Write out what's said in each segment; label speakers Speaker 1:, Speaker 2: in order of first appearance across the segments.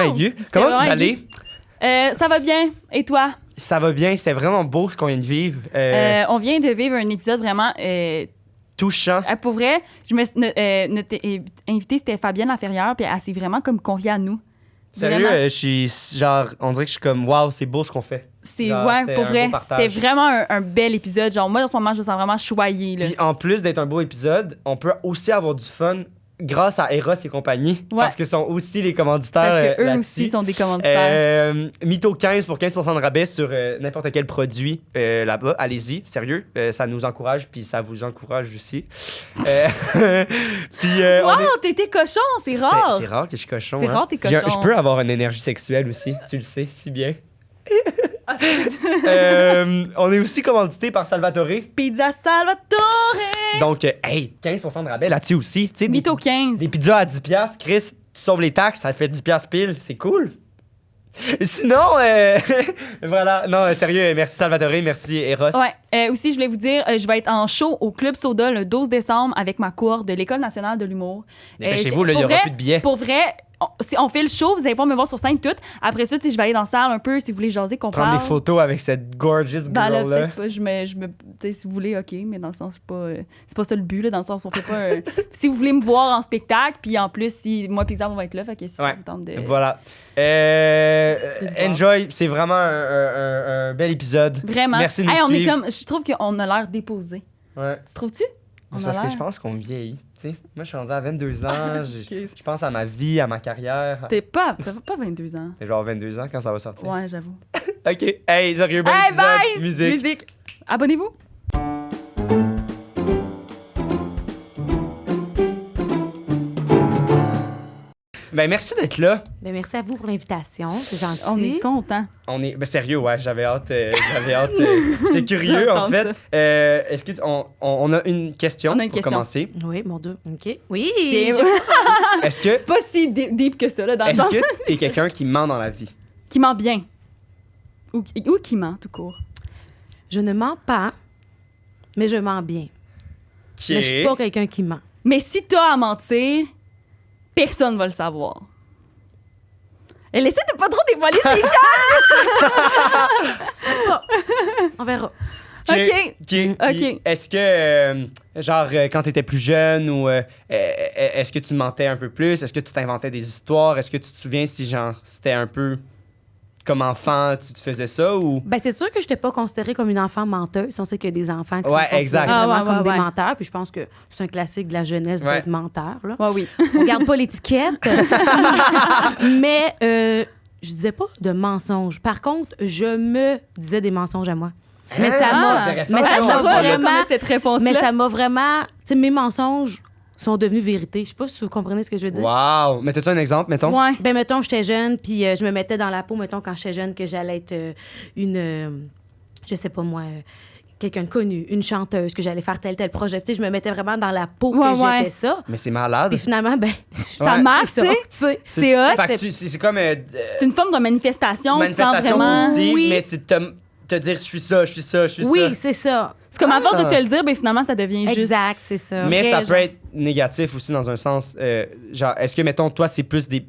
Speaker 1: aigu. Comment vous allez?
Speaker 2: Ça va bien. Et toi?
Speaker 1: Ça va bien. C'était vraiment beau ce qu'on vient de vivre.
Speaker 2: On vient de vivre un épisode vraiment
Speaker 1: touchant.
Speaker 2: Pour vrai, notre invitée, c'était Fabienne Laferrière, puis elle s'est vraiment comme confiée à nous.
Speaker 1: Sérieux, je suis genre, on dirait que je suis comme, waouh, c'est beau ce qu'on fait.
Speaker 2: Pour vrai, c'était vraiment un bel épisode. Genre, moi, en ce moment, je me sens vraiment choyée. Là.
Speaker 1: Puis en plus d'être un beau épisode, on peut aussi avoir du fun grâce à Eros et compagnie, parce qu'ils sont aussi les commanditaires.
Speaker 2: Parce qu'eux aussi sont des commanditaires.
Speaker 1: Mytho 15 pour 15% de rabais sur n'importe quel produit là-bas. Allez-y, sérieux. Ça nous encourage, puis ça vous encourage aussi. Puis,
Speaker 2: t'étais cochon, c'est rare.
Speaker 1: C'est rare que je suis cochon.
Speaker 2: C'est rare, t'es cochon.
Speaker 1: Je peux avoir une énergie sexuelle aussi, tu le sais si bien. On est aussi commandité par Salvatore.
Speaker 2: Pizza Salvatore!
Speaker 1: Donc, 15% de rabais là-dessus aussi.
Speaker 2: Mytho 15.
Speaker 1: Des pizzas à 10$. Chris, tu sauves les taxes, ça fait 10$ pile. C'est cool. Sinon, voilà. Non, sérieux, merci Salvatore, merci Eros.
Speaker 2: Ouais. Aussi, je voulais vous dire, je vais être en show au Club Soda le 12 décembre avec ma cohorte de l'École nationale de l'humour.
Speaker 1: Dépêchez-vous, il n'y aura plus de billets.
Speaker 2: Pour vrai, on fait le show, vous allez pouvoir me voir sur scène tout. Après ça, je vais aller dans la salle un peu si vous voulez jaser, qu'on parle.
Speaker 1: Prendre des photos avec cette gorgeous girl-là.
Speaker 2: Peut-être pas, si vous voulez, OK, mais dans le sens, c'est pas ça le but, là, dans le sens, on fait pas si vous voulez me voir en spectacle, puis en plus, si moi et Pizza vont être là, fait que si ça vous tente de...
Speaker 1: Voilà. Enjoy, c'est vraiment un bel épisode.
Speaker 2: Vraiment.
Speaker 1: Merci de nous suivre.
Speaker 2: Je trouve qu'on a l'air déposé.
Speaker 1: Ouais.
Speaker 2: Tu trouves-tu?
Speaker 1: Parce que je pense qu'on vieillit. T'sais, moi, je suis rendu à 22 ans. Je pense à ma vie, à ma carrière.
Speaker 2: T'as pas 22 ans.
Speaker 1: T'es genre 22 ans quand ça va sortir.
Speaker 2: Ouais, j'avoue.
Speaker 1: OK. Hey, sérieux, bon épisode.
Speaker 2: Bye!
Speaker 1: Musique.
Speaker 2: Abonnez-vous.
Speaker 1: Ben, merci d'être là.
Speaker 3: Ben, merci à vous pour l'invitation. C'est gentil.
Speaker 2: On est contents.
Speaker 1: Sérieux, ouais, j'avais hâte. J'étais curieux, en fait. Est-ce qu'on a une question pour commencer?
Speaker 3: Oui, mon Dieu. OK. Oui.
Speaker 1: Est-ce que...
Speaker 2: C'est pas si deep que ça, là, dans le sens.
Speaker 1: Est-ce que t'es quelqu'un qui ment dans la vie?
Speaker 2: Qui ment bien. Ou qui ment, tout court.
Speaker 3: Je ne mens pas, mais je mens bien. Mais je suis pas quelqu'un qui ment.
Speaker 2: Mais si t'as à mentir, personne va le savoir. Elle essaie de pas trop dévoiler ses cartes!
Speaker 3: On verra.
Speaker 2: OK.
Speaker 1: Est-ce que, quand t'étais plus jeune, ou est-ce que tu mentais un peu plus? Est-ce que tu t'inventais des histoires? Est-ce que tu te souviens si, c'était un peu comme enfant, tu faisais ça? Ou...
Speaker 3: Ben, c'est sûr que je n'étais pas considérée comme une enfant menteuse. On sait qu'il y a des enfants qui sont
Speaker 1: exact.
Speaker 3: considérés vraiment comme des menteurs. Puis je pense que c'est un classique de la jeunesse d'être menteur. Là.
Speaker 2: Ouais, oui.
Speaker 3: On garde pas l'étiquette. Mais je disais pas de mensonges. Par contre, je me disais des mensonges à moi. Mais ça m'a vraiment... Tu sais, mes mensonges sont devenus vérité. Je sais pas si vous comprenez ce que je veux dire.
Speaker 1: Wow! Mais t'as-tu un exemple, mettons?
Speaker 2: Ouais.
Speaker 3: Ben, mettons, j'étais jeune, puis je me mettais dans la peau, mettons, quand j'étais jeune, que j'allais être je sais pas moi, quelqu'un de connu, une chanteuse, que j'allais faire tel projet. Tu sais, je me mettais vraiment dans la peau que j'étais ça.
Speaker 1: Mais c'est malade.
Speaker 3: Puis finalement, ben,
Speaker 2: ça marche, tu sais. C'est hot.
Speaker 1: C'est comme...
Speaker 2: c'est une forme de manifestation sans vraiment...
Speaker 1: Positive, mais c'est te dire je suis ça.
Speaker 3: Oui, c'est ça.
Speaker 2: C'est comme à force de te le dire, ben finalement, ça devient juste...
Speaker 3: Exact, c'est ça.
Speaker 1: Mais ça peut être négatif aussi dans un sens. Est-ce que, mettons, toi, c'est plus des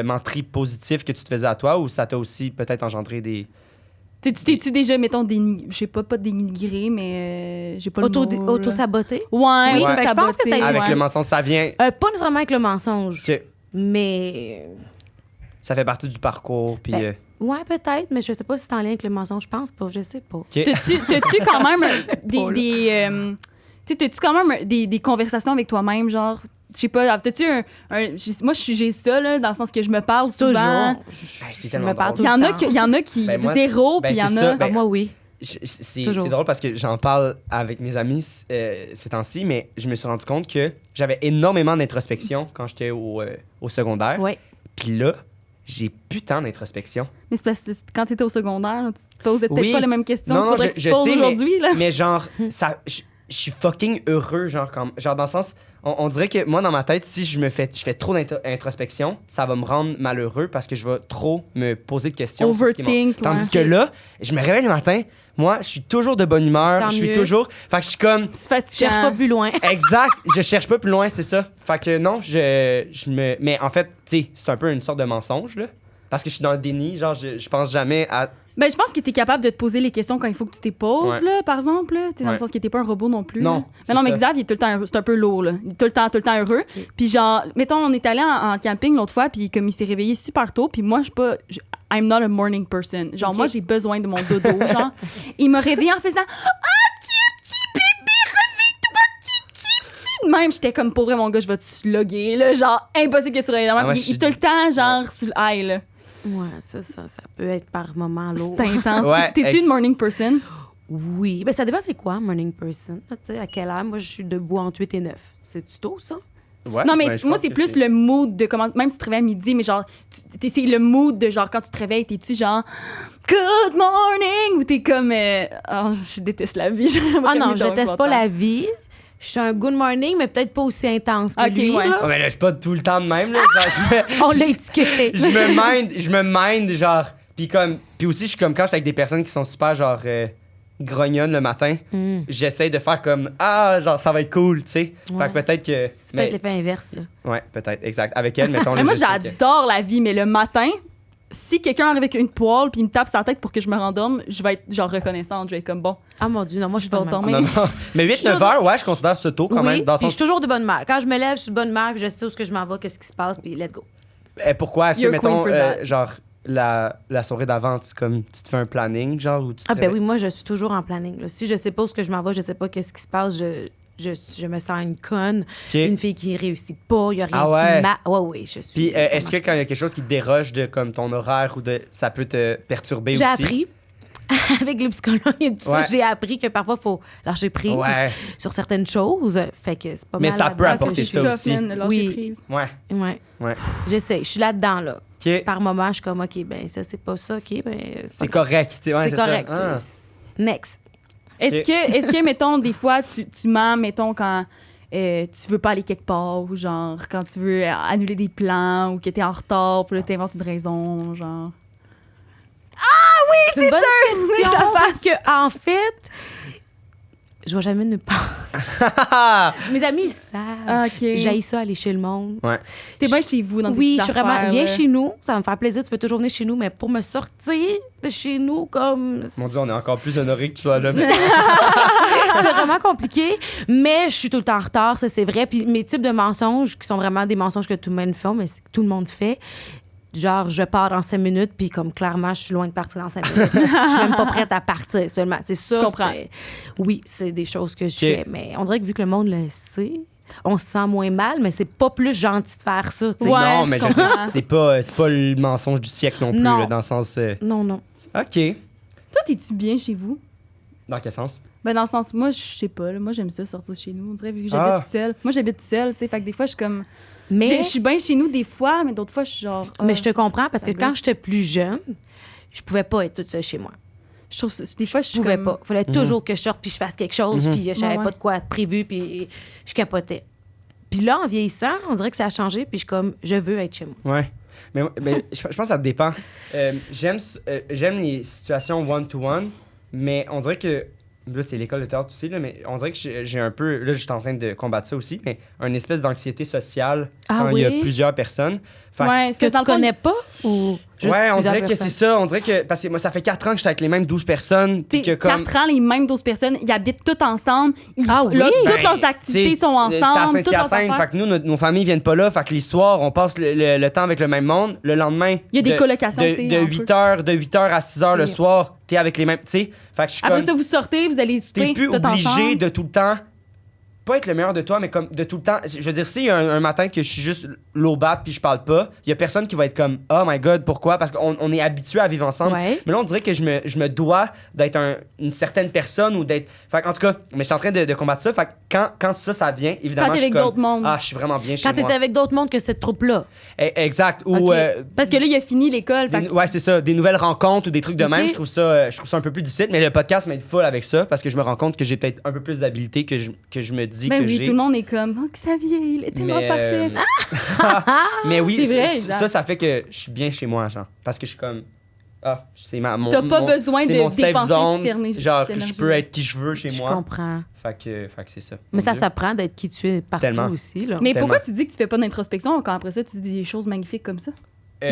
Speaker 1: menteries positives que tu te faisais à toi, ou ça t'a aussi peut-être engendré des...
Speaker 2: T'es-tu déjà, mettons, je sais pas dénigré, mais j'ai pas le mot.
Speaker 3: Auto-saboté?
Speaker 2: Ouais,
Speaker 3: oui, je pense que ça
Speaker 1: avec le mensonge, ça vient...
Speaker 3: pas nécessairement avec le mensonge, mais...
Speaker 1: Ça fait partie du parcours, puis...
Speaker 3: Ouais, peut-être, mais je sais pas si c'est en lien avec le mensonge. Je pense pas, je sais pas.
Speaker 2: T'as-tu quand même t'as-tu quand même des conversations avec toi-même, genre... Je sais pas, t'as-tu moi, j'ai ça, là, dans le sens que je me parle souvent.
Speaker 3: Toujours.
Speaker 1: C'est tellement
Speaker 3: me parle
Speaker 1: drôle.
Speaker 2: Il y en a qui zéro, puis il y en a...
Speaker 3: moi, oui.
Speaker 1: C'est drôle parce que j'en parle avec mes amis ces temps-ci, mais je me suis rendu compte que j'avais énormément d'introspection quand j'étais au secondaire.
Speaker 3: Ouais.
Speaker 1: Puis là, j'ai plus tant d'introspection.
Speaker 2: Mais c'est parce que quand tu étais au secondaire, tu te posais peut-être pas les mêmes questions.
Speaker 1: Non,
Speaker 2: je sais, aujourd'hui.
Speaker 1: Mais genre, je suis fucking heureux, genre dans le sens... On dirait que moi, dans ma tête, si je fais trop d'introspection, ça va me rendre malheureux parce que je vais trop me poser de questions.
Speaker 2: Overthink.
Speaker 1: Tandis que là, je me réveille le matin, moi, je suis toujours de bonne humeur. Je suis toujours... Fait que je suis comme...
Speaker 3: Je cherche pas plus loin.
Speaker 1: Exact. Je cherche pas plus loin, c'est ça. Fait que non, Mais en fait, tu sais, c'est un peu une sorte de mensonge, là. parce que je suis dans le déni, genre, je pense jamais à...
Speaker 2: Ben, je pense que t'es capable de te poser les questions quand il faut que tu t'y poses,
Speaker 1: Ouais.
Speaker 2: là, par exemple. Là. T'es dans le
Speaker 1: Ouais.
Speaker 2: sens que t'es pas un robot non plus.
Speaker 1: Non,
Speaker 2: là.
Speaker 1: c'est
Speaker 2: Mais non, mais
Speaker 1: ça.
Speaker 2: Xav, il est tout le temps heureux. C'est un peu lourd, là. Il est tout le temps heureux.
Speaker 3: Ok.
Speaker 2: Puis genre, mettons, on est allé en camping l'autre fois, puis comme il s'est réveillé super tôt, puis moi, je suis pas... I'm not a morning person. Genre,
Speaker 3: Ok.
Speaker 2: moi, j'ai besoin de mon dodo, genre. Il m'a réveillé en faisant... Même, j'étais comme, pour vrai, mon gars, je vais te slugger, là. Genre, impossible que tu réveilles.
Speaker 1: Ah ouais,
Speaker 2: Il est tout le temps, genre, sur le high, là.
Speaker 3: Ouais, ça peut être par moment lourd.
Speaker 2: C'est intense.
Speaker 1: Ouais,
Speaker 2: T'es-tu une morning person?
Speaker 3: Oui. Ben, ça dépend c'est quoi, morning person. Tu sais, à quelle heure? Moi, je suis debout entre 8 et 9. C'est-tu tôt, ça?
Speaker 1: Ouais,
Speaker 2: Non, mais
Speaker 1: ben, je
Speaker 2: moi,
Speaker 1: pense
Speaker 2: c'est
Speaker 1: que
Speaker 2: plus le mood de comment. Même si tu te réveilles à midi, mais genre, c'est le mood de genre, quand tu te réveilles, t'es-tu genre, good morning? Ou t'es comme, oh, je déteste la vie.
Speaker 3: Ah non, je déteste pas la vie. Je suis un good morning, mais peut-être pas aussi intense que
Speaker 2: Ok,
Speaker 3: lui.
Speaker 2: ouais.
Speaker 3: là.
Speaker 1: Oh, mais là, je suis pas tout le temps de même, là. Genre,
Speaker 3: On l'a étiqueté.
Speaker 1: je me mind, genre... Puis aussi, je suis comme quand je suis avec des personnes qui sont super, genre, grognonnes le matin, j'essaie de faire comme, genre, ça va être cool, tu sais.
Speaker 3: Ouais.
Speaker 1: Fait que peut-être que...
Speaker 3: C'est peut-être l'effet inverse, ça.
Speaker 1: Ouais, peut-être, exact. Avec elle, mettons...
Speaker 2: Mais
Speaker 1: là,
Speaker 2: moi,
Speaker 1: je sais que-
Speaker 2: j'adore la vie, mais le matin, si quelqu'un arrive avec une poêle puis il me tape sa tête pour que je me rendorme, je vais être genre reconnaissante. Je vais être comme, bon,
Speaker 3: Ah mon Dieu, non, moi, je suis
Speaker 2: Je vais
Speaker 3: pas de même.
Speaker 2: endormir.
Speaker 1: Non, non. Mais
Speaker 3: Je suis
Speaker 1: 8-9 heures, ouais, je considère ça tôt quand
Speaker 3: Oui,
Speaker 1: même. Dans le
Speaker 3: puis je
Speaker 1: sens...
Speaker 3: suis toujours de bonne humeur. Quand je me lève, je suis de bonne humeur, puis je sais où ce que je m'en vais, qu'est-ce qui se passe, puis let's go.
Speaker 1: Pourquoi? Est-ce que,
Speaker 2: You're queen
Speaker 1: mettons,
Speaker 2: for that.
Speaker 1: genre, la soirée d'avant, tu te fais un planning, genre, ou tu te
Speaker 3: Ah ben
Speaker 1: réveilles?
Speaker 3: oui, moi, je suis toujours en planning. Là. Si je sais pas où ce que je m'en vais, je sais pas qu'est-ce qui se passe, je me sens une conne,
Speaker 1: OK.
Speaker 3: une fille qui réussit pas, il y a rien
Speaker 1: Ah ouais?
Speaker 3: qui m'a... Ouais, oui, je suis...
Speaker 1: Puis
Speaker 3: ça
Speaker 1: est-ce que
Speaker 3: marche.
Speaker 1: quand il y a quelque chose qui te déroge de comme ton horaire ou de ça peut te perturber
Speaker 3: J'ai
Speaker 1: aussi?
Speaker 3: appris, avec le psychologue et tout ça,
Speaker 1: Ouais.
Speaker 3: j'ai appris que parfois, il faut lâcher prise
Speaker 1: Ouais,
Speaker 3: sur certaines choses. Fait que c'est pas
Speaker 1: Mais
Speaker 3: mal
Speaker 1: ça peut
Speaker 3: là-dedans que
Speaker 1: apporter
Speaker 3: je
Speaker 1: ça
Speaker 3: suis.
Speaker 1: aussi.
Speaker 3: Oui.
Speaker 1: ouais,
Speaker 3: Ouais,
Speaker 1: ouais.
Speaker 3: j'essaie. Je suis là-dedans, là.
Speaker 1: OK,
Speaker 3: Par moment, je suis comme, OK, ben ça, c'est pas ça, OK, ben...
Speaker 1: c'est correct. tu sais, ouais,
Speaker 3: C'est correct.
Speaker 1: ça. Ah.
Speaker 3: Next.
Speaker 2: Est-ce que, mettons, des fois, tu mens, mettons, quand tu veux pas aller quelque part, ou genre, quand tu veux annuler des plans, ou que t'es en retard, puis là, t'inventes une raison, genre.
Speaker 3: C'est une bonne
Speaker 2: Oui,
Speaker 3: question,
Speaker 2: ça
Speaker 3: parce que, en fait, je vais jamais nulle part. Mes amis, ils savent.
Speaker 2: Ah, OK.
Speaker 3: J'haïs ça, aller chez le monde.
Speaker 1: Ouais.
Speaker 2: T'es bien chez vous, dans tes
Speaker 3: Oui,
Speaker 2: petites
Speaker 3: je suis vraiment...
Speaker 2: affaires,
Speaker 3: Viens
Speaker 2: là.
Speaker 3: chez nous, ça va me faire plaisir, tu peux toujours venir chez nous, mais pour me sortir de chez nous, comme...
Speaker 1: Mon Dieu, on est encore plus honoré que tu sois là. Mais...
Speaker 3: C'est vraiment compliqué, mais je suis tout le temps en retard, ça c'est vrai. Puis mes types de mensonges, qui sont vraiment des mensonges que tout le monde fait, mais que tout le monde fait, genre je pars dans 5 minutes, puis comme clairement je suis loin de partir dans 5 minutes. Je suis même pas prête à partir seulement. C'est ça.
Speaker 2: Je comprends.
Speaker 3: Oui, c'est des choses que je
Speaker 1: Ok.
Speaker 3: fais, mais on dirait que vu que le monde le sait, on se sent moins mal, mais c'est pas plus gentil de faire ça. tu sais.
Speaker 2: Ouais,
Speaker 1: non,
Speaker 2: je
Speaker 1: mais je veux dire,
Speaker 2: comprends.
Speaker 1: c'est pas le mensonge du siècle non plus,
Speaker 3: Non.
Speaker 1: là, dans le sens...
Speaker 3: Non, non.
Speaker 1: OK.
Speaker 2: Toi, t'es-tu bien chez vous?
Speaker 1: Dans quel sens?
Speaker 2: Ben, dans le sens, moi, je sais pas, là, moi, j'aime ça sortir de chez nous. On dirait, vu que
Speaker 1: Ah.
Speaker 2: j'habite seule. Moi, j'habite seule, tu sais, fait que des fois, je suis comme.
Speaker 3: Mais,
Speaker 2: Je suis bien chez nous des fois, mais d'autres fois, je suis genre.
Speaker 3: mais
Speaker 2: ah,
Speaker 3: je te comprends parce que
Speaker 2: ça
Speaker 3: quand
Speaker 2: gosse.
Speaker 3: j'étais plus jeune, je pouvais pas être toute seule chez moi.
Speaker 2: Je trouve des fois, je
Speaker 3: Je
Speaker 2: suis
Speaker 3: pouvais
Speaker 2: comme...
Speaker 3: pas. Il fallait toujours que je sorte puis je fasse quelque chose, puis je savais
Speaker 2: Ouais,
Speaker 3: pas
Speaker 2: ouais.
Speaker 3: de quoi être prévu, puis je capotais. Puis là, en vieillissant, on dirait que ça a changé, puis je suis comme, je veux être chez moi.
Speaker 1: Ouais. Mais je pense que ça dépend. J'aime les situations one-to-one, mais on dirait que. Là, c'est l'école de théâtre aussi, là, mais on dirait que j'ai un peu. Là, je suis en train de combattre ça aussi, mais une espèce d'anxiété sociale
Speaker 3: Ah
Speaker 1: quand il y a
Speaker 3: oui?
Speaker 1: plusieurs personnes. Fait que-
Speaker 2: Ouais, est-ce
Speaker 3: Que
Speaker 2: dans
Speaker 3: tu
Speaker 2: le fond,
Speaker 3: connais pas ou juste
Speaker 1: ouais, on
Speaker 3: plusieurs
Speaker 1: dirait que
Speaker 3: personnes?
Speaker 1: c'est ça. On dirait que. Parce que moi, ça fait 4 ans que je suis avec les mêmes 12 personnes. Puis que
Speaker 2: t'sais,
Speaker 1: comme.
Speaker 2: 4 ans, les mêmes 12 personnes, ils habitent toutes ensemble.
Speaker 3: Ah oui?
Speaker 2: Toutes
Speaker 1: Ben,
Speaker 2: leurs activités
Speaker 1: t'sais,
Speaker 2: sont
Speaker 1: C'est à
Speaker 2: ensemble. toutes leurs
Speaker 1: Saint-Hyacinthe.
Speaker 2: affaires.
Speaker 1: Fait que nous, nos familles viennent pas là. Fait que les soirs, on passe le temps avec le même monde. Le lendemain.
Speaker 2: Il y a des colocations, tu sais,
Speaker 1: De
Speaker 2: entre
Speaker 1: 8h à 6h le
Speaker 3: Ok.
Speaker 1: soir, t'es avec les mêmes. Tu sais. Fait que je suis
Speaker 2: Après
Speaker 1: comme.
Speaker 2: ça, vous sortez, vous allez souper.
Speaker 1: T'es plus
Speaker 2: tout
Speaker 1: obligé
Speaker 2: ensemble.
Speaker 1: de tout le temps. Pas être le meilleur de toi, mais comme de tout le temps. Je veux dire, s'il y a un matin que je suis juste low bat puis je parle pas, il y a personne qui va être comme oh my god, pourquoi? Parce qu'on est habitué à vivre ensemble.
Speaker 3: Ouais.
Speaker 1: Mais là, on dirait que je me dois d'être une certaine personne ou d'être. Fait en tout cas, mais je suis en train de combattre ça. Fait que quand ça vient, évidemment,
Speaker 2: Quand t'es
Speaker 1: je suis
Speaker 2: avec
Speaker 1: comme.
Speaker 2: d'autres mondes.
Speaker 1: Ah, je suis vraiment bien chez
Speaker 3: Quand
Speaker 1: moi.
Speaker 3: t'étais avec d'autres mondes que cette troupe-là.
Speaker 1: Exact. Ou.
Speaker 3: Ok.
Speaker 2: Parce que là, il a fini l'école. fait que-
Speaker 1: Ouais, c'est ça. Des nouvelles rencontres ou des trucs de
Speaker 3: Ok.
Speaker 1: même. Je trouve ça un peu plus difficile. Mais le podcast m'aide full avec ça parce que je me rends compte que j'ai peut-être un peu plus d'habilité que je me dis
Speaker 2: Ben
Speaker 1: que
Speaker 2: oui,
Speaker 1: j'ai.
Speaker 2: tout le monde est comme, oh, Xavier, il est tellement
Speaker 1: Mais,
Speaker 2: parfait.
Speaker 1: mais oui,
Speaker 2: C'est vrai,
Speaker 1: ça,
Speaker 2: exact.
Speaker 1: ça fait que je suis bien chez moi, genre. Parce que je suis comme. Ah, c'est mon.
Speaker 2: T'as pas
Speaker 1: mon-
Speaker 2: besoin
Speaker 1: c'est
Speaker 2: de
Speaker 1: mon safe
Speaker 2: dépenser
Speaker 1: zone.
Speaker 2: cette énergie-
Speaker 1: Genre,
Speaker 2: cette
Speaker 1: je
Speaker 2: énergie.
Speaker 1: peux être qui je veux chez
Speaker 3: Je
Speaker 1: moi.
Speaker 3: comprends.
Speaker 1: Fait que c'est ça.
Speaker 3: Mais
Speaker 1: Mon
Speaker 3: ça
Speaker 1: Dieu.
Speaker 3: s'apprend d'être qui tu es partout
Speaker 1: Tellement.
Speaker 3: aussi. Là.
Speaker 2: Mais
Speaker 1: Tellement.
Speaker 2: pourquoi tu dis que tu fais pas d'introspection quand après ça, tu dis des choses magnifiques comme ça?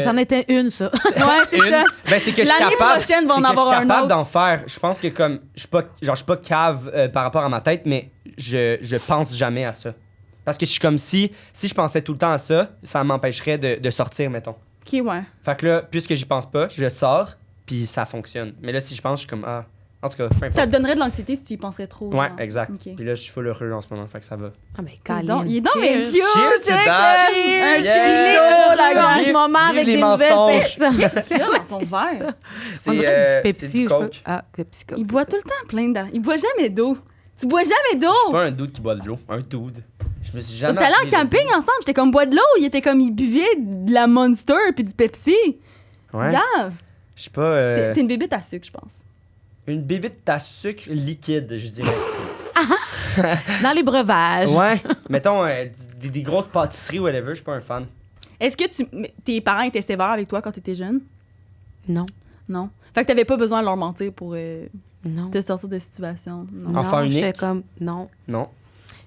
Speaker 3: C'en était une, ça.
Speaker 2: Ouais, c'est ça.
Speaker 1: Ben, c'est que je suis
Speaker 2: L'année
Speaker 1: capable,
Speaker 2: prochaine, va en
Speaker 1: c'est que
Speaker 2: avoir
Speaker 1: je suis
Speaker 2: un
Speaker 1: capable
Speaker 2: autre.
Speaker 1: d'en faire. Je pense que comme je suis pas cave par rapport à ma tête, mais je pense jamais à ça. Parce que je suis comme si je pensais tout le temps à ça, ça m'empêcherait de sortir, mettons.
Speaker 2: OK, ouais.
Speaker 1: Fait que là, puisque j'y pense pas, je sors, puis ça fonctionne. Mais là, si je pense, je suis comme en tout cas, peu importe.
Speaker 2: Ça te donnerait de l'anxiété si tu y penserais trop.
Speaker 1: Ouais,
Speaker 2: genre.
Speaker 1: exact.
Speaker 2: OK.
Speaker 1: Puis là, je suis full heureux en ce moment, fait que ça va.
Speaker 3: Ah, mais
Speaker 2: Il est donc mais
Speaker 3: Cheers.
Speaker 2: cute!
Speaker 1: Cheers to
Speaker 2: check,
Speaker 1: that.
Speaker 2: là. Un
Speaker 1: Yeah.
Speaker 3: Il est
Speaker 2: cheers,
Speaker 3: heureux
Speaker 2: la
Speaker 3: en
Speaker 2: gueule.
Speaker 3: ce moment
Speaker 1: Vive
Speaker 3: avec
Speaker 1: les
Speaker 3: des nouvelles
Speaker 1: mensonges.
Speaker 3: personnes.
Speaker 2: Là, dans son verre.
Speaker 3: On dirait
Speaker 1: c'est
Speaker 3: du Pepsi.
Speaker 1: du
Speaker 3: je peux-
Speaker 1: Coke.
Speaker 3: Ah, Pepsi Coke.
Speaker 2: Il
Speaker 3: c'est
Speaker 2: boit
Speaker 3: ça.
Speaker 2: tout le temps plein d'eau. Il boit jamais d'eau. Tu bois jamais d'eau.
Speaker 1: Je suis pas un dude qui boit de l'eau. Un dude. Je me suis
Speaker 2: On
Speaker 1: jamais.
Speaker 2: était allé en
Speaker 1: appelé de
Speaker 2: camping
Speaker 1: dude.
Speaker 2: ensemble. J'étais comme bois de l'eau. Il était comme il buvait de la Monster puis du Pepsi.
Speaker 1: Ouais.
Speaker 2: Grave.
Speaker 1: Je suis pas.
Speaker 2: T'es une bébête à sucre, je pense.
Speaker 1: Une bébite à sucre liquide, je dirais.
Speaker 3: Dans les breuvages.
Speaker 1: Ouais. Mettons des grosses pâtisseries, whatever, je suis pas un fan.
Speaker 2: Est-ce que tes parents étaient sévères avec toi quand t'étais jeune?
Speaker 3: Non.
Speaker 2: Non. Fait que t'avais pas besoin de leur mentir pour
Speaker 3: Non.
Speaker 2: te sortir de situation. Non.
Speaker 3: Non,
Speaker 1: Enfant unique?
Speaker 3: j'étais comme, non.
Speaker 1: Non.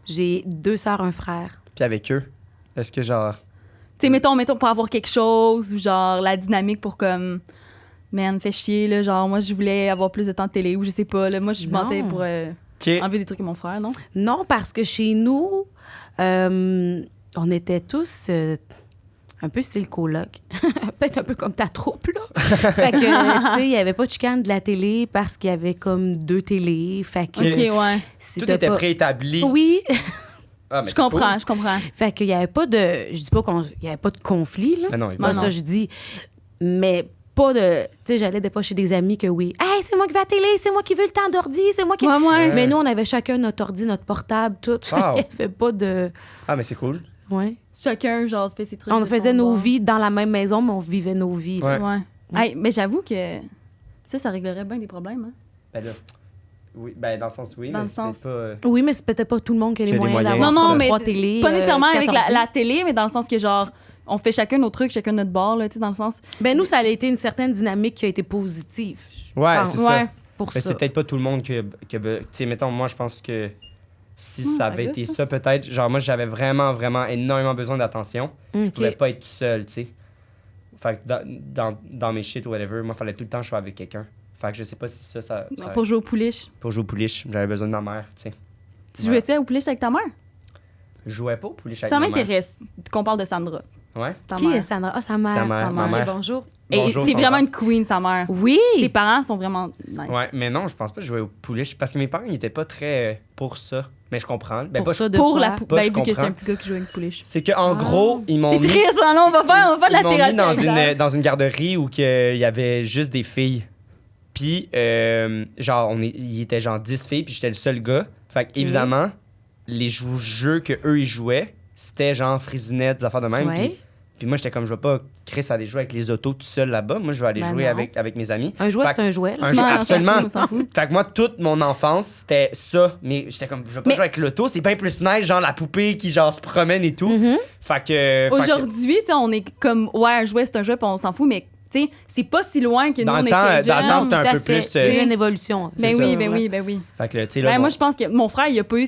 Speaker 3: J'ai 2 sœurs, un frère.
Speaker 1: Puis avec eux, est-ce que genre.
Speaker 2: Tu sais, mettons, pour avoir quelque chose ou genre la dynamique pour comme. Man, fait chier, là. Genre, moi, je voulais avoir plus de temps de télé ou je sais pas, là. Moi, je
Speaker 3: Non.
Speaker 2: mentais pour
Speaker 1: Ok.
Speaker 2: enlever des trucs à mon frère, non?
Speaker 3: Non, parce que chez nous, on était tous un peu style coloc. Peut-être un peu comme ta troupe, là. Fait que, tu sais, il n'y avait pas de chicane de la télé parce qu'il y avait comme 2 télés. Fait que.
Speaker 2: OK, ouais.
Speaker 3: si
Speaker 1: Tout
Speaker 3: t'as
Speaker 1: était
Speaker 3: pas-
Speaker 1: préétabli.
Speaker 3: Oui.
Speaker 1: Ah, mais
Speaker 2: Je
Speaker 1: c'est
Speaker 2: comprends,
Speaker 1: cool.
Speaker 2: je comprends.
Speaker 3: Fait qu'il n'y avait pas de. Je dis pas qu'il n'y avait pas de conflit, là.
Speaker 1: Mais non,
Speaker 2: Non,
Speaker 3: Moi,
Speaker 2: non.
Speaker 3: ça, je dis. Mais pas de. Tu sais, j'allais des fois chez des amis que oui. Hey, c'est moi qui vais à la télé, c'est moi qui veux le temps d'ordi, c'est moi qui.
Speaker 2: Ouais, ouais.
Speaker 3: Mais nous, on avait chacun notre ordi, notre portable, tout.
Speaker 1: Wow.
Speaker 3: Il n'y avait pas de.
Speaker 1: Ah, mais c'est cool.
Speaker 3: Ouais.
Speaker 2: Chacun, genre, fait ses trucs.
Speaker 3: On
Speaker 2: de
Speaker 3: faisait
Speaker 2: son
Speaker 3: nos
Speaker 2: bord.
Speaker 3: vies dans la même maison, mais on vivait nos vies. là.
Speaker 1: Ouais.
Speaker 2: Ouais. Hey, mais j'avoue que ça réglerait bien des problèmes, hein?
Speaker 1: Ben là. Oui, ben dans le sens oui,
Speaker 2: Dans
Speaker 1: mais
Speaker 2: le
Speaker 1: c'est
Speaker 2: sens-
Speaker 1: pas.
Speaker 3: Oui, mais c'est peut-être pas tout le monde qui a les
Speaker 1: Qui a les
Speaker 3: moyens
Speaker 1: moyens,
Speaker 3: d'avoir
Speaker 2: Non, non,
Speaker 3: ça.
Speaker 2: mais
Speaker 3: 3 télés.
Speaker 2: Pas nécessairement avec
Speaker 3: 4 ordi.
Speaker 2: la télé, mais dans le sens que, genre, on fait chacun nos trucs, chacun notre bord, là, tu sais, dans le sens.
Speaker 3: Ben nous, ça a été une certaine dynamique qui a été positive. je
Speaker 1: Ouais,
Speaker 3: pense,
Speaker 1: c'est
Speaker 2: Ouais.
Speaker 1: ça.
Speaker 3: Pour
Speaker 1: Mais
Speaker 3: ça.
Speaker 1: c'est peut-être pas tout le monde que tu sais, mettons, moi, je pense que si ça
Speaker 2: ça
Speaker 1: avait
Speaker 2: gosse,
Speaker 1: été
Speaker 2: ça.
Speaker 1: ça, peut-être, genre, moi, j'avais vraiment, vraiment énormément besoin d'attention. Je
Speaker 3: OK.
Speaker 1: pouvais pas être tout seul, tu sais. Fait que dans mes shit ou whatever, moi, fallait tout le temps que je sois avec quelqu'un. Fait que je sais pas si ça
Speaker 2: Pour jouer au pouliche.
Speaker 1: pour jouer au pouliche, j'avais besoin de ma mère, tu sais.
Speaker 2: Tu jouais-tu au pouliche avec ta mère?
Speaker 1: Je jouais pas au pouliche avec
Speaker 2: Ça
Speaker 1: ma mère.
Speaker 2: m'intéresse qu'on parle de Sandra.
Speaker 1: Ouais.
Speaker 2: Ta
Speaker 3: Qui
Speaker 2: mère.
Speaker 3: est Sandra? Ah, sa mère.
Speaker 1: Sa mère, ma
Speaker 3: Ok,
Speaker 1: mère.
Speaker 3: bonjour.
Speaker 2: Et
Speaker 1: Bonjour,
Speaker 2: c'est
Speaker 1: Sandra.
Speaker 2: vraiment une queen, sa mère.
Speaker 3: Oui!
Speaker 2: Ses parents sont vraiment nice.
Speaker 1: Ouais, mais non, je pense pas que je jouais au pouliche parce que mes parents, ils étaient pas très pour ça. Mais je comprends. Ben,
Speaker 3: Pour
Speaker 1: pas-
Speaker 3: ça, de
Speaker 2: Pour
Speaker 3: quoi?
Speaker 2: la
Speaker 1: Pas,
Speaker 2: ben,
Speaker 1: je
Speaker 2: vu que c'est
Speaker 1: comprends.
Speaker 2: un petit gars qui joue avec une pouliche.
Speaker 1: C'est qu'en gros, ils m'ont
Speaker 2: C'est
Speaker 1: mis...
Speaker 2: triste, hein, là, on va faire de la
Speaker 1: Ils m'ont mis
Speaker 2: thérapie.
Speaker 1: dans une garderie où il y avait juste des filles. Puis, genre, il était genre 10 filles, puis j'étais le seul gars. Fait que, évidemment, les jeux qu'eux, ils jouaient, c'était genre frisinettes, des affaires de même.
Speaker 3: Ouais.
Speaker 1: Puis moi, j'étais comme, je vais pas, Chris, aller jouer avec les autos tout seul là-bas. Moi, je vais aller
Speaker 3: Ben
Speaker 1: jouer
Speaker 3: non.
Speaker 1: avec mes amis.
Speaker 3: Un jouet,
Speaker 1: Fait
Speaker 3: c'est un jouet. là.
Speaker 1: Un jeu,
Speaker 2: Non, on s'en
Speaker 1: absolument.
Speaker 2: fout, on s'en fout.
Speaker 1: Fait que moi, toute mon enfance, c'était ça. Mais j'étais comme, je vais pas
Speaker 2: Mais-
Speaker 1: jouer avec l'auto. C'est bien plus nice, genre la poupée qui, genre, se promène et tout.
Speaker 3: Mhm.
Speaker 1: Fait que...
Speaker 2: Aujourd'hui, tu sais, on est comme, ouais, un jouet, c'est un jouet, puis on s'en fout, mais tu sais, c'est pas si loin que nous,
Speaker 1: Dans
Speaker 2: on
Speaker 1: le
Speaker 2: était
Speaker 1: temps,
Speaker 2: jeunes.
Speaker 1: dans le temps, c'était un
Speaker 3: Tout à
Speaker 1: peu
Speaker 3: fait.
Speaker 1: plus,
Speaker 3: Il y a eu une évolution.
Speaker 2: Ben
Speaker 1: c'est
Speaker 2: oui,
Speaker 1: ça,
Speaker 2: ben
Speaker 3: ouais.
Speaker 2: oui, ben oui.
Speaker 1: Fait que, tu sais, là,
Speaker 2: Ben,
Speaker 1: bon,
Speaker 2: moi, je pense que mon frère, il a pas eu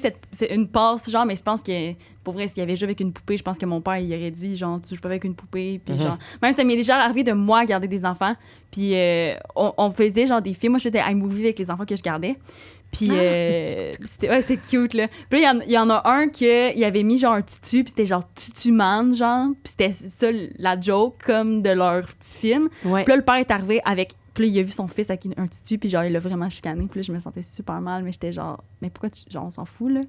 Speaker 2: une passe, genre, mais je pense que, pour vrai, s'il avait joué avec une poupée, je pense que mon père, il aurait dit, genre, tu joues pas avec une poupée. Puis,
Speaker 1: Mhm.
Speaker 2: genre, même ça m'est déjà arrivé de moi garder des enfants. Puis, on faisait, genre, des films. Moi, je faisais iMovie avec les enfants que je gardais. Puis, c'était cute, là. Puis là, il y en a un il avait mis, genre, un tutu, puis c'était genre Tutu Man, genre. Puis c'était ça, la joke, comme de leur petit film.
Speaker 3: Ouais.
Speaker 2: Puis là, le père est arrivé avec. Puis là, il a vu son fils avec un tutu, puis genre, il l'a vraiment chicané. Puis là, je me sentais super mal, mais j'étais genre, mais pourquoi genre, on s'en fout, là?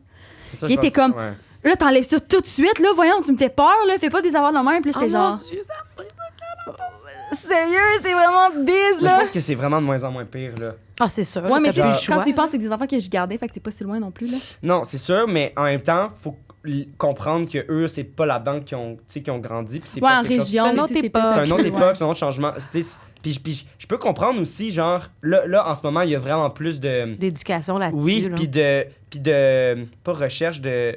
Speaker 1: ça,
Speaker 2: il
Speaker 1: je
Speaker 2: était
Speaker 1: pense-
Speaker 2: comme-
Speaker 1: ouais.
Speaker 2: Là, t'enlèves ça tout de suite, là, voyons, tu me fais peur, là, fais pas des affaires de même. Puis là, j'étais
Speaker 3: Oh
Speaker 2: genre,
Speaker 3: mon Dieu, ça a pris ça.
Speaker 2: sérieux, c'est vraiment biz,
Speaker 1: Mais je
Speaker 2: là.
Speaker 1: pense que c'est vraiment de moins en moins pire, là.
Speaker 3: Ah, c'est sûr.
Speaker 2: Ouais, mais
Speaker 3: t'as plus le
Speaker 2: quand
Speaker 3: choix.
Speaker 2: tu y penses, c'est des enfants que je gardais, fait que c'est pas si loin non plus, là.
Speaker 1: Non, c'est sûr, mais en même temps, faut comprendre que eux, c'est pas là-dedans qu'ils ont grandi, puis c'est
Speaker 2: Ouais,
Speaker 1: pas
Speaker 2: en
Speaker 1: quelque chose...
Speaker 2: région,
Speaker 3: C'est une autre
Speaker 2: aussi,
Speaker 3: époque.
Speaker 1: C'est une autre
Speaker 2: Ouais.
Speaker 1: époque, c'est un autre changement. Puis je peux comprendre aussi, genre, là, en ce moment, il y a vraiment plus de...
Speaker 3: D'éducation là-dessus.
Speaker 1: Oui,
Speaker 3: là.
Speaker 1: puis de... Pas recherche, de...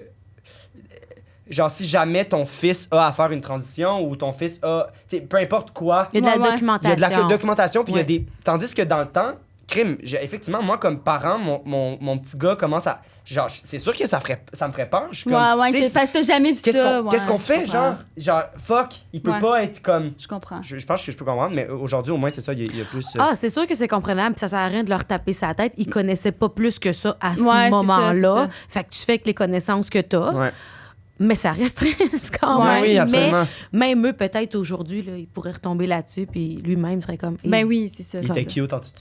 Speaker 1: Genre, si jamais ton fils a à faire une transition ou ton fils a... t'sais, peu importe quoi,
Speaker 3: Il y a de la
Speaker 2: Ouais, ouais.
Speaker 1: il y a
Speaker 3: documentation.
Speaker 1: de la documentation, puis il y a
Speaker 3: Ouais.
Speaker 1: des... Tandis que dans le temps, effectivement, moi, comme parent, mon petit gars commence à... Genre, c'est sûr que ça me ferait peur. Je suis comme,
Speaker 2: Ouais,
Speaker 1: tu sais,
Speaker 2: parce que t'as jamais vu ça.
Speaker 1: qu'est-ce qu'on
Speaker 2: je
Speaker 1: fait,
Speaker 2: comprends.
Speaker 1: genre, fuck, il peut pas être comme...
Speaker 2: Je comprends.
Speaker 1: Je pense que je peux comprendre, mais aujourd'hui, au moins, c'est ça, il y a plus...
Speaker 3: Ah, c'est sûr que c'est comprenable, puis ça sert à rien de leur taper sa tête. Ils connaissaient pas plus que ça à ce
Speaker 2: Ouais, c'est
Speaker 3: moment-là.
Speaker 2: ça.
Speaker 3: Fait que tu fais avec les connaissances que t'as.
Speaker 1: Ouais.
Speaker 3: Mais ça reste triste quand
Speaker 1: Ouais,
Speaker 3: même.
Speaker 1: oui, absolument.
Speaker 3: Mais même eux, peut-être aujourd'hui, là, ils pourraient retomber là-dessus, puis lui-même serait comme.
Speaker 2: Ben oui, c'est ça.
Speaker 1: Il était cute en dessous.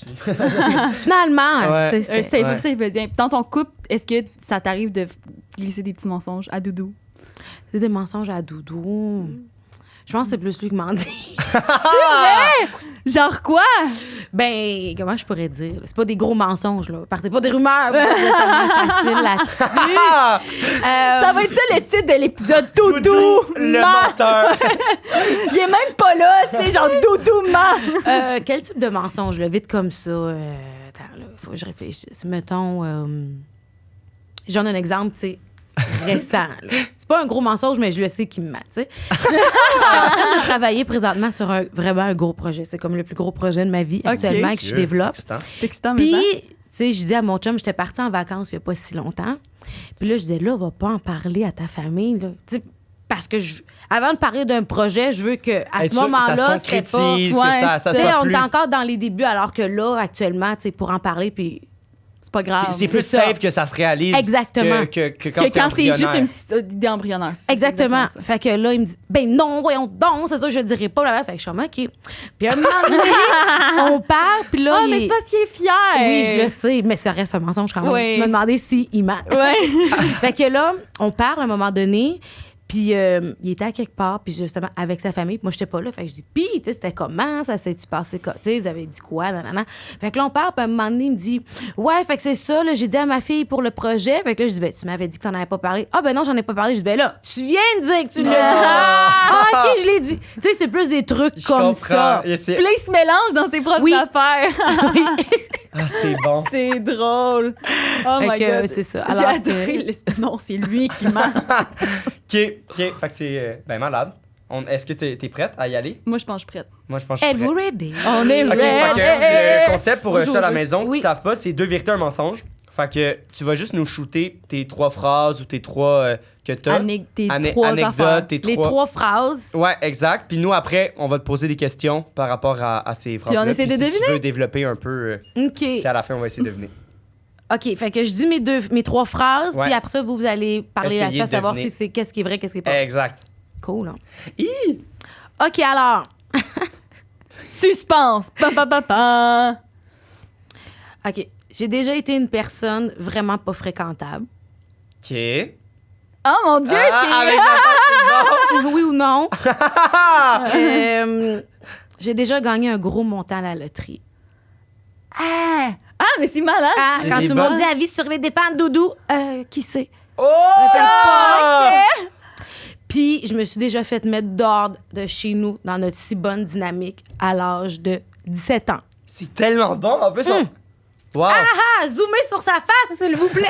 Speaker 3: Finalement,
Speaker 1: Ouais.
Speaker 3: tu sais, c'était-
Speaker 2: Ça, il veut dire. Dans ton couple, est-ce que ça t'arrive de glisser des petits mensonges à Doudou?
Speaker 3: c'est des mensonges à doudou. Je pense que c'est plus lui qui m'en dit.
Speaker 2: Genre quoi?
Speaker 3: Ben, comment je pourrais dire? C'est pas des gros mensonges, là. Partez pas des rumeurs. Vous êtes tellement facile là-dessus.
Speaker 2: Ça va être ça le titre de l'épisode. Doudou!
Speaker 1: le
Speaker 2: ment.
Speaker 1: menteur.
Speaker 2: Il est même pas là, tu sais, genre Doudou ment.
Speaker 3: Quel type de mensonge, là, vite comme ça? Attends, là, faut que je réfléchisse. Mettons, j'en ai un exemple, tu sais, récent. Là. C'est pas un gros mensonge, mais je le sais qu'il me ment, tu sais. Je suis en train de travailler présentement sur vraiment un gros projet. C'est comme le plus gros projet de ma vie actuellement que je développe.
Speaker 1: Excitant.
Speaker 2: C'est excitant,
Speaker 3: Puis,
Speaker 2: mais
Speaker 3: tu sais, je disais à mon chum, j'étais partie en vacances il y a pas si longtemps. Puis là, je disais, là, va pas en parler à ta famille, là. Tu sais, parce que avant de parler d'un projet, je veux que à
Speaker 1: Être
Speaker 3: ce
Speaker 1: sûr que
Speaker 3: moment-là,
Speaker 1: ça se
Speaker 3: c'était pas...
Speaker 1: concrétise, que
Speaker 2: Ouais,
Speaker 1: ça
Speaker 3: Tu sais,
Speaker 1: soit
Speaker 3: on
Speaker 1: plus...
Speaker 3: est encore dans les débuts, alors que là, actuellement, tu sais, pour en parler, puis
Speaker 2: c'est pas grave.
Speaker 1: C'est plus
Speaker 3: c'est ça.
Speaker 1: safe que ça se réalise
Speaker 3: Exactement.
Speaker 1: que quand
Speaker 2: Que quand c'est juste
Speaker 1: embryonnaire.
Speaker 2: une petite idée embryonnaire. C'est
Speaker 3: Exactement.
Speaker 2: exactement ça.
Speaker 3: Fait que là, il me dit, ben non, voyons donc, c'est ça que je dirais pas. Blablabla. Fait que je suis comme, OK. Puis à un moment donné, on part, puis là,
Speaker 2: Ah,
Speaker 3: il
Speaker 2: mais
Speaker 3: est-
Speaker 2: c'est parce qu'il est fier.
Speaker 3: Oui, je le sais, mais ça reste un mensonge quand même.
Speaker 2: Oui.
Speaker 3: Tu m'as demandé s'il ment.
Speaker 2: Ouais.
Speaker 3: Fait que là, on parle à un moment donné, puis il était à quelque part, puis justement, avec sa famille, puis moi, j'étais pas là. Fait que je dis, puis, tu sais, c'était comment? Ça s'est-tu passé? Tu sais, vous avez dit quoi? Nanana. Fait que là, on parle, puis à un moment donné, il me dit, ouais, fait que c'est ça, là, j'ai dit à ma fille pour le projet. Fait que là, je dis, ben, tu m'avais dit que t'en avais pas parlé. Ah, ben non, j'en ai pas parlé. Je dis, ben là, tu viens de dire que tu l'as dit. Ah, OK, je l'ai dit. Tu sais, c'est plus des trucs
Speaker 1: Je
Speaker 3: comme
Speaker 1: comprends.
Speaker 3: ça.
Speaker 1: Et c'est-
Speaker 2: Puis là, il se mélange dans ses propres
Speaker 3: Oui.
Speaker 2: affaires.
Speaker 1: Ah, c'est bon.
Speaker 2: C'est drôle. Oh
Speaker 3: Fait
Speaker 2: my
Speaker 3: que,
Speaker 2: God.
Speaker 3: c'est ça.
Speaker 2: J'ai
Speaker 3: Alors
Speaker 2: adoré. Non, c'est lui qui ment.
Speaker 1: OK. Fait que c'est ben malade. Est-ce que t'es prête à y aller?
Speaker 2: Moi, je pense que je suis prête.
Speaker 1: Moi, je pense que je suis
Speaker 3: Êtes-vous
Speaker 1: prêt.
Speaker 3: ready?
Speaker 2: On est
Speaker 1: OK,
Speaker 2: ready.
Speaker 1: fait que le concept pour
Speaker 2: Bonjour,
Speaker 1: ceux à la
Speaker 2: bonjour.
Speaker 1: maison qui
Speaker 3: Oui.
Speaker 1: savent pas, c'est 2 vérités, un mensonge. Fait que tu vas juste nous shooter tes 3 phrases ou tes 3 que t'as.
Speaker 2: Tes trois affaires.
Speaker 1: Anecdotes, tes
Speaker 3: Les 3 phrases.
Speaker 1: Ouais, exact. Puis nous, après, on va te poser des questions par rapport à ces phrases-là.
Speaker 2: on essaie de
Speaker 1: si
Speaker 2: deviner?
Speaker 1: tu veux développer un peu,
Speaker 3: OK.
Speaker 1: puis à la fin, on va essayer de deviner.
Speaker 3: OK, fait que je dis mes 3 phrases,
Speaker 1: Ouais.
Speaker 3: puis après ça, vous allez parler
Speaker 1: Essayer
Speaker 3: là-dessus, à
Speaker 1: de
Speaker 3: savoir
Speaker 1: deviner.
Speaker 3: si c'est qu'est-ce qui est vrai, qu'est-ce qui est pas.
Speaker 1: Exact.
Speaker 3: Cool, hein?
Speaker 1: Hi!
Speaker 3: OK, alors,
Speaker 2: Suspense. Pa, pa, pa, pa.
Speaker 3: OK. J'ai déjà été une personne vraiment pas fréquentable.
Speaker 1: OK.
Speaker 2: Oh mon Dieu,
Speaker 1: avec
Speaker 2: c'est...
Speaker 1: la
Speaker 3: Oui ou non?
Speaker 1: Ah!
Speaker 3: J'ai déjà gagné un gros montant à la loterie.
Speaker 2: Ah, mais c'est malade.
Speaker 3: Ah,
Speaker 1: J'ai
Speaker 3: quand
Speaker 1: des
Speaker 3: tout le monde
Speaker 1: bonnes-
Speaker 3: dit avis sur les dépenses de doudou, qui sait?
Speaker 1: Oh!
Speaker 3: Peut-être Puis, je me suis déjà fait mettre dehors de chez nous dans notre si bonne dynamique à l'âge de 17 ans.
Speaker 1: C'est tellement bon. En plus, on... Wow!
Speaker 3: Ah, zoomez sur sa face, s'il vous plaît!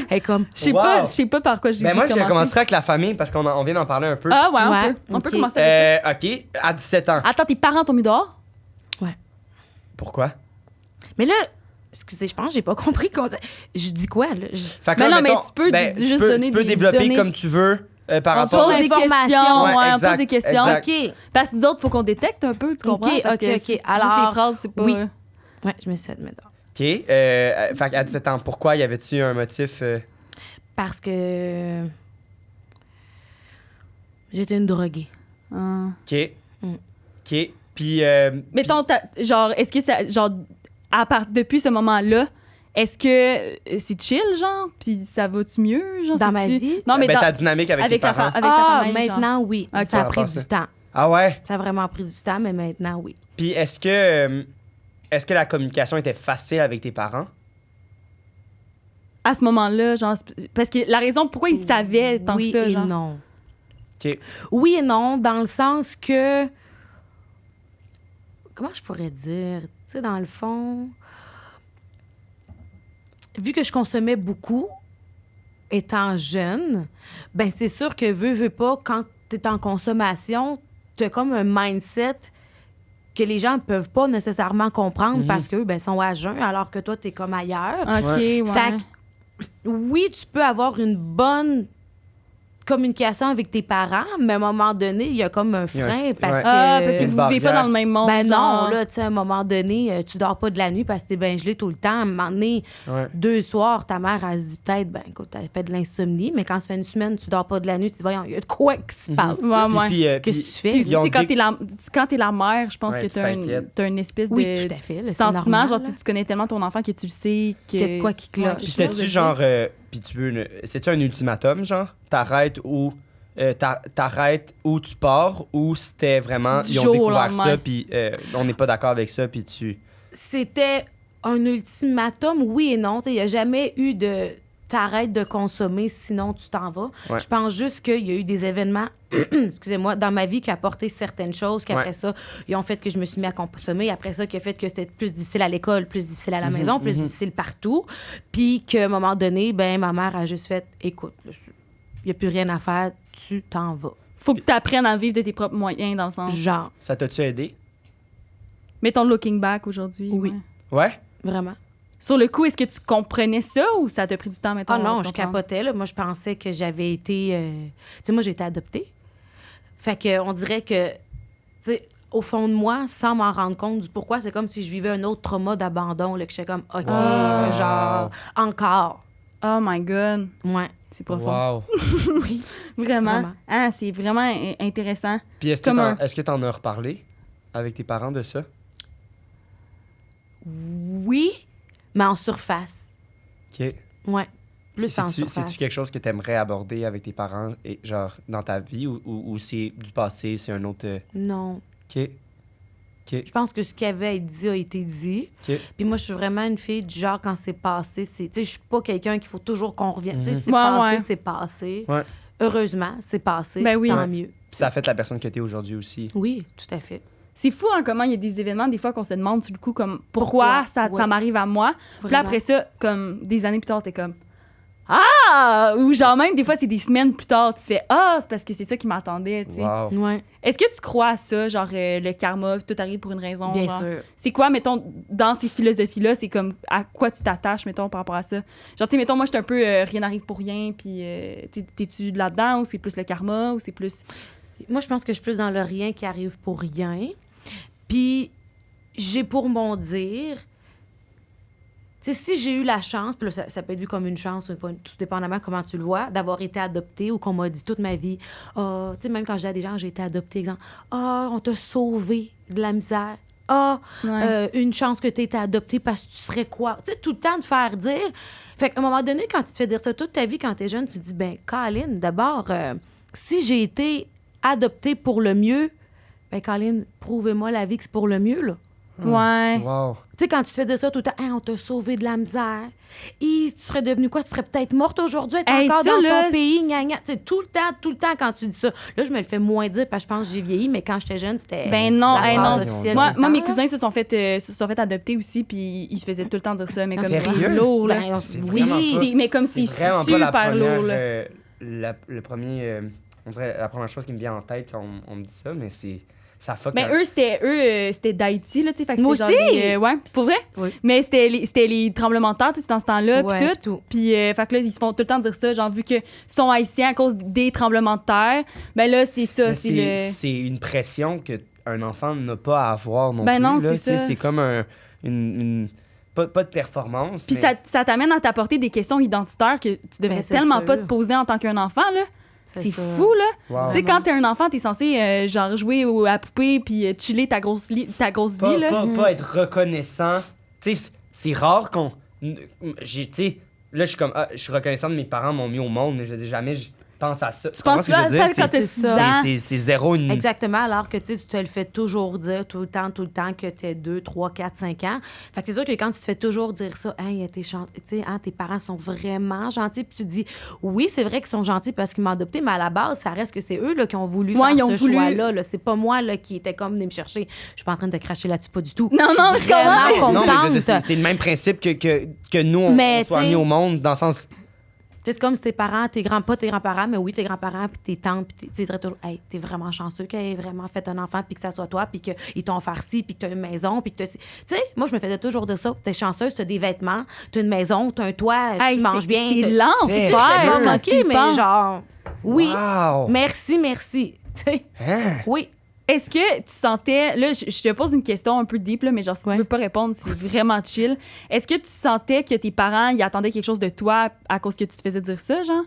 Speaker 3: Et comme,
Speaker 2: Je sais
Speaker 1: Wow.
Speaker 2: pas, je sais pas par quoi j'ai
Speaker 1: Ben moi, je
Speaker 2: commencer.
Speaker 1: commencerai avec la famille parce qu'on vient d'en parler un peu.
Speaker 2: Ah ouais,
Speaker 3: Ouais,
Speaker 2: on peut
Speaker 3: ok.
Speaker 2: commencer avec
Speaker 1: OK, à 17 ans.
Speaker 2: ça. Attends, tes parents t'ont mis dehors?
Speaker 1: Pourquoi?
Speaker 3: mais là, excusez, je pense que j'ai pas compris. Je dis quoi, là?
Speaker 1: Fait que
Speaker 2: Mais
Speaker 1: là,
Speaker 2: non, mais
Speaker 1: mettons,
Speaker 2: tu peux juste donner
Speaker 1: tu peux
Speaker 2: des
Speaker 1: développer
Speaker 3: données.
Speaker 1: comme tu veux par
Speaker 3: On
Speaker 1: rapport
Speaker 2: pose
Speaker 1: à...
Speaker 2: des
Speaker 3: Information.
Speaker 2: questions,
Speaker 1: Ouais,
Speaker 2: ouais, on
Speaker 1: exact,
Speaker 2: pose des questions.
Speaker 1: exact.
Speaker 3: OK.
Speaker 2: Parce que nous autres, faut qu'on détecte un peu, tu comprends?
Speaker 3: Ok,
Speaker 2: Parce
Speaker 3: ok,
Speaker 2: que
Speaker 3: ok.
Speaker 2: juste
Speaker 3: Alors,
Speaker 2: les phrases, c'est pas...
Speaker 3: oui. Ouais, je me suis fait mettre dehors.
Speaker 1: OK. Fait qu'à 17 ans, pourquoi y avait-tu un motif...
Speaker 3: Parce que j'étais une droguée.
Speaker 2: Ah.
Speaker 1: OK.
Speaker 3: Mm.
Speaker 1: OK. Puis...
Speaker 2: Mettons, genre, est-ce que ça... Genre, depuis ce moment-là, est-ce que c'est chill, genre? Puis ça va-tu mieux, genre?
Speaker 3: Dans ma
Speaker 2: c'est-tu-
Speaker 3: vie?
Speaker 2: Non, mais
Speaker 1: ben,
Speaker 2: dans-
Speaker 1: ta dynamique avec tes
Speaker 2: avec ta
Speaker 1: parents.
Speaker 2: avec ta famille, genre.
Speaker 3: maintenant, oui.
Speaker 2: Ok.
Speaker 3: Ça a
Speaker 1: Par
Speaker 3: pris
Speaker 1: rapport à
Speaker 3: du
Speaker 1: ça.
Speaker 3: temps.
Speaker 1: Ah ouais?
Speaker 3: Ça a vraiment pris du temps, mais maintenant, oui.
Speaker 1: Puis est-ce que la communication était facile avec tes parents?
Speaker 2: À ce moment-là, genre... Parce que la raison pourquoi ils savaient tant
Speaker 3: oui
Speaker 2: que ça,
Speaker 3: et
Speaker 2: genre...
Speaker 3: non.
Speaker 1: OK.
Speaker 3: Oui et non, dans le sens que... Comment je pourrais dire? Tu sais, dans le fond... Vu que je consommais beaucoup, étant jeune, ben c'est sûr que veux pas, quand tu es en consommation, tu as comme un mindset que les gens ne peuvent pas nécessairement comprendre parce qu'eux, ben, sont à jeun, alors que toi, t'es comme ailleurs.
Speaker 2: OK, ouais.
Speaker 3: Fait que, oui, tu peux avoir une bonne communication avec tes parents, mais à un moment donné, il y a comme un frein parce
Speaker 2: parce que
Speaker 3: que...
Speaker 2: vous ne vivez pas dans le même monde.
Speaker 3: Ben
Speaker 2: genre.
Speaker 3: non, là, tu sais, à un moment donné, tu dors pas de la nuit parce que t'es bien gelé tout le temps. À un moment donné, 2 soirs, ta mère, elle se dit peut-être, ben écoute, elle fait de l'insomnie, mais quand ça fait une semaine, tu dors pas de la nuit, tu te dis, voyons, il y a de quoi qui se passe.
Speaker 2: Ouais.
Speaker 3: Qu'est-ce que tu fais?
Speaker 2: Puis,
Speaker 1: Ils ont
Speaker 2: quand t'es la mère, je pense que
Speaker 1: tu t'inquiètes.
Speaker 2: t'as une espèce
Speaker 3: Oui,
Speaker 2: de
Speaker 3: tout à fait, là, c'est
Speaker 2: sentiment.
Speaker 3: normal,
Speaker 2: Genre,
Speaker 3: là.
Speaker 2: tu connais tellement ton enfant que tu le sais que...
Speaker 3: Qu'il y a de quoi qui cloche.
Speaker 1: Puis c'était-tu genre... puis tu veux... C'est-tu un ultimatum, genre? T'arrêtes ou tu pars, ou c'était vraiment...
Speaker 2: Du
Speaker 1: Ils ont
Speaker 2: jour au
Speaker 1: découvert
Speaker 2: lendemain.
Speaker 1: ça, puis on n'est pas d'accord avec ça, puis tu...
Speaker 3: C'était un ultimatum, oui et non. Il n'y a jamais eu de t'arrêtes de consommer, sinon tu t'en vas.
Speaker 1: Ouais.
Speaker 3: Je pense juste qu'il y a eu des événements, excusez-moi, dans ma vie qui a apporté certaines choses, qu'après ça, ils ont fait que je me suis mis à consommer. Après ça, qui a fait que c'était plus difficile à l'école, plus difficile à la maison, plus difficile partout. Puis qu'à un moment donné, ben ma mère a juste fait, écoute, il n'y a plus rien à faire, tu t'en vas.
Speaker 2: Faut que tu apprennes à vivre de tes propres moyens, dans le sens...
Speaker 3: Genre,
Speaker 1: Ça t'a-tu aidé?
Speaker 2: Mettons looking back aujourd'hui.
Speaker 3: Oui.
Speaker 2: ouais.
Speaker 1: Ouais?
Speaker 3: vraiment.
Speaker 2: Sur le coup, est-ce que tu comprenais ça ou ça t'a pris du temps, mettons?
Speaker 3: Ah non,
Speaker 2: à
Speaker 3: je
Speaker 2: comprendre?
Speaker 3: capotais. Là. Moi, je pensais que j'avais été... Tu sais, moi, j'ai été adoptée. Fait qu'on dirait que, tu sais, au fond de moi, sans m'en rendre compte du pourquoi, c'est comme si je vivais un autre trauma d'abandon, là, que j'étais comme, OK, genre, encore.
Speaker 2: Oh my God.
Speaker 3: Ouais.
Speaker 2: C'est profond.
Speaker 1: Wow.
Speaker 3: Oui.
Speaker 2: Vraiment.
Speaker 3: Vraiment.
Speaker 2: Ah, c'est vraiment intéressant.
Speaker 1: Puis est-ce
Speaker 2: Comme
Speaker 1: que t'en as reparlé avec tes parents de ça?
Speaker 3: Oui, mais en surface.
Speaker 1: OK.
Speaker 3: Ouais. Plus en
Speaker 1: C'est-tu
Speaker 3: surface.
Speaker 1: quelque chose que t'aimerais aborder avec tes parents, et, genre, dans ta vie, ou c'est du passé, c'est un autre...
Speaker 3: Non.
Speaker 1: OK.
Speaker 3: Je pense que ce qui avait à être dit a été dit.
Speaker 1: OK.
Speaker 3: Puis moi, je suis vraiment une fille du genre, quand c'est passé, c'est... Tu sais, je suis pas quelqu'un qu'il faut toujours qu'on revienne. Tu sais, c'est
Speaker 2: Ouais,
Speaker 3: passé,
Speaker 2: ouais.
Speaker 3: c'est passé.
Speaker 1: Ouais.
Speaker 3: Heureusement, c'est passé.
Speaker 2: Ben oui.
Speaker 3: Tant
Speaker 2: Ouais.
Speaker 3: mieux.
Speaker 1: Puis ça a fait la personne que t'es aujourd'hui aussi.
Speaker 3: Oui, tout à fait.
Speaker 2: C'est fou, hein, comment il y a des événements, des fois, qu'on se demande sur le coup, comme, pourquoi ça
Speaker 3: Ouais.
Speaker 2: m'arrive à moi. Puis là,
Speaker 3: Vraiment.
Speaker 2: après ça, comme, des années plus tard, t'es comme, ah! Ou genre, même, des fois, c'est des semaines plus tard, tu fais, ah, c'est parce que c'est ça qui m'attendait, tu sais.
Speaker 1: Wow.
Speaker 3: Ouais,
Speaker 2: Est-ce que tu crois à ça, genre, le karma, tout arrive pour une raison?
Speaker 3: bien
Speaker 2: genre?
Speaker 3: sûr.
Speaker 2: C'est quoi, mettons, dans ces philosophies-là, c'est comme, à quoi tu t'attaches, mettons, par rapport à ça? Genre, tu sais, mettons, moi, je suis un peu, rien n'arrive pour rien, puis, t'es-tu là-dedans, ou c'est plus le karma, ou c'est plus...
Speaker 3: Moi, je pense que je suis plus dans le rien qui arrive pour rien. Puis, j'ai pour mon dire... Tu sais, si j'ai eu la chance, puis là, ça peut être vu comme une chance, ou pas, tout dépendamment comment tu le vois, d'avoir été adoptée ou qu'on m'a dit toute ma vie, ah, tu sais, même quand je dis à des gens, j'ai été adoptée, exemple, ah, on t'a sauvé de la misère. Ah,
Speaker 2: Ouais.
Speaker 3: une chance que tu été adoptée parce que tu serais quoi? Tu sais, tout le temps de faire dire. Fait qu'à un moment donné, quand tu te fais dire ça toute ta vie, quand tu es jeune, tu te dis, ben, Colin, d'abord, si j'ai été adoptée pour le mieux, ben, Colin, prouvez-moi la vie que c'est pour le mieux, là.
Speaker 2: Ouais.
Speaker 1: Wow.
Speaker 3: Tu sais, quand tu te fais dire ça tout le temps, hey, on t'a sauvé de la misère. Et tu serais devenue quoi? Tu serais peut-être morte aujourd'hui, être
Speaker 2: Hey,
Speaker 3: encore
Speaker 2: ça,
Speaker 3: dans
Speaker 2: là,
Speaker 3: ton pays, gna, gna. Tu sais, tout le temps, quand tu dis ça. Là, je me le fais moins dire parce que je pense que j'ai vieilli, mais quand j'étais jeune, c'était
Speaker 2: Ben non,
Speaker 3: la
Speaker 2: hey,
Speaker 3: phrase
Speaker 2: non.
Speaker 3: officielle
Speaker 2: Moi,
Speaker 3: tout le
Speaker 2: moi,
Speaker 3: temps,
Speaker 2: mes
Speaker 3: là.
Speaker 2: cousins se sont fait adopter aussi, puis ils se faisaient tout le temps dire ça, mais comme c'est
Speaker 1: Sérieux?
Speaker 2: lourd, là.
Speaker 3: Ben,
Speaker 1: C'est
Speaker 3: oui,
Speaker 1: vraiment pas-
Speaker 2: Mais comme
Speaker 1: C'est
Speaker 2: c'est
Speaker 1: vraiment pas la
Speaker 2: super
Speaker 1: première,
Speaker 2: lourd, là.
Speaker 1: le premier, on dirait la première chose qui me vient en tête quand on me dit ça, mais c'est ça fuck.
Speaker 2: Mais eux, c'était d'Haïti, là, tu sais. fait que
Speaker 3: Moi
Speaker 2: c'était genre
Speaker 3: aussi!
Speaker 2: ouais, pour vrai?
Speaker 3: Oui.
Speaker 2: Mais c'était les tremblements de terre, tu sais, c'est dans ce temps-là,
Speaker 3: Ouais,
Speaker 2: puis
Speaker 3: puis
Speaker 2: tout.
Speaker 3: tout.
Speaker 2: Puis, fait que là, ils se font tout le temps dire ça, genre, vu qu'ils sont haïtiens à cause des tremblements de terre, ben là, c'est ça,
Speaker 1: Mais
Speaker 2: c'est
Speaker 1: c'est une pression qu'un enfant n'a pas à avoir non
Speaker 2: Ben
Speaker 1: plus.
Speaker 2: non,
Speaker 1: là,
Speaker 2: c'est
Speaker 1: tu sais,
Speaker 2: ça.
Speaker 1: c'est comme pas de performance.
Speaker 2: Puis
Speaker 1: mais
Speaker 2: ça t'amène à t'apporter des questions identitaires que tu devrais
Speaker 3: Ben, c'est
Speaker 2: tellement
Speaker 3: sûr.
Speaker 2: pas te poser en tant qu'un enfant, là. C'est
Speaker 3: ça.
Speaker 2: fou, là.
Speaker 1: Wow.
Speaker 2: Tu sais, quand t'es un enfant, t'es censé, genre, jouer à la poupée puis chiller ta grosse vie, là.
Speaker 1: Pas être reconnaissant. Tu sais, c'est rare qu'on. Tu sais, là, je suis comme. Je suis reconnaissant de mes parents m'ont mis au monde, mais je dis jamais, je pense à ça.
Speaker 2: Tu penses
Speaker 1: comprends
Speaker 2: pas
Speaker 1: ce que
Speaker 2: à
Speaker 1: je veux
Speaker 2: ça
Speaker 1: dire?
Speaker 2: quand t'as
Speaker 3: c'est
Speaker 2: 6
Speaker 3: ça.
Speaker 2: ans.
Speaker 1: C'est zéro une.
Speaker 3: Exactement, alors que tu te le fais toujours dire tout le temps que tu es 2, 3, 4, 5 ans. Fait que c'est sûr que quand tu te fais toujours dire ça, hey, tes parents sont vraiment gentils, puis tu te dis, oui, c'est vrai qu'ils sont gentils parce qu'ils m'ont adopté, mais à la base, ça reste que c'est eux là, qui ont voulu
Speaker 2: Ouais, ils
Speaker 3: faire
Speaker 2: ont
Speaker 3: ce
Speaker 2: voulu.
Speaker 3: choix-là. Là. C'est pas moi là, qui était comme venir me chercher. Je suis pas en train de te cracher là-dessus, pas du tout.
Speaker 2: Non, non, je
Speaker 3: vraiment
Speaker 2: comprends.
Speaker 1: Non, mais je veux
Speaker 3: contente.
Speaker 1: dire, c'est le même principe que nous, on
Speaker 3: Mais,
Speaker 1: soit
Speaker 3: tu sais-
Speaker 1: mis au monde, dans le sens.
Speaker 3: C'est comme si tes parents, pas tes grands-parents, mais oui, tes grands-parents, puis tes tantes, puis tu dirais toujours, hey, t'es vraiment chanceux qu'elle ait vraiment fait un enfant, puis que ça soit toi, puis qu'ils t'ont offert ci, puis que t'as une maison, puis que t'as. Tu sais, moi, je me faisais toujours dire ça. T'es chanceuse, t'as des vêtements, t'as une maison, t'as un toit, tu manges bien.
Speaker 2: C'est lent,
Speaker 3: j'étais comme, OK, mais genre, oui,
Speaker 1: Wow.
Speaker 3: merci. Tu sais, oui.
Speaker 2: Est-ce que tu sentais, là, je te pose une question un peu deep, là, mais genre, si tu veux pas répondre, c'est vraiment chill. Est-ce que tu sentais que tes parents, ils attendaient quelque chose de toi à cause que tu te faisais dire ça, genre?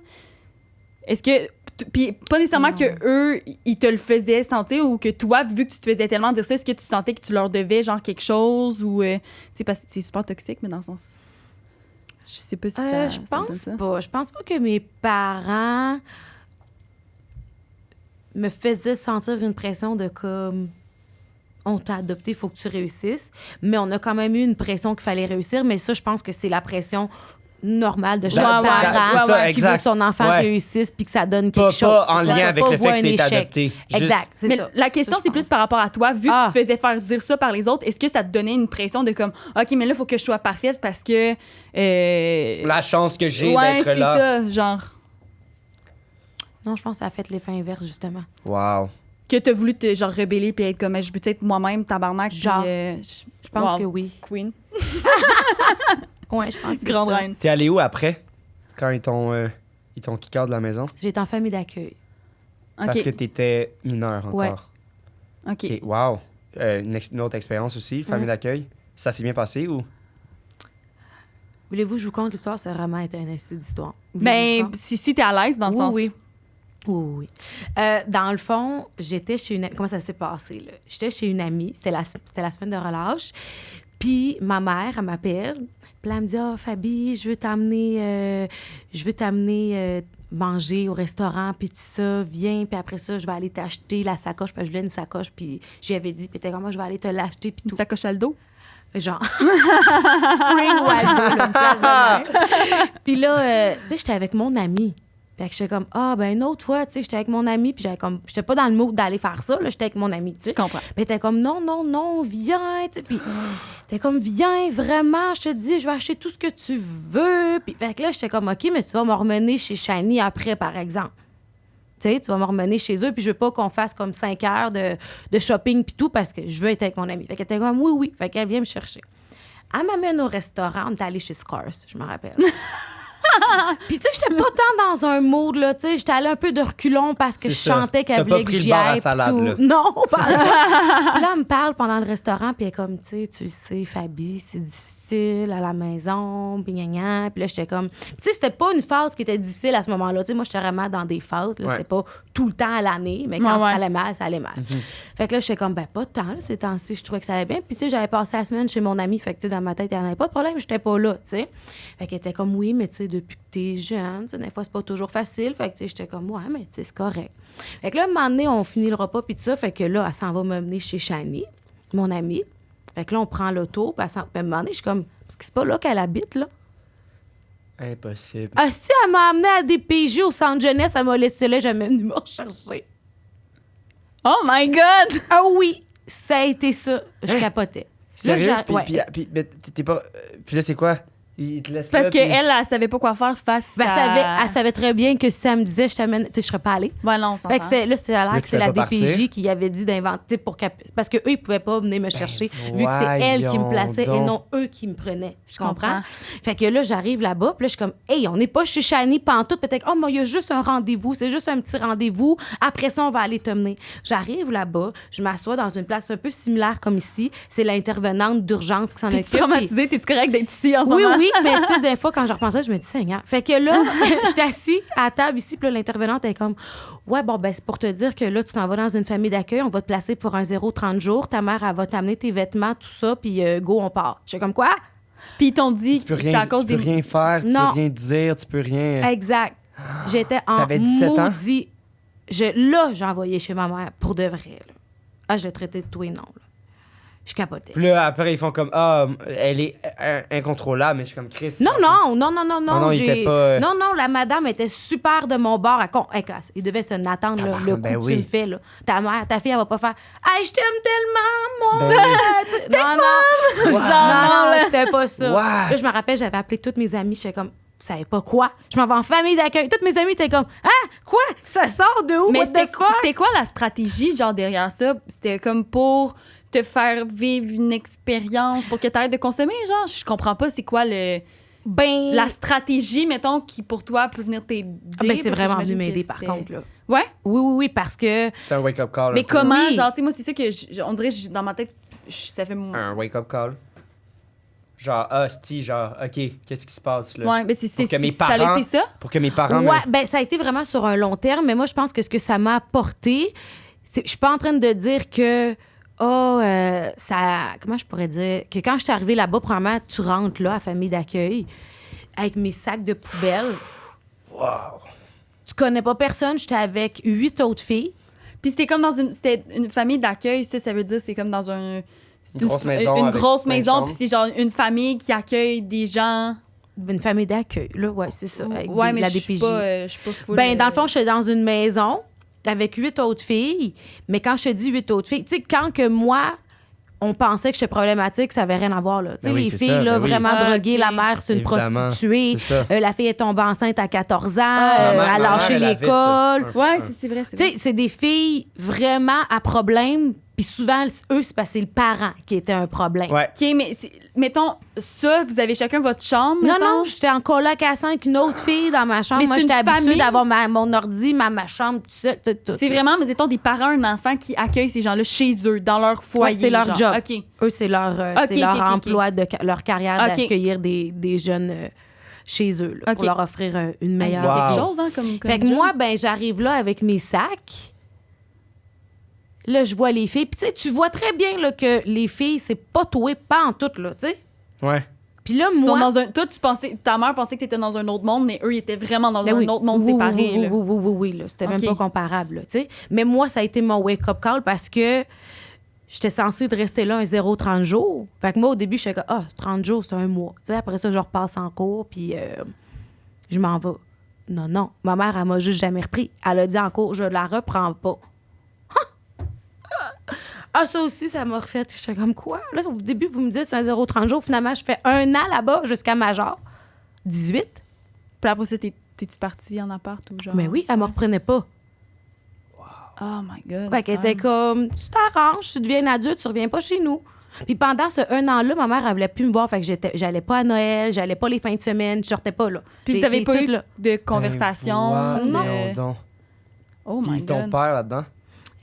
Speaker 2: Est-ce que, puis pas nécessairement que eux, ils te le faisaient sentir ou que toi, vu que tu te faisais tellement dire ça, est-ce que tu sentais que tu leur devais, genre, quelque chose ou, tu sais, parce que c'est super toxique, mais dans le sens... Je sais pas si ça...
Speaker 3: Je pense pas. Je pense pas que mes parents... me faisait sentir une pression de comme on t'a adopté, il faut que tu réussisses. Mais on a quand même eu une pression qu'il fallait réussir. Mais ça, je pense que c'est la pression normale de chaque parent qui veut que son enfant réussisse puis que ça donne quelque chose.
Speaker 1: Pas en lien avec le fait que t'es adopté.
Speaker 3: Exact, c'est
Speaker 2: mais
Speaker 3: ça.
Speaker 2: La question, c'est plus par rapport à toi. Vu que tu te faisais faire dire ça par les autres, est-ce que ça te donnait une pression de comme, OK, mais là, il faut que je sois parfaite parce que...
Speaker 1: La chance que j'ai d'être là.
Speaker 2: Ouais, c'est ça, genre...
Speaker 3: Non, je pense que ça a fait l'effet inverse, justement.
Speaker 1: Wow.
Speaker 2: Que t'as voulu te genre rebeller puis être comme je peux être moi-même tabarnak
Speaker 3: genre je pense que oui.
Speaker 2: Queen.
Speaker 3: Ouais, je pense que
Speaker 2: Grande
Speaker 3: ça.
Speaker 2: reine.
Speaker 1: T'es allé où après quand ils t'ont kické out de la maison?
Speaker 3: J'étais en famille d'accueil.
Speaker 1: Parce que t'étais mineure encore.
Speaker 2: Ouais. OK.
Speaker 1: Wow. Une autre expérience aussi, famille d'accueil. Ça s'est bien passé ou?
Speaker 3: Voulez-vous que je vous conte l'histoire? Ça a vraiment été un essai d'histoire.
Speaker 2: Ben, si t'es à l'aise dans le sens...
Speaker 3: Oui. Dans le fond, j'étais chez une amie. Comment ça s'est passé, là? J'étais chez une amie. C'était la semaine de relâche. Puis ma mère, elle m'appelle. Puis elle me dit, « Ah, Fabi, je veux t'amener manger au restaurant, puis tout ça. Viens, puis après ça, je vais aller t'acheter la sacoche. » Puis je voulais une sacoche, puis j'y avais dit, puis t'es comme, « Moi, je vais aller te l'acheter, puis tout. »
Speaker 2: Une sacoche à le dos?
Speaker 3: Genre, Spring Wild, une place de mer. Puis là, tu sais, j'étais avec mon ami. Fait que j'étais comme, une autre fois, tu sais, j'étais avec mon ami, puis j'étais pas dans le mood d'aller faire ça, là, j'étais avec mon ami, tu sais.
Speaker 2: Je comprends.
Speaker 3: Mais t'es comme, non, viens, tu sais. Puis t'es comme, viens, vraiment, je te dis, je vais acheter tout ce que tu veux. Puis fait que là, j'étais comme, OK, mais tu vas me remener chez Shani après, par exemple. Tu sais, tu vas me remener chez eux, puis je veux pas qu'on fasse comme 5 heures de shopping puis tout, parce que je veux être avec mon ami. Fait qu'elle était comme, oui. Fait qu'elle vient me chercher. Elle m'amène au restaurant, on est allé chez Scars, je me rappelle. Puis tu sais, j'étais pas tant dans un mood, là, tu sais, j'étais allée un peu de reculons parce que je chantais qu'elle voulait que j'y aille. Tout. Non, pas là, elle me parle pendant le restaurant, puis elle est comme, tu sais, Fabi, c'est difficile à la maison, puis gna. Puis là, j'étais comme... Puis tu sais, c'était pas une phase qui était difficile à ce moment-là. Tu sais, moi, j'étais vraiment dans des phases, là, c'était pas tout le temps à l'année, mais quand ça allait mal, ça allait mal. Fait que là, j'étais comme, pas de temps, là, ces temps-ci, je trouvais que ça allait bien. Puis tu sais, j'avais passé la semaine chez mon ami, fait que tu sais, dans ma tête, il y en avait pas de problème, j'étais pas là, tu sais. Fait qu'elle était comme, oui, mais tu sais, depuis que t'es jeune, tu sais, des fois, c'est pas toujours facile. Fait que tu sais, j'étais comme, ouais, mais tu sais, c'est correct. Fait que là, un moment donné, on finit le repas, puis tout ça, fait que là, elle s'en va me mener chez Shani, mon amie. Fait que là, on prend l'auto, puis à un moment donné, je suis comme, parce que c'est pas là qu'elle habite, là.
Speaker 1: Impossible.
Speaker 3: Ah, si elle m'a amenée à des PJ au centre jeunesse, elle m'a laissé là, jamais venue me rechercher.
Speaker 2: Oh my God!
Speaker 3: Ah oui, ça a été ça. Je capotais.
Speaker 1: Sérieux?
Speaker 3: Là,
Speaker 1: Puis t'es pas... Puis là, c'est quoi? Il te laisse
Speaker 2: Parce
Speaker 1: là,
Speaker 2: qu'elle,
Speaker 1: puis...
Speaker 2: elle savait pas quoi faire face
Speaker 3: ben,
Speaker 2: à...
Speaker 3: elle savait très bien que si elle me disait, je t'amène, tu sais, je serais pas allée.
Speaker 2: Ouais, non, on s'entend.
Speaker 3: Fait que là, c'était à l'air
Speaker 1: Là,
Speaker 3: que
Speaker 1: tu
Speaker 3: c'est
Speaker 1: fais
Speaker 3: la
Speaker 1: pas
Speaker 3: DPJ
Speaker 1: partir.
Speaker 3: qui avait dit d'inventer pour qu'elle... Parce qu'eux, ils pouvaient pas venir me chercher, vu que c'est elle qui me plaçait et non eux qui me prenaient. Je comprends? Fait que là, j'arrive là-bas, puis là, je suis comme, hey, on n'est pas chez Shani pantoute. Peut-être, oh, mais il y a juste un rendez-vous, c'est juste un petit rendez-vous. Après ça, on va aller te mener. J'arrive là-bas, je m'assois dans une place un peu similaire comme ici. C'est l'intervenante d'urgence qui s'en occupe.
Speaker 2: T'es-tu traumatisée? T'es-tu correct d'être ici en ce moment?
Speaker 3: Oui, mais tu sais, des fois, quand je repensais, je me dis, Seigneur. Fait que là, j'étais assis à la table ici, puis là, l'intervenante est comme, ouais, bon, ben, c'est pour te dire que là, tu t'en vas dans une famille d'accueil, on va te placer pour un 0-30 jours, ta mère, elle va t'amener tes vêtements, tout ça, puis go, on part. J'étais comme, quoi?
Speaker 2: Puis ils t'ont dit
Speaker 1: Tu peux
Speaker 2: que c'est à cause
Speaker 1: tu peux rien faire, tu
Speaker 3: Non.
Speaker 1: peux rien dire, tu peux rien...
Speaker 3: Exact. J'étais en
Speaker 1: T'avais 17 ans?
Speaker 3: maudit. Là, j'ai envoyé chez ma mère, pour de vrai, là. Ah, je l'ai traité de tout et non, là. Je capotais.
Speaker 1: Puis là, après, ils font comme, elle est incontrôlable, mais je suis comme, Chris...
Speaker 3: Non,
Speaker 1: il était pas...
Speaker 3: Non, la madame était super de mon bord. Elle casse. Il devait se n'attendre là, le coup
Speaker 1: ben
Speaker 3: que
Speaker 1: oui.
Speaker 3: tu me fais. Là. Ta fille, elle va pas faire « Hey, je t'aime tellement, moi!
Speaker 1: Ben
Speaker 3: Non,
Speaker 1: Wow.
Speaker 3: non, c'était pas ça.
Speaker 1: What?
Speaker 3: Là, je me rappelle, j'avais appelé toutes mes amies. J'étais comme, savais pas quoi. Je m'en vais en famille d'accueil. Toutes mes amies étaient comme « Ah, quoi? Ça sort de où?
Speaker 2: Mais
Speaker 3: What the fuck?
Speaker 2: c'était quoi la stratégie, genre, derrière ça? C'était comme pour te faire vivre une expérience, pour que tu arrêtes de consommer, genre? Je comprends pas c'est quoi la stratégie, mettons, qui pour toi peut venir t'aider.
Speaker 3: C'est vraiment venu
Speaker 2: j'imagine
Speaker 3: m'aider,
Speaker 2: que
Speaker 3: par
Speaker 2: c'était-
Speaker 3: contre. Là.
Speaker 2: Ouais?
Speaker 3: Oui, parce que...
Speaker 1: C'est un wake-up call.
Speaker 2: Mais
Speaker 1: un peu.
Speaker 2: comment,
Speaker 3: Oui.
Speaker 2: genre, tu sais, moi, c'est ça que on dirait, dans ma tête, ça fait...
Speaker 1: Un wake-up call. Genre, genre, OK, qu'est-ce qui se passe là?
Speaker 2: Ouais, mais
Speaker 1: Pour que mes
Speaker 2: ça a
Speaker 1: parents-
Speaker 2: été ça?
Speaker 1: Pour que mes parents
Speaker 3: Ouais, ça a été vraiment sur un long terme, mais moi, je pense que ce que ça m'a apporté, je suis pas en train de dire que, comment je pourrais dire, que quand je suis arrivée là-bas, premièrement, tu rentres là, à famille d'accueil, avec mes sacs de poubelle.
Speaker 1: Wow!
Speaker 3: Tu connais pas personne, j'étais avec 8 autres filles.
Speaker 2: Puis c'était une famille d'accueil, ça veut dire c'est comme dans une
Speaker 1: grosse maison
Speaker 2: une
Speaker 1: avec
Speaker 2: grosse
Speaker 1: plein de
Speaker 2: maison,
Speaker 1: chambres.
Speaker 2: puis c'est genre une famille qui accueille des gens.
Speaker 3: Une famille d'accueil, là, ouais, c'est ça, avec
Speaker 2: Ouais, mais
Speaker 3: la
Speaker 2: je suis
Speaker 3: DPJ.
Speaker 2: pas full.
Speaker 3: Dans le fond, je suis dans une maison avec 8 autres filles, mais quand je te dis 8 autres filles, tu sais, quand que moi, on pensait que j'étais problématique, ça avait rien à voir, là. Tu sais,
Speaker 1: Ben oui,
Speaker 3: les
Speaker 1: c'est
Speaker 3: filles,
Speaker 1: ça,
Speaker 3: là,
Speaker 1: ben oui.
Speaker 3: vraiment
Speaker 2: Ah,
Speaker 3: droguées,
Speaker 2: ok.
Speaker 3: la mère, c'est une
Speaker 1: Évidemment,
Speaker 3: prostituée,
Speaker 1: c'est ça.
Speaker 3: la fille est tombée enceinte à 14 ans,
Speaker 2: Ah,
Speaker 1: Ma mère-
Speaker 3: elle
Speaker 1: ma
Speaker 3: a lâché
Speaker 1: mère, elle avait ça.
Speaker 3: l'école.
Speaker 2: Ouais, c'est vrai, c'est
Speaker 3: Tu
Speaker 2: vrai.
Speaker 3: sais, c'est des filles vraiment à problème, puis souvent, eux, c'est parce que c'est le parent qui était un problème.
Speaker 1: Ouais.
Speaker 2: OK, mais mettons ça, vous avez chacun votre chambre,
Speaker 3: Non,
Speaker 2: mettons?
Speaker 3: non, j'étais en colocation avec une autre fille dans ma chambre.
Speaker 2: Mais
Speaker 3: Moi,
Speaker 2: c'est
Speaker 3: j'étais
Speaker 2: une
Speaker 3: habituée
Speaker 2: famille?
Speaker 3: d'avoir mon ordi, ma chambre, tout ça, tout.
Speaker 2: C'est vraiment, mettons, des parents, un enfant qui accueille ces gens-là chez eux, dans leur foyer.
Speaker 3: Ouais, c'est leur
Speaker 2: genre.
Speaker 3: job.
Speaker 2: OK.
Speaker 3: Eux, c'est leur,
Speaker 2: Ok, ok, ok,
Speaker 3: emploi, leur carrière
Speaker 2: Ok.
Speaker 3: d'accueillir des jeunes chez eux, là, pour
Speaker 2: Ok.
Speaker 3: leur offrir une
Speaker 2: C'est
Speaker 3: meilleure
Speaker 1: Wow.
Speaker 2: quelque chose, hein, comme
Speaker 3: Fait que
Speaker 2: job.
Speaker 3: moi, j'arrive là avec mes sacs. Là, je vois les filles. Puis, tu sais, tu vois très bien là, que les filles, c'est pas toi, pas en tout, là, tu sais.
Speaker 1: Ouais.
Speaker 3: Puis là,
Speaker 2: Ils sont
Speaker 3: moi...
Speaker 2: dans toi, ta mère pensait que t'étais dans un autre monde, mais eux, ils étaient vraiment dans
Speaker 3: Ben
Speaker 2: un
Speaker 3: oui.
Speaker 2: autre monde
Speaker 3: Oui,
Speaker 2: séparé.
Speaker 3: Oui,
Speaker 2: là.
Speaker 3: oui, là. C'était même
Speaker 2: Ok.
Speaker 3: pas comparable, là, tu sais. Mais moi, ça a été mon wake-up call parce que j'étais censée de rester là un 0-30 jours. Fait que moi, au début, j'étais comme, 30 jours, c'est un mois. Tu sais, après ça, je repasse en cours, puis je m'en vais. Non. Ma mère, elle m'a juste jamais repris. Elle a dit en cours, je la reprends pas. Ah, ça aussi, ça m'a refait. J'étais comme, quoi? Là, au début, vous me dites, c'est un 0-30 jours. Finalement, je fais 1 an là-bas jusqu'à major. 18.
Speaker 2: Puis après ça, t'es-tu partie en appart ou genre?
Speaker 3: Mais oui, elle me reprenait pas.
Speaker 2: Oh my God.
Speaker 3: Fait qu'elle était comme, tu t'arranges, tu deviens adulte, tu reviens pas chez nous. Puis pendant ce 1 an-là, ma mère, elle voulait plus me voir. Fait que j'allais pas à Noël, j'allais pas les fins de semaine, je sortais pas là.
Speaker 2: Puis
Speaker 3: J'ai
Speaker 2: vous avez
Speaker 3: été
Speaker 2: pas
Speaker 3: toute
Speaker 2: eu
Speaker 3: là.
Speaker 2: de conversation?
Speaker 1: Ben,
Speaker 2: de-
Speaker 1: voyons donc.
Speaker 2: Oh my
Speaker 1: Puis ton
Speaker 2: God.
Speaker 1: père là-dedans?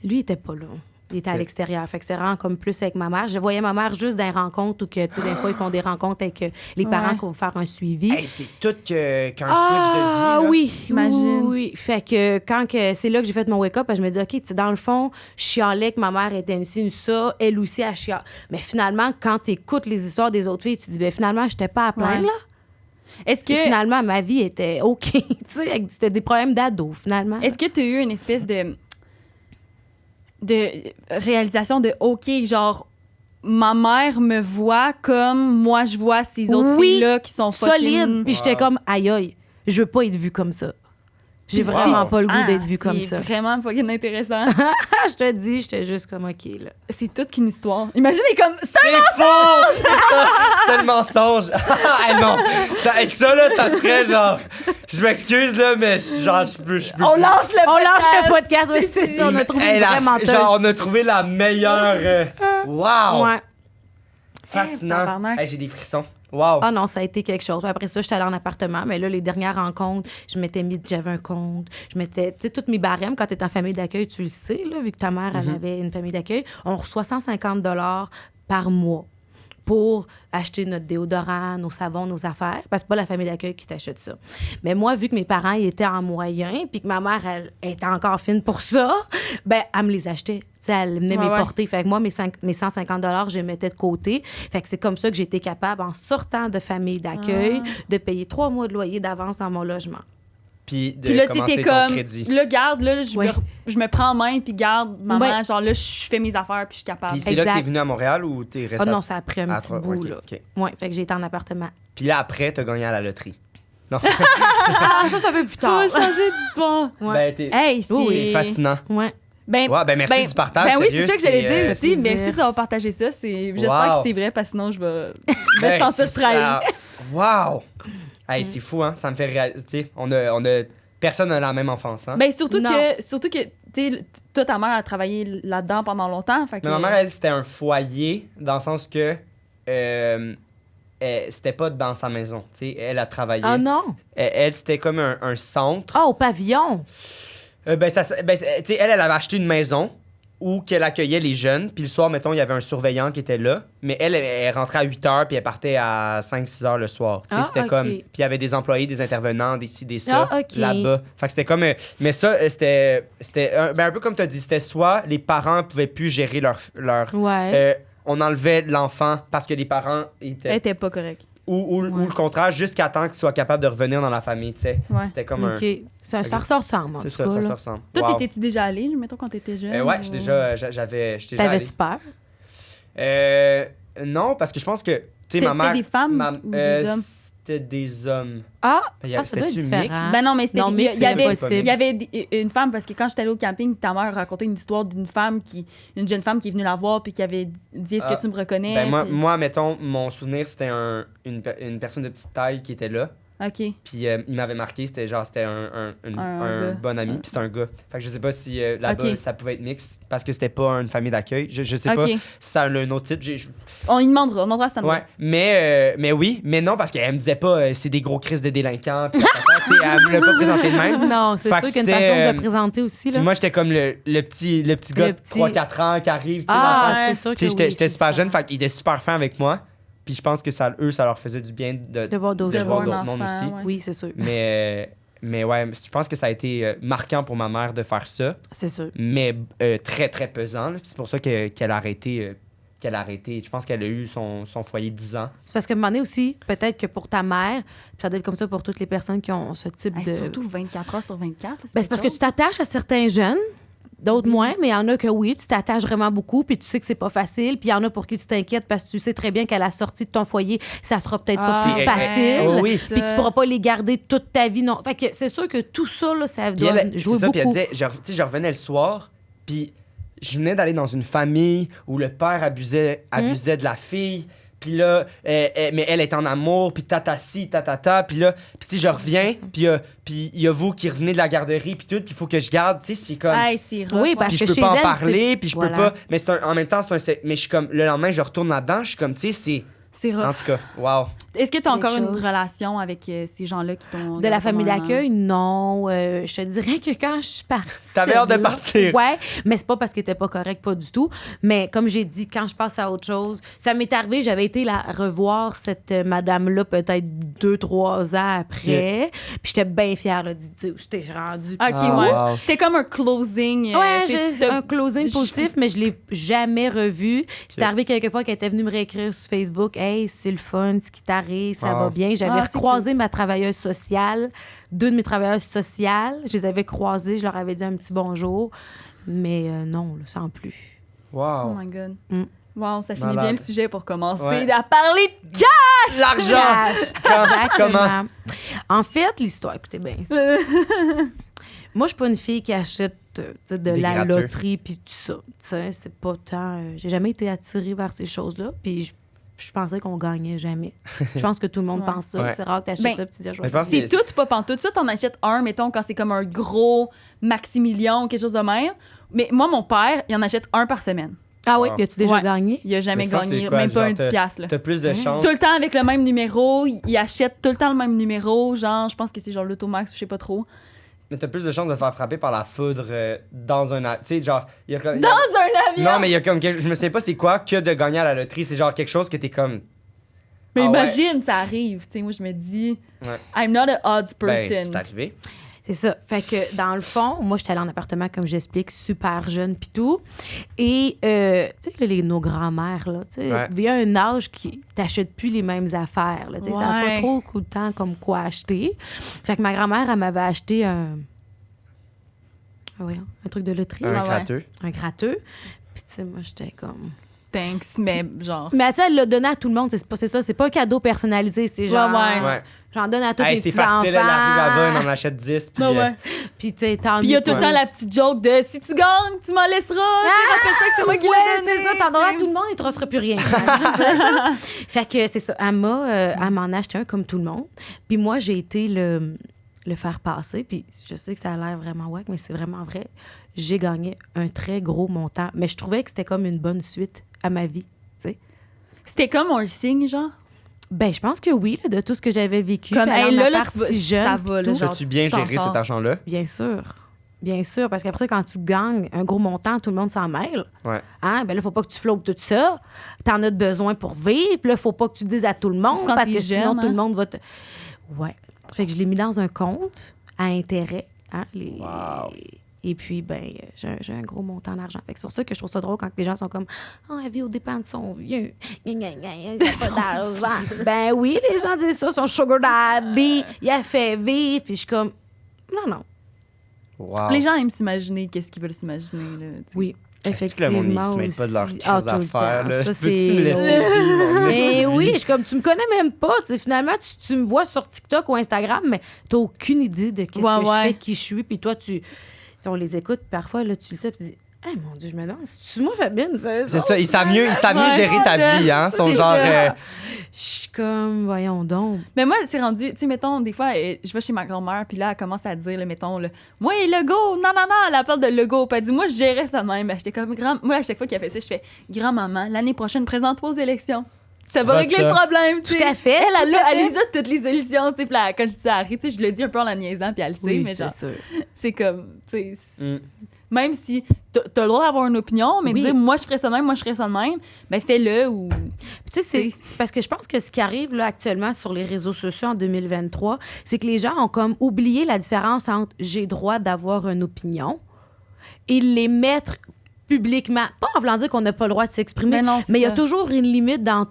Speaker 3: Lui, il était pas là. Il était à
Speaker 1: Ok.
Speaker 3: l'extérieur. Fait que c'est vraiment comme plus avec ma mère. Je voyais ma mère juste dans les rencontres ou que, tu sais, des fois, ils font des rencontres avec les parents
Speaker 2: Ouais.
Speaker 3: qui vont faire un suivi.
Speaker 1: Hey, c'est tout qu'un switch de vie. là.
Speaker 3: Oui,
Speaker 2: Imagine.
Speaker 3: oui. Fait que quand c'est là que j'ai fait mon wake-up, je me dis, OK, tu sais, dans le fond, je chialais que ma mère était une ci, une ça, elle aussi, elle chiale. Mais finalement, quand tu écoutes les histoires des autres filles, tu te dis, ben finalement, j'étais pas à plaindre,
Speaker 2: Ouais.
Speaker 3: là.
Speaker 2: Est-ce
Speaker 3: Puis
Speaker 2: que
Speaker 3: finalement, ma vie était OK. Tu sais, c'était des problèmes d'ado, finalement.
Speaker 2: est-ce que tu as eu une espèce de réalisation de OK, genre ma mère me voit comme moi je vois ces autres
Speaker 3: Oui,
Speaker 2: filles là qui sont fucking
Speaker 3: solide. Puis j'étais
Speaker 1: Wow.
Speaker 3: comme, aïe, aïe, je veux pas être vue comme ça. J'ai
Speaker 1: Wow.
Speaker 3: vraiment pas le goût
Speaker 2: Ah,
Speaker 3: d'être vue comme
Speaker 2: c'est
Speaker 3: ça.
Speaker 2: vraiment fucking intéressant.
Speaker 3: Je te dis, j'étais juste comme, OK, là.
Speaker 2: C'est toute qu'une histoire. Imaginez comme ça.
Speaker 1: C'est faux! C'est ça! C'est le mensonge! Hey, non! Ça, là, ça serait genre. Je m'excuse, là, mais genre, je peux.
Speaker 2: On lâche le
Speaker 3: On lâche le
Speaker 2: podcast.
Speaker 3: podcast, oui, c'est ça. On a trouvé
Speaker 1: Hey,
Speaker 3: une vraie menteuse.
Speaker 1: Genre, on a trouvé la meilleure. Wow!
Speaker 3: Ouais.
Speaker 1: Fascinant.
Speaker 2: tabarnak.
Speaker 1: Hey, j'ai des frissons. Wow!
Speaker 3: Ah non, ça a été quelque chose. Puis après ça, j'étais allée en appartement. Mais là, les dernières rencontres, j'avais un compte. Je mettais, tu sais, toutes mes barèmes, quand tu es en famille d'accueil, tu le sais, là, vu que ta mère, elle avait une famille d'accueil, on reçoit 150 $ par mois pour acheter notre déodorant, nos savons, nos affaires. Parce que c'est pas la famille d'accueil qui t'achète ça. Mais moi, vu que mes parents ils étaient en moyen, puis que ma mère, elle était encore fine pour ça, ben elle me les achetait. Tu sais, elle venait
Speaker 2: Ouais,
Speaker 3: me les
Speaker 2: ouais.
Speaker 3: porter. Fait que moi, mes 150 $, je les mettais de côté. Fait que c'est comme ça que j'ai été capable, en sortant de famille d'accueil, de payer 3 mois de loyer d'avance dans mon logement.
Speaker 1: Puis de
Speaker 2: Puis là
Speaker 1: commencer
Speaker 2: t'étais
Speaker 1: ton
Speaker 2: comme
Speaker 1: crédit.
Speaker 2: là garde là
Speaker 3: Ouais.
Speaker 2: je me prends en main puis garde maman
Speaker 3: Ouais.
Speaker 2: genre là je fais mes affaires puis je suis capable.
Speaker 1: Puis c'est là que
Speaker 3: Exact.
Speaker 1: t'es venu à Montréal ou t'es resté
Speaker 3: Ah non, ça a pris un
Speaker 1: à
Speaker 3: petit
Speaker 1: Trois-
Speaker 3: bout,
Speaker 1: ok,
Speaker 3: là.
Speaker 1: ok.
Speaker 3: Ouais, fait que j'ai été en appartement.
Speaker 1: Puis là, après, t'as gagné à la loterie. Non.
Speaker 3: Ah, ça, c'est un peu plus
Speaker 2: On
Speaker 3: tard.
Speaker 2: va changer d'histoire.
Speaker 3: Ouais.
Speaker 1: Ben, t'es.
Speaker 2: Hey, c'est
Speaker 1: C'est fascinant.
Speaker 3: Ouais.
Speaker 2: Ben,
Speaker 1: Ouais, ben merci du partage,
Speaker 2: Ben oui,
Speaker 1: sérieux,
Speaker 2: c'est ça que j'allais
Speaker 1: c'est,
Speaker 2: dire aussi.
Speaker 3: plaisir.
Speaker 2: Merci d'avoir partagé ça. J'espère
Speaker 1: Wow.
Speaker 2: que c'est vrai parce que sinon je vais me
Speaker 1: Ben,
Speaker 2: sentir
Speaker 1: c'est
Speaker 2: trahi.
Speaker 1: ça. Wow! Hey, c'est fou, hein? Ça me fait réaliser. Personne n'a la même enfance, hein?
Speaker 2: Ben, surtout
Speaker 3: Non.
Speaker 2: que tu sais, toi, ta mère a travaillé là-dedans pendant longtemps. Fait que...
Speaker 1: Mais ma mère, elle, c'était un foyer, dans le sens que c'était pas dans sa maison. Tu sais, elle a travaillé.
Speaker 3: Ah non?
Speaker 1: Elle, c'était comme un centre.
Speaker 3: Ah, au pavillon.
Speaker 1: Tu sais, elle avait acheté une maison où qu'elle accueillait les jeunes. Puis le soir, mettons, il y avait un surveillant qui était là. Mais elle rentrait à 8 h puis elle partait à 5-6 h le soir. Tu sais,
Speaker 3: Ah,
Speaker 1: c'était
Speaker 3: ok.
Speaker 1: comme... Puis il y avait des employés, des intervenants, des ci, des ça,
Speaker 3: Ah, ok.
Speaker 1: là-bas. Fait que c'était comme... mais ça, c'était un peu comme tu as dit. C'était soit les parents pouvaient plus gérer leur
Speaker 3: Ouais.
Speaker 1: on enlevait l'enfant parce que les parents
Speaker 2: Elle
Speaker 1: étaient...
Speaker 2: était pas correcte.
Speaker 1: Ou
Speaker 3: Ouais.
Speaker 1: le contraire, jusqu'à temps qu'ils soient capables de revenir dans la famille, tu sais.
Speaker 2: Ouais.
Speaker 1: C'était comme
Speaker 3: OK. Ça se ressemble, en
Speaker 1: C'est
Speaker 3: tout
Speaker 1: ça,
Speaker 3: cas.
Speaker 1: ça
Speaker 3: là.
Speaker 1: se ressemble.
Speaker 2: Toi,
Speaker 1: Wow.
Speaker 2: t'étais-tu déjà allée, mettons, quand t'étais jeune?
Speaker 1: Ouais,
Speaker 2: ou-
Speaker 1: j'étais déjà allé.
Speaker 3: T'avais-tu peur?
Speaker 1: Non, parce que je pense que, tu sais,
Speaker 2: C'était
Speaker 1: ma mère...
Speaker 2: des femmes ou des hommes?
Speaker 1: C'était des hommes.
Speaker 3: Ah,
Speaker 1: C'était-tu
Speaker 3: ça doit être
Speaker 1: mix?
Speaker 3: différent.
Speaker 2: Ben non, mais c'était...
Speaker 3: Non, mais
Speaker 2: il y
Speaker 3: c'est
Speaker 2: avait,
Speaker 3: impossible.
Speaker 2: il y avait une femme, parce que quand j'étais allée au camping, ta mère racontait une histoire d'une femme une jeune femme qui est venue la voir puis qui avait dit « Est-ce
Speaker 1: Ah.
Speaker 2: que tu me reconnais? »
Speaker 1: Ben
Speaker 2: puis-
Speaker 1: moi, mettons, mon souvenir, c'était une personne de petite taille qui était là.
Speaker 2: OK.
Speaker 1: Puis il m'avait marqué, c'était un
Speaker 2: gars.
Speaker 1: bon ami, puis c'était un gars. Fait que je sais pas si là-bas,
Speaker 2: Ok.
Speaker 1: ça pouvait être mix, parce que c'était pas une famille d'accueil. Je sais pas
Speaker 2: OK.
Speaker 1: si ça a un autre titre.
Speaker 2: On y demandera à Sandra.
Speaker 1: Ouais, mais oui, mais non, parce qu'elle me disait pas c'est des gros crises de délinquants. Puis tu sais, elle me l'a pas présenté de même.
Speaker 3: Non, c'est
Speaker 1: Fait
Speaker 3: sûr
Speaker 1: que
Speaker 3: qu'il y a une
Speaker 1: c'était,
Speaker 3: façon de le présenter aussi.
Speaker 1: Puis
Speaker 3: Là.
Speaker 1: moi, j'étais comme le petit gars
Speaker 3: Le
Speaker 1: de
Speaker 3: petit-
Speaker 1: 3-4 ans qui arrive, tu sais, dans
Speaker 3: Ah,
Speaker 1: le sens-
Speaker 3: c'est sûr que
Speaker 1: tu sais,
Speaker 3: oui,
Speaker 1: j'étais
Speaker 3: c'est
Speaker 1: super jeune,
Speaker 3: différent.
Speaker 1: fait qu'il était super fin avec moi. Puis je pense que ça leur faisait du bien
Speaker 3: De voir d'autres
Speaker 1: de voir
Speaker 3: choses.
Speaker 1: d'autres mondes aussi.
Speaker 2: ouais.
Speaker 3: Oui, c'est sûr.
Speaker 1: Mais ouais, je pense que ça a été marquant pour ma mère de faire ça,
Speaker 3: C'est sûr.
Speaker 1: mais très, très pesant. Là. Puis c'est pour ça qu'elle a arrêté. Je pense qu'elle a eu son foyer 10 ans.
Speaker 3: C'est parce qu'à un moment donné aussi, peut-être que pour ta mère, ça doit être comme ça pour toutes les personnes qui ont ce type
Speaker 2: Hey,
Speaker 3: de...
Speaker 2: Surtout 24 heures sur 24.
Speaker 3: Ben, c'est parce que tu t'attaches à certains jeunes, d'autres moins, mais il y en a que oui, tu t'attaches vraiment beaucoup, puis tu sais que c'est pas facile, puis il y en a pour qui tu t'inquiètes parce que tu sais très bien qu'à la sortie de ton foyer, ça sera peut-être pas
Speaker 2: Ah,
Speaker 3: plus
Speaker 1: ouais.
Speaker 3: facile.
Speaker 1: Oh oui.
Speaker 3: Puis que tu pourras pas les garder toute ta vie, non. Fait que c'est sûr que tout ça, là, ça
Speaker 1: Puis
Speaker 3: doit
Speaker 1: elle,
Speaker 3: jouer
Speaker 1: c'est ça, puis elle
Speaker 3: beaucoup.
Speaker 1: disait, tu sais, je revenais le soir, puis je venais d'aller dans une famille où le père abusait de la fille. Puis là, mais elle est en amour, puis tatati, tatata. Puis là, puis tu sais, je reviens, puis il y a vous qui revenez de la garderie, puis tout, puis il faut que je garde, tu sais, c'est comme...
Speaker 2: Hey, c'est rough,
Speaker 3: Oui,
Speaker 2: ouais.
Speaker 3: parce
Speaker 1: Puis je
Speaker 3: que
Speaker 1: peux
Speaker 3: chez
Speaker 1: pas en
Speaker 3: elle,
Speaker 1: parler,
Speaker 3: c'est-
Speaker 1: puis je
Speaker 3: voilà.
Speaker 1: peux pas... Mais en même temps, mais je suis comme... Le lendemain, je retourne là-dedans, je suis comme, tu sais, c'est...
Speaker 2: C'est rough.
Speaker 1: En tout cas, wow.
Speaker 2: Est-ce que tu as
Speaker 3: C'est
Speaker 2: encore
Speaker 3: quelque
Speaker 2: une
Speaker 3: chose.
Speaker 2: relation avec ces gens-là qui t'ont...
Speaker 3: De la famille d'accueil, non. Je te dirais que quand je suis partie.
Speaker 1: T'avais hâte de
Speaker 3: là-
Speaker 1: partir.
Speaker 3: Ouais, mais c'est pas parce qu'il était pas correct, pas du tout. Mais comme j'ai dit, quand je passe à autre chose, ça m'est arrivé, j'avais été la revoir cette madame-là peut-être 2-3 ans après. Puis j'étais bien fière là, d'y dire où j'étais rendue.
Speaker 2: OK,
Speaker 1: Ah,
Speaker 2: ouais.
Speaker 1: wow.
Speaker 2: C'était comme un closing.
Speaker 3: Ouais,
Speaker 2: t'sais,
Speaker 3: j'ai
Speaker 2: t'as-
Speaker 3: un closing positif, mais je l'ai jamais revu. C'est arrivé quelques fois qu'elle était venue me réécrire sur Facebook. Hey, c'est le fun, ce qui t'arrive, ça
Speaker 1: Ah.
Speaker 3: va bien. J'avais
Speaker 2: Ah, c'est
Speaker 3: recroisé ma travailleuse sociale, 2 de mes travailleuses sociales. Je les avais croisées, je leur avais dit un petit bonjour. Mais non, là, sans plus.
Speaker 2: Oh
Speaker 1: Wow.
Speaker 2: my God.
Speaker 3: Mm.
Speaker 2: Wow, ça finit
Speaker 1: Malade.
Speaker 2: bien le sujet pour commencer
Speaker 1: Ouais.
Speaker 2: à parler de cash!
Speaker 1: L'argent! Comment?
Speaker 3: Exactement. En fait, l'histoire, écoutez bien. ça. Moi, je suis pas une fille qui achète tu sais, de
Speaker 1: Des
Speaker 3: la
Speaker 1: gratteux.
Speaker 3: loterie puis tout ça. Tu sais, c'est pas tant... j'ai jamais été attirée vers ces choses-là. Puis je pensais qu'on gagnait jamais. Je pense que tout le monde
Speaker 2: Ouais.
Speaker 3: pense ça.
Speaker 1: Ouais.
Speaker 3: C'est rare que tu achètes
Speaker 2: Ben,
Speaker 3: ça puis tu dis, ah, je
Speaker 1: Mais
Speaker 3: vais
Speaker 1: je pense
Speaker 3: gagner.
Speaker 2: C'est tout, pas pantoute. Soit t'en achètes un, mettons, quand c'est comme un gros Maximilien ou quelque chose de même. Mais moi, mon père, il en achète un par semaine.
Speaker 3: Ah oui,
Speaker 1: Wow.
Speaker 3: puis as-tu déjà
Speaker 2: Ouais.
Speaker 3: gagné?
Speaker 2: Il a jamais
Speaker 1: Mais je pense que
Speaker 2: gagné,
Speaker 1: c'est quoi,
Speaker 2: même pas
Speaker 1: genre,
Speaker 2: un 10 piastres, là.
Speaker 1: T'as plus de chance.
Speaker 2: Tout le temps avec le même numéro, il achète tout le temps le même numéro, genre, je pense que c'est genre l'Automax, je sais pas trop.
Speaker 1: Mais t'as plus de chances de te faire frapper par la foudre dans un... Tu sais, genre... il y a comme-
Speaker 2: Dans un avion!
Speaker 1: Non, mais il y a comme... Je me souviens pas c'est quoi que de gagner à la loterie. C'est genre quelque chose que t'es comme...
Speaker 2: Mais
Speaker 1: Ah ouais.
Speaker 2: imagine, ça arrive. Tu sais, moi, je me dis,
Speaker 1: Ouais.
Speaker 2: I'm not a odds person.
Speaker 1: Ben, c'est arrivé.
Speaker 3: C'est ça. Fait que, dans le fond, moi, j'étais allée en appartement, comme j'explique, super jeune pis tout. Et, tu sais, là, nos grands-mères, là, tu sais,
Speaker 1: Ouais.
Speaker 3: il y a un âge qui t'achète plus les mêmes affaires, là, tu sais, ça n'a
Speaker 2: Ouais.
Speaker 3: pas trop coup de temps comme quoi acheter. Fait que ma grand-mère, elle m'avait acheté un truc de loterie,
Speaker 1: Un
Speaker 2: ouais.
Speaker 1: gratteux.
Speaker 3: un gratteux. Puis, tu sais, moi, j'étais comme...
Speaker 2: thanks, mais genre...
Speaker 3: Mais tu sais, elle l'a donné à tout le monde, c'est ça, c'est pas un cadeau personnalisé, c'est genre...
Speaker 1: Ouais.
Speaker 3: J'en donne à tous
Speaker 1: Hey,
Speaker 3: mes
Speaker 1: c'est
Speaker 3: petits-enfants.
Speaker 1: facile, elle arrive là-bas, on en achète 10. Puis,
Speaker 3: Puis tu sais, tant mieux.
Speaker 2: Puis il y a tout le temps la petite joke de « Si tu gagnes, tu m'en laisseras! Rappelle-toi que c'est moi qui l'ai donné! »
Speaker 3: c'est ça, t'en donneras à tout le monde, il te restera plus rien. Fait que c'est ça, elle m'en a acheté un comme tout le monde. Puis moi, j'ai été le faire passer. Puis je sais que ça a l'air vraiment wack, mais c'est vraiment vrai. J'ai gagné un très gros montant. Mais je trouvais que c'était comme une bonne suite à ma vie, tu sais.
Speaker 2: C'était comme un signe, genre?
Speaker 3: Ben, je pense que oui, là, de tout ce que j'avais vécu.
Speaker 2: Comme,
Speaker 3: hey,
Speaker 2: là,
Speaker 3: si jeune,
Speaker 2: ça va, là, genre,
Speaker 1: as-tu bien
Speaker 2: tu t'en
Speaker 1: géré
Speaker 2: sors.
Speaker 1: cet argent-là?
Speaker 3: Bien sûr. Bien sûr, parce qu'après, quand tu gagnes un gros montant, tout le monde s'en mêle.
Speaker 1: Ouais.
Speaker 3: Hein? Ben là, faut pas que tu flottes tout ça. T'en as besoin pour vivre. Puis là, faut pas que tu dises à tout le monde,
Speaker 2: Surtout quand
Speaker 3: parce
Speaker 2: t'es
Speaker 3: que sinon,
Speaker 2: jeune,
Speaker 3: tout le monde va te... Ouais. Fait que je l'ai mis dans un compte à intérêt. Hein?
Speaker 1: Wow.
Speaker 3: Et puis, ben, j'ai un gros montant d'argent. Fait que c'est pour ça que je trouve ça drôle quand les gens sont comme « Oh, la vie aux dépens de son vieux. Il n'y a pas d'argent. » Ben oui, les gens disent ça, son sugar daddy, il a fait vivre. Puis je suis comme « Non, non.
Speaker 1: Wow.
Speaker 2: Les gens aiment s'imaginer qu'est-ce qu'ils veulent s'imaginer, là. »
Speaker 3: Oui.
Speaker 1: Est-ce que le monde, ils se mêle pas de leurs choses
Speaker 3: à
Speaker 1: d'affaires, là?
Speaker 3: Ça,
Speaker 1: Peux-tu
Speaker 3: c'est...
Speaker 1: me laisser vivre?
Speaker 3: Mais oui, je suis comme, tu me connais même pas. Tu sais, finalement, tu me vois sur TikTok ou Instagram, mais t'as aucune idée de qu'est-ce que je fais, qui je suis. Puis toi, tu sais, on les écoute, parfois, là, tu le sais, puis tu dis, « Hey, mon Dieu, je me demande, c'est moi, Fabien? »
Speaker 1: C'est ça, ils savent mieux
Speaker 2: Ouais,
Speaker 1: gérer
Speaker 2: c'est
Speaker 1: ta
Speaker 2: ça.
Speaker 1: vie, hein? Son
Speaker 2: C'est
Speaker 1: genre...
Speaker 2: ça.
Speaker 3: Je suis comme, voyons donc.
Speaker 2: Mais moi, c'est rendu, tu sais, mettons, des fois, je vais chez ma grand-mère, puis là, elle commence à dire, là, mettons, là, moi, Legault, non, elle appelle de Legault. Puis elle dit, moi, je gérais ça même. Ben, j'étais comme, moi, à chaque fois qu'elle fait ça, je fais, grand-maman, l'année prochaine, présente-toi aux élections. Ça va
Speaker 1: feras
Speaker 2: régler
Speaker 1: ça.
Speaker 2: le problème, tu sais.
Speaker 3: Tout à fait.
Speaker 2: Elle les a toutes les solutions, tu sais. Puis là, quand je dis ça à Harry, tu sais, je le dis un peu en la niaisant, puis elle le sait,
Speaker 3: Oui,
Speaker 2: mais genre,
Speaker 3: c'est sûr.
Speaker 2: c'est comme, tu sais,
Speaker 1: Mm.
Speaker 2: même si t'as le droit d'avoir une opinion, mais
Speaker 3: Oui.
Speaker 2: dire, moi, je ferais ça de même, moi, je ferais ça de même, ben, fais-le ou.
Speaker 3: Puis tu sais, c'est parce que je pense que ce qui arrive là, actuellement sur les réseaux sociaux en 2023, c'est que les gens ont comme oublié la différence entre j'ai droit d'avoir une opinion et les mettre publiquement. Pas en voulant dire qu'on n'a pas le droit de s'exprimer,
Speaker 2: Mais non, c'est
Speaker 3: mais il y a
Speaker 2: ça.
Speaker 3: toujours une limite dans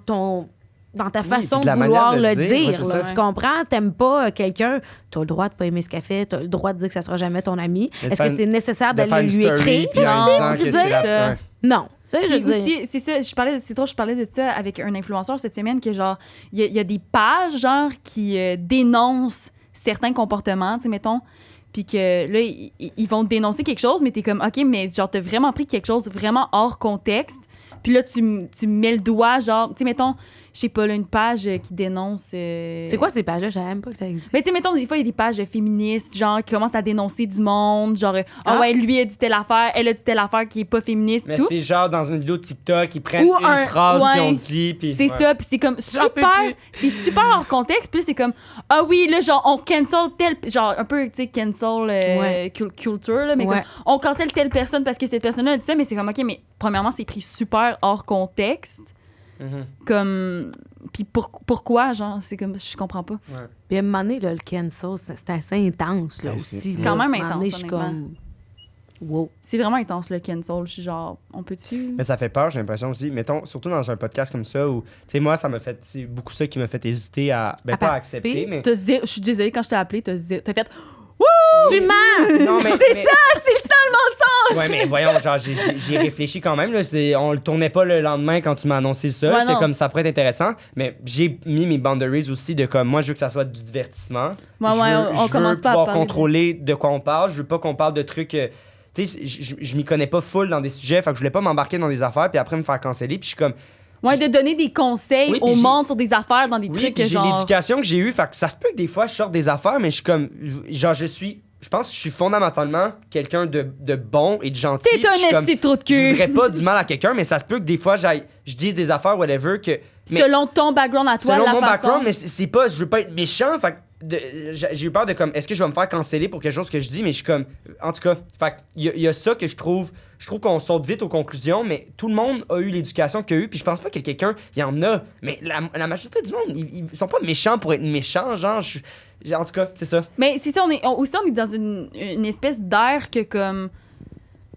Speaker 3: ta façon
Speaker 1: puis de
Speaker 3: de
Speaker 1: la
Speaker 3: vouloir
Speaker 1: manière
Speaker 3: le
Speaker 1: de le dire.
Speaker 3: dire.
Speaker 1: Ouais, c'est
Speaker 3: là.
Speaker 2: ça.
Speaker 3: Tu comprends? T'aimes pas quelqu'un, t'as le droit de pas aimer ce café, t'as le droit de dire que ça sera jamais ton ami.
Speaker 1: Mais de
Speaker 3: Est-ce que
Speaker 1: faire
Speaker 3: c'est nécessaire
Speaker 1: de faire
Speaker 3: d'aller
Speaker 1: une
Speaker 3: lui
Speaker 1: story,
Speaker 3: écrire?
Speaker 1: puis en
Speaker 2: Non,
Speaker 1: disant
Speaker 3: je
Speaker 1: que
Speaker 3: veux
Speaker 1: c'est
Speaker 3: dire,
Speaker 1: la- ouais.
Speaker 3: non. Tu sais, je veux
Speaker 2: Puis
Speaker 3: dire...
Speaker 2: aussi, c'est ça, je parlais de ça avec un influenceur cette semaine que genre, il y a des pages genre qui dénoncent certains comportements, tu sais, mettons, puis que là, ils vont dénoncer quelque chose, mais t'es comme, OK, mais genre, t'as vraiment pris quelque chose vraiment hors contexte, puis là, tu mets le doigt, genre, tu sais, mettons, je sais pas, là, une page qui dénonce...
Speaker 3: C'est quoi ces pages-là? Je savais même pas que ça existait.
Speaker 2: Mais tu sais, mettons, des fois, il y a des pages féministes, genre, qui commencent à dénoncer du monde, genre,
Speaker 3: Ah.
Speaker 2: ouais, lui a dit telle affaire, elle a dit telle affaire qui est pas féministe,
Speaker 1: Mais
Speaker 2: tout.
Speaker 1: c'est genre dans une vidéo de TikTok, ils prennent
Speaker 2: Ou
Speaker 1: une
Speaker 2: un-
Speaker 1: phrase
Speaker 2: ouais.
Speaker 1: qu'ils ont dit, puis...
Speaker 2: C'est
Speaker 1: ouais.
Speaker 2: ça, puis c'est comme
Speaker 3: J'en peux
Speaker 2: super, c'est super hors contexte, puis là, c'est comme, ah oui, là, genre, on cancel tel, genre, un peu, tu sais, cancel
Speaker 3: Ouais.
Speaker 2: culture, là, mais
Speaker 3: Ouais.
Speaker 2: comme, on cancel telle personne parce que cette personne-là a dit ça, mais c'est comme, OK, mais premièrement, c'est pris super hors contexte,
Speaker 1: Mhm.
Speaker 2: comme, puis pourquoi, genre, c'est comme, je comprends pas.
Speaker 3: Puis à un moment donné, là, le cancel, c'est assez intense, là,
Speaker 1: Ouais,
Speaker 3: aussi.
Speaker 1: c'est
Speaker 3: là.
Speaker 2: quand même
Speaker 3: À un moment donné,
Speaker 2: intense,
Speaker 3: je suis
Speaker 2: honnêtement.
Speaker 3: comme... Wow.
Speaker 2: C'est vraiment intense, le cancel, je suis genre, on peut-tu...
Speaker 1: Mais ça fait peur, j'ai l'impression aussi. Mettons, surtout dans un podcast comme ça, où, tu sais, moi, ça m'a fait... C'est beaucoup ça qui m'a fait hésiter à... Ben,
Speaker 3: À
Speaker 1: pas à
Speaker 3: participer.
Speaker 1: accepter, mais...
Speaker 2: Je suis désolée, quand je t'ai appelé, t'as fait,
Speaker 3: Tu mens!
Speaker 1: Non, mais...
Speaker 2: c'est ça le mensonge!
Speaker 1: Ouais, mais voyons, genre, j'ai réfléchi quand même. Là, on le tournait pas le lendemain quand tu m'as annoncé ça.
Speaker 2: Ouais,
Speaker 1: J'étais
Speaker 2: non.
Speaker 1: comme, ça pourrait être intéressant. Mais j'ai mis mes boundaries aussi de comme, moi, je veux que ça soit du divertissement.
Speaker 2: Ouais,
Speaker 1: je veux,
Speaker 2: on
Speaker 1: je
Speaker 2: commence
Speaker 1: veux
Speaker 2: pas à
Speaker 1: pouvoir
Speaker 2: parler de-
Speaker 1: contrôler de quoi on parle. Je veux pas qu'on parle de trucs... tu sais, je m'y connais pas full dans des sujets. Fait que je voulais pas m'embarquer dans des affaires puis après me faire canceller. Puis je suis comme...
Speaker 2: Ouais, de donner des conseils
Speaker 1: Oui, puis
Speaker 2: au
Speaker 1: j'ai-
Speaker 2: monde sur des affaires dans des
Speaker 1: Oui,
Speaker 2: trucs
Speaker 1: puis
Speaker 2: que
Speaker 1: j'ai
Speaker 2: genre...
Speaker 1: l'éducation que j'ai eue. Fait que ça se peut que des fois, je sorte des affaires, mais je suis comme... Genre, je pense que je suis fondamentalement quelqu'un de bon et de gentil.
Speaker 2: T'es
Speaker 1: puis je suis
Speaker 2: un
Speaker 1: comme-
Speaker 2: esti de trou de
Speaker 1: Je
Speaker 2: cul!
Speaker 1: voudrais pas du mal à quelqu'un, mais ça se peut que des fois, je dise des affaires, whatever, que... Mais
Speaker 2: Selon ton background à toi,
Speaker 1: selon
Speaker 2: la
Speaker 1: mon
Speaker 2: façon...
Speaker 1: background, mais c'est pas... Je veux pas être méchant, fait que j'ai eu peur de comme... Est-ce que je vais me faire canceller pour quelque chose que je dis? Mais je suis comme... En tout cas, fait il y a ça que je trouve... Je trouve qu'on saute vite aux conclusions, mais tout le monde a eu l'éducation qu'il y a eu, puis je pense pas que quelqu'un... Il y en a, mais la majorité du monde, ils sont pas méchants pour être méchants, genre... En tout cas, c'est ça.
Speaker 2: Mais c'est ça, on est dans une espèce d'air que comme...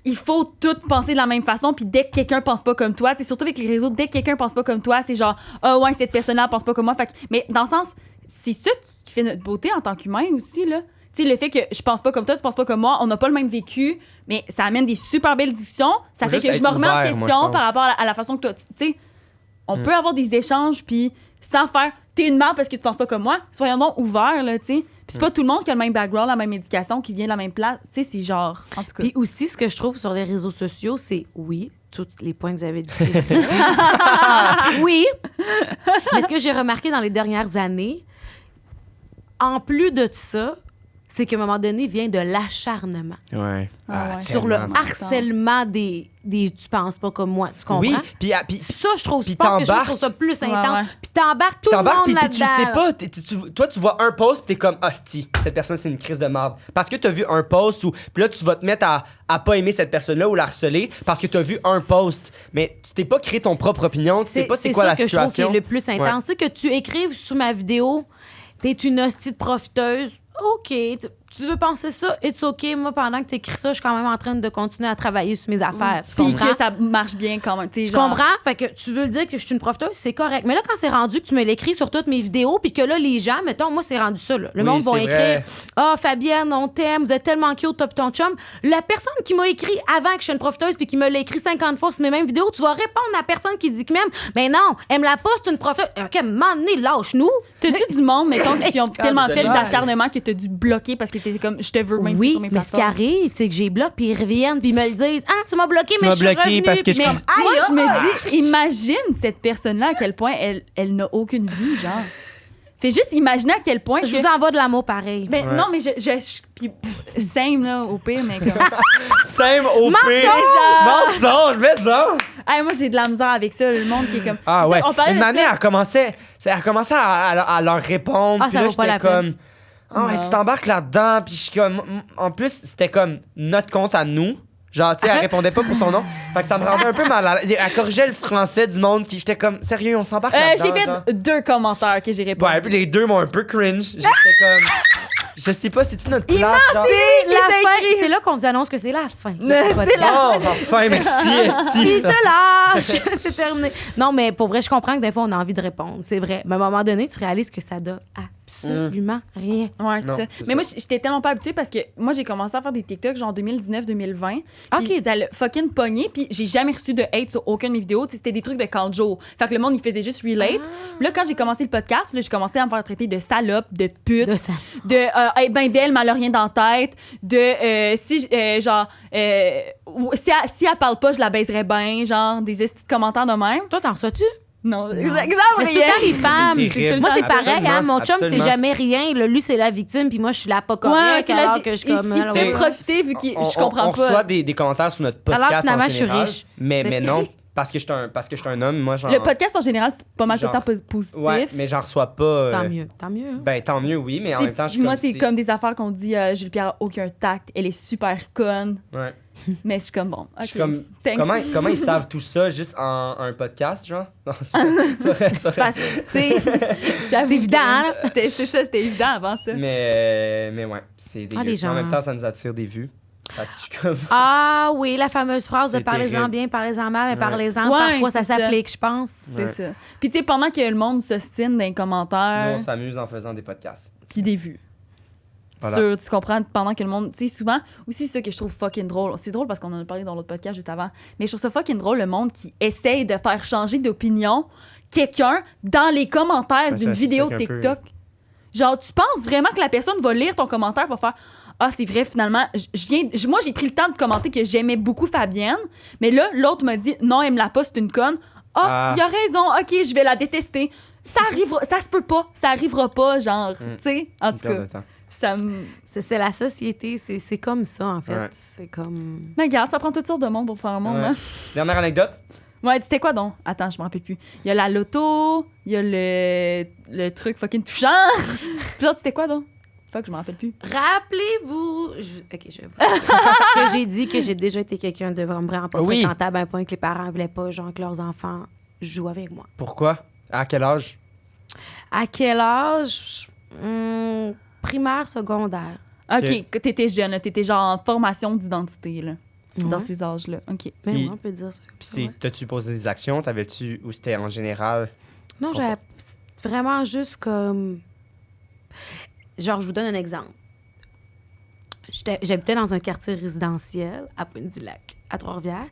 Speaker 2: Il faut tout penser de la même façon, puis dès que quelqu'un pense pas comme toi, c'est surtout avec les réseaux, dès que quelqu'un pense pas comme toi, c'est genre « Ah ouais, cette personne-là pense pas comme moi. » Mais dans le sens, c'est ça qui fait notre beauté en tant qu'humain aussi, là. tu sais, le fait que je pense pas comme toi, tu penses pas comme moi, on n'a pas le même vécu, mais ça amène des super belles discussions. Ça fait
Speaker 1: Juste
Speaker 2: que je me
Speaker 1: être
Speaker 2: remets en
Speaker 1: ouvert, moi,
Speaker 2: question
Speaker 1: je
Speaker 2: par
Speaker 1: pense.
Speaker 2: rapport à la façon que toi, tu sais, on peut avoir des échanges, puis sans faire t'es une merde parce que tu penses pas comme moi. Soyons donc ouverts, là, tu sais. Puis c'est pas tout le monde qui a le même background, la même éducation, qui vient de la même place. Tu sais, c'est genre, en tout cas.
Speaker 3: Puis aussi, ce que je trouve sur les réseaux sociaux, c'est oui, tous les points que vous avez dit, c'est vrai. Oui. Mais ce que j'ai remarqué dans les dernières années, en plus de ça, c'est qu'à un moment donné, vient de l'acharnement.
Speaker 1: Ouais.
Speaker 2: Ah ouais.
Speaker 3: Sur le
Speaker 1: tellement.
Speaker 3: harcèlement des tu penses pas comme moi, tu comprends?
Speaker 1: Oui, puis
Speaker 3: Ça, je trouve,
Speaker 1: Puis
Speaker 3: je pense que je
Speaker 1: t'embarques.
Speaker 3: trouve ça plus
Speaker 2: Ouais,
Speaker 3: intense.
Speaker 2: ouais.
Speaker 3: Puis t'embarques tout le
Speaker 1: t'embarques,
Speaker 3: monde
Speaker 1: puis
Speaker 3: là-dedans.
Speaker 1: tu sais pas, toi tu vois un post puis t'es comme hostie, cette personne c'est une crise de merde parce que t'as vu un post ou puis là tu vas te mettre à pas aimer cette personne-là ou la harceler parce que t'as vu un post, mais tu t'es pas créé ton propre opinion, tu sais pas c'est quoi
Speaker 3: ça
Speaker 1: la
Speaker 3: que je trouve
Speaker 1: situation.
Speaker 3: qui est le plus intense. Tu sais, que tu écrives sous ma vidéo, t'es une hostie de profiteuse. OK, tu veux penser ça, it's OK. Moi, pendant que t'écris ça, je suis quand même en train de continuer à travailler sur mes affaires. Tu
Speaker 2: Puis
Speaker 3: comprends?
Speaker 2: que ça marche bien quand même.
Speaker 3: Tu comprends? Fait que tu veux le dire que je suis une profiteuse, c'est correct. Mais là, quand c'est rendu que tu me l'écris sur toutes mes vidéos, puis que là, les gens, mettons, moi, c'est rendu ça. Là. Le
Speaker 1: Oui,
Speaker 3: monde va
Speaker 1: c'est
Speaker 3: écrire
Speaker 1: vrai.
Speaker 3: Ah, Fabienne, on t'aime, vous êtes tellement cute, top ton chum. La personne qui m'a écrit avant que je sois une profiteuse, puis qui me l'a écrit 50 fois sur mes mêmes vidéos, tu vas répondre à la personne qui dit que même, mais non, elle me la poste une profiteuse. OK, m'emmener, lâche-nous.
Speaker 2: T'as-tu du monde, mettons, qui ont tellement fait
Speaker 1: Absolument.
Speaker 2: d'acharnement que t'as dû bloquer parce que t'étais comme, je te veux même plus
Speaker 3: Oui,
Speaker 2: sur mes
Speaker 3: mais ce qui
Speaker 2: plateformes.
Speaker 3: arrive, c'est que j'ai bloqué, puis ils reviennent, puis ils me le disent. Ah, tu m'as bloqué,
Speaker 1: Tu
Speaker 3: mais
Speaker 1: m'as
Speaker 3: je suis
Speaker 1: bloqué
Speaker 3: revenue.
Speaker 1: parce que
Speaker 3: Puis
Speaker 1: je
Speaker 3: mais-
Speaker 1: suis-
Speaker 3: Aïe,
Speaker 2: Moi, je
Speaker 3: aïe.
Speaker 2: me dis, imagine cette personne-là à quel point elle n'a aucune vie, genre. Fais juste imaginer à quel point
Speaker 3: Je
Speaker 2: que...
Speaker 3: vous envoie de l'amour pareil.
Speaker 2: Ben,
Speaker 1: Ouais.
Speaker 2: non, mais puis same, là, au pire, mais comme...
Speaker 1: Same au pire.
Speaker 2: Mensonge!
Speaker 1: Mensonge, mais ça.
Speaker 2: Hey, moi, j'ai de la misère avec ça, le monde qui est comme...
Speaker 1: Ah
Speaker 2: Tu sais,
Speaker 1: ouais.
Speaker 2: on parlait
Speaker 1: Une
Speaker 2: de
Speaker 1: année,
Speaker 2: ça.
Speaker 1: elle recommençait à leur répondre.
Speaker 3: Ah,
Speaker 1: puis
Speaker 3: ça
Speaker 1: là,
Speaker 3: vaut pas
Speaker 1: j'étais
Speaker 3: la
Speaker 1: comme. Ah ouais,
Speaker 2: Non.
Speaker 1: tu t'embarques là-dedans. Puis je suis comme. En plus, c'était comme notre compte à nous. Genre, tu sais, elle répondait pas pour son nom. Fait que ça me rendait un peu mal à l'aise. Elle corrigeait le français du monde qui. J'étais comme, sérieux, on s'embarque là-dedans.
Speaker 2: J'ai fait
Speaker 1: genre.
Speaker 2: 2 commentaires que j'ai répondu.
Speaker 1: Ouais, puis les deux m'ont un peu cringe. J'étais comme. Je sais pas, c'est-tu notre place? genre?
Speaker 3: C'est la
Speaker 2: t'a
Speaker 3: fin.
Speaker 2: écrit?
Speaker 3: C'est là qu'on vous annonce que c'est la fin.
Speaker 2: C'est la-
Speaker 1: Oh, enfin, merci,
Speaker 3: Il
Speaker 1: Esti.
Speaker 3: se lâche. C'est terminé. Non, mais pour vrai, je comprends que des fois, on a envie de répondre. C'est vrai. Mais à un moment donné, tu réalises que ça donne absolument rien.
Speaker 2: Ouais, c'est
Speaker 1: Non,
Speaker 2: ça.
Speaker 1: c'est
Speaker 2: Mais
Speaker 1: ça.
Speaker 2: moi, j'étais tellement pas habituée parce que moi, j'ai commencé à faire des TikTok genre 2019-2020.
Speaker 3: OK.
Speaker 2: Puis ça l'a fucking pogné. Puis j'ai jamais reçu de hate sur aucune de mes vidéos. Tu sais, c'était des trucs de Kanjo. Fait que le monde, il faisait juste relate. Puis là, quand j'ai commencé le podcast, là, j'ai commencé à me faire traiter de salope, de pute,
Speaker 3: De ça.
Speaker 2: de être ben belle, mais elle a rien dans la tête, de si si elle parle pas, je la baiserais bien, genre des estis de commentaires de même.
Speaker 3: Toi, t'en reçois-tu?
Speaker 2: Non,
Speaker 3: Mais
Speaker 2: exemple
Speaker 3: c'est tout le temps les
Speaker 1: C'est
Speaker 3: femmes.
Speaker 1: terrible.
Speaker 3: Moi, c'est
Speaker 1: Absolument,
Speaker 3: pareil, hein. Mon chum, c'est
Speaker 1: absolument.
Speaker 3: jamais rien. Là, lui, c'est la victime, puis moi, je suis la pas
Speaker 2: Ouais,
Speaker 3: correcte,
Speaker 2: c'est la
Speaker 3: alors
Speaker 2: vie-
Speaker 3: que je suis
Speaker 2: il-
Speaker 3: comme...
Speaker 2: il
Speaker 3: alors,
Speaker 2: se fait
Speaker 3: ouais.
Speaker 2: profiter vu que je comprends
Speaker 1: on
Speaker 2: pas.
Speaker 1: reçoit des commentaires sur notre
Speaker 3: Alors,
Speaker 1: podcast
Speaker 3: finalement,
Speaker 1: en
Speaker 3: je suis
Speaker 1: général,
Speaker 3: riche.
Speaker 1: mais
Speaker 3: C'est-
Speaker 1: non, parce que je suis un homme, moi, genre...
Speaker 2: Le podcast en général, c'est pas mal tout le
Speaker 1: Genre-
Speaker 2: temps positif.
Speaker 1: Ouais, mais j'en reçois pas...
Speaker 3: Tant mieux, tant mieux. hein.
Speaker 1: Ben, tant mieux, oui, mais en
Speaker 2: T'sais,
Speaker 1: même temps, je suis
Speaker 2: moi,
Speaker 1: comme...
Speaker 2: c'est comme des affaires qu'on dit Jules Pierre a aucun tact, elle est super conne,
Speaker 1: Ouais.
Speaker 2: mais je suis comme bon.
Speaker 1: Je
Speaker 2: OK.
Speaker 1: suis comme...
Speaker 2: Thanks.
Speaker 1: Comment ils savent tout ça juste en un podcast, genre? Non, c'est vrai, c'est vrai.
Speaker 2: Parce que, tu sais, j'avoue
Speaker 3: C'est évident,
Speaker 2: que
Speaker 3: hein?
Speaker 2: C'est ça, c'était évident avant ça.
Speaker 1: Mais ouais, c'est dégueu.
Speaker 3: les gens.
Speaker 1: En même temps, ça nous attire des vues. Fait que je suis comme...
Speaker 3: Ah oui, la fameuse phrase de
Speaker 1: C'est
Speaker 3: parlez-en
Speaker 1: terrible.
Speaker 3: bien, parlez-en mal, mais
Speaker 1: Ouais.
Speaker 3: parlez-en.
Speaker 2: Ouais,
Speaker 3: Parfois, ça
Speaker 2: c'est ça.
Speaker 3: s'applique, je pense.
Speaker 2: C'est
Speaker 1: Ouais.
Speaker 2: ça. Puis tu sais, pendant que le monde s'ostine dans les
Speaker 1: Nous,
Speaker 2: commentaires,
Speaker 1: on s'amuse en faisant des podcasts.
Speaker 2: puis des vues.
Speaker 1: Voilà.
Speaker 2: Sur, tu comprends, pendant que le monde. Tu sais, souvent, aussi, c'est ça que je trouve fucking drôle. C'est drôle parce qu'on en a parlé dans l'autre podcast juste avant. Mais je trouve ça fucking drôle, le monde qui essaye de faire changer d'opinion quelqu'un dans les commentaires
Speaker 1: Ouais,
Speaker 2: d'une
Speaker 1: ça,
Speaker 2: vidéo
Speaker 1: c'est ça qu'un
Speaker 2: TikTok. Genre, tu penses vraiment que la personne va lire ton commentaire, va faire Ah, c'est vrai, finalement, moi, j'ai pris le temps de commenter que j'aimais beaucoup Fabienne, mais là, l'autre m'a dit Non, elle me la pas, c'est une conne. Ah, il a raison, ok, je vais la détester. Ça arrivera, ça se peut pas, ça arrivera pas, genre, tu sais, en
Speaker 1: Une
Speaker 2: tout
Speaker 1: perte
Speaker 2: cas.
Speaker 1: de temps.
Speaker 2: Ça me...
Speaker 3: C'est la société, c'est comme ça, en fait.
Speaker 1: Ouais.
Speaker 3: C'est comme...
Speaker 2: Mais regarde, ça prend toutes sortes de monde pour faire un monde,
Speaker 1: Ouais.
Speaker 2: hein?
Speaker 1: Dernière anecdote.
Speaker 2: Ouais, c'était quoi donc? Attends, je me rappelle plus. Il y a la loto, il y a le truc fucking touchant. Puis l'autre, c'était quoi donc? Fuck, je me rappelle plus.
Speaker 3: Rappelez-vous... OK, je vais vous que j'ai dit que j'ai déjà été quelqu'un de vraiment pas
Speaker 1: Oui.
Speaker 3: fréquentable à un point que les parents voulaient pas, genre, que leurs enfants jouent avec moi.
Speaker 1: Pourquoi? À quel âge?
Speaker 3: À quel âge? Primaire, secondaire.
Speaker 2: OK, que t'étais jeune, là, t'étais genre en formation d'identité, là, dans
Speaker 3: Ouais.
Speaker 2: ces âges-là. OK.
Speaker 3: Mais
Speaker 1: Puis-
Speaker 3: ouais, on peut dire ça.
Speaker 1: Puis c'est,
Speaker 3: Ouais.
Speaker 1: t'as-tu posé des actions? T'avais-tu... Ou c'était en général?
Speaker 3: Non, j'avais vraiment juste comme... Genre, je vous donne un exemple. J'habitais dans un quartier résidentiel à Pointe-du-Lac, à Trois-Rivières.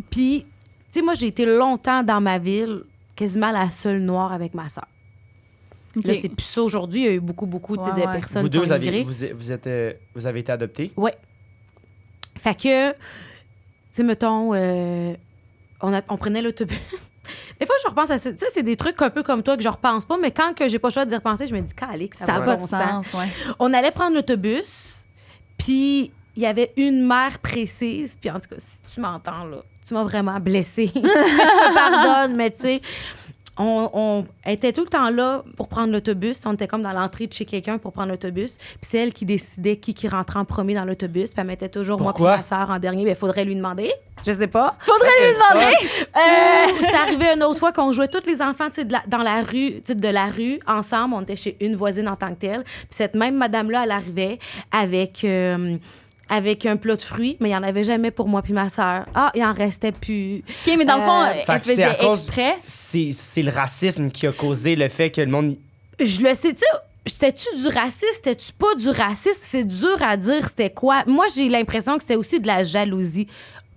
Speaker 3: Puis, tu sais, moi, j'ai été longtemps dans ma ville quasiment la seule noire avec ma sœur.
Speaker 2: Okay.
Speaker 3: Là, c'est plus ça aujourd'hui. Il y a eu beaucoup de personnes
Speaker 1: Vous
Speaker 3: qui ont
Speaker 1: deux,
Speaker 3: immigré.
Speaker 1: vous avez été adoptés?
Speaker 3: Oui. Fait que, tu sais, mettons, on prenait l'autobus. Des fois, je repense à ça. Tu sais, c'est des trucs un peu comme toi que je repense pas, mais quand que j'ai pas le choix d'y repenser, je me dis, calique, ça
Speaker 2: n'a
Speaker 3: va
Speaker 2: pas
Speaker 3: bon
Speaker 2: de sens. Ouais.
Speaker 3: On allait prendre l'autobus, puis il y avait une mère précise, puis en tout cas, si tu m'entends, là, tu m'as vraiment blessée. Je te pardonne, mais tu sais, on était tout le temps là pour prendre l'autobus. On était comme dans l'entrée de chez quelqu'un pour prendre l'autobus. Puis c'est elle qui décidait qui rentrait en premier dans l'autobus. Puis elle mettait toujours
Speaker 1: Pourquoi?
Speaker 3: moi et ma sœur en dernier. Mais il faudrait lui demander. Je sais pas.
Speaker 2: Faudrait lui demander!
Speaker 3: C'est arrivé une autre fois qu'on jouait tous les enfants dans la rue, de la rue, ensemble. On était chez une voisine en tant que telle. Puis cette même madame-là, elle arrivait avec un plat de fruits, mais il n'y en avait jamais pour moi puis ma sœur. Ah, il en restait plus.
Speaker 2: OK, mais dans le fond,
Speaker 1: Fait
Speaker 2: elle
Speaker 1: que c'est à
Speaker 2: faisait
Speaker 1: cause-
Speaker 2: exprès.
Speaker 1: C'est le racisme qui a causé le fait que le monde...
Speaker 3: Je le sais, tu sais, c'était-tu du racisme, c'était-tu pas du racisme? C'est dur à dire c'était quoi. Moi, j'ai l'impression que c'était aussi de la jalousie.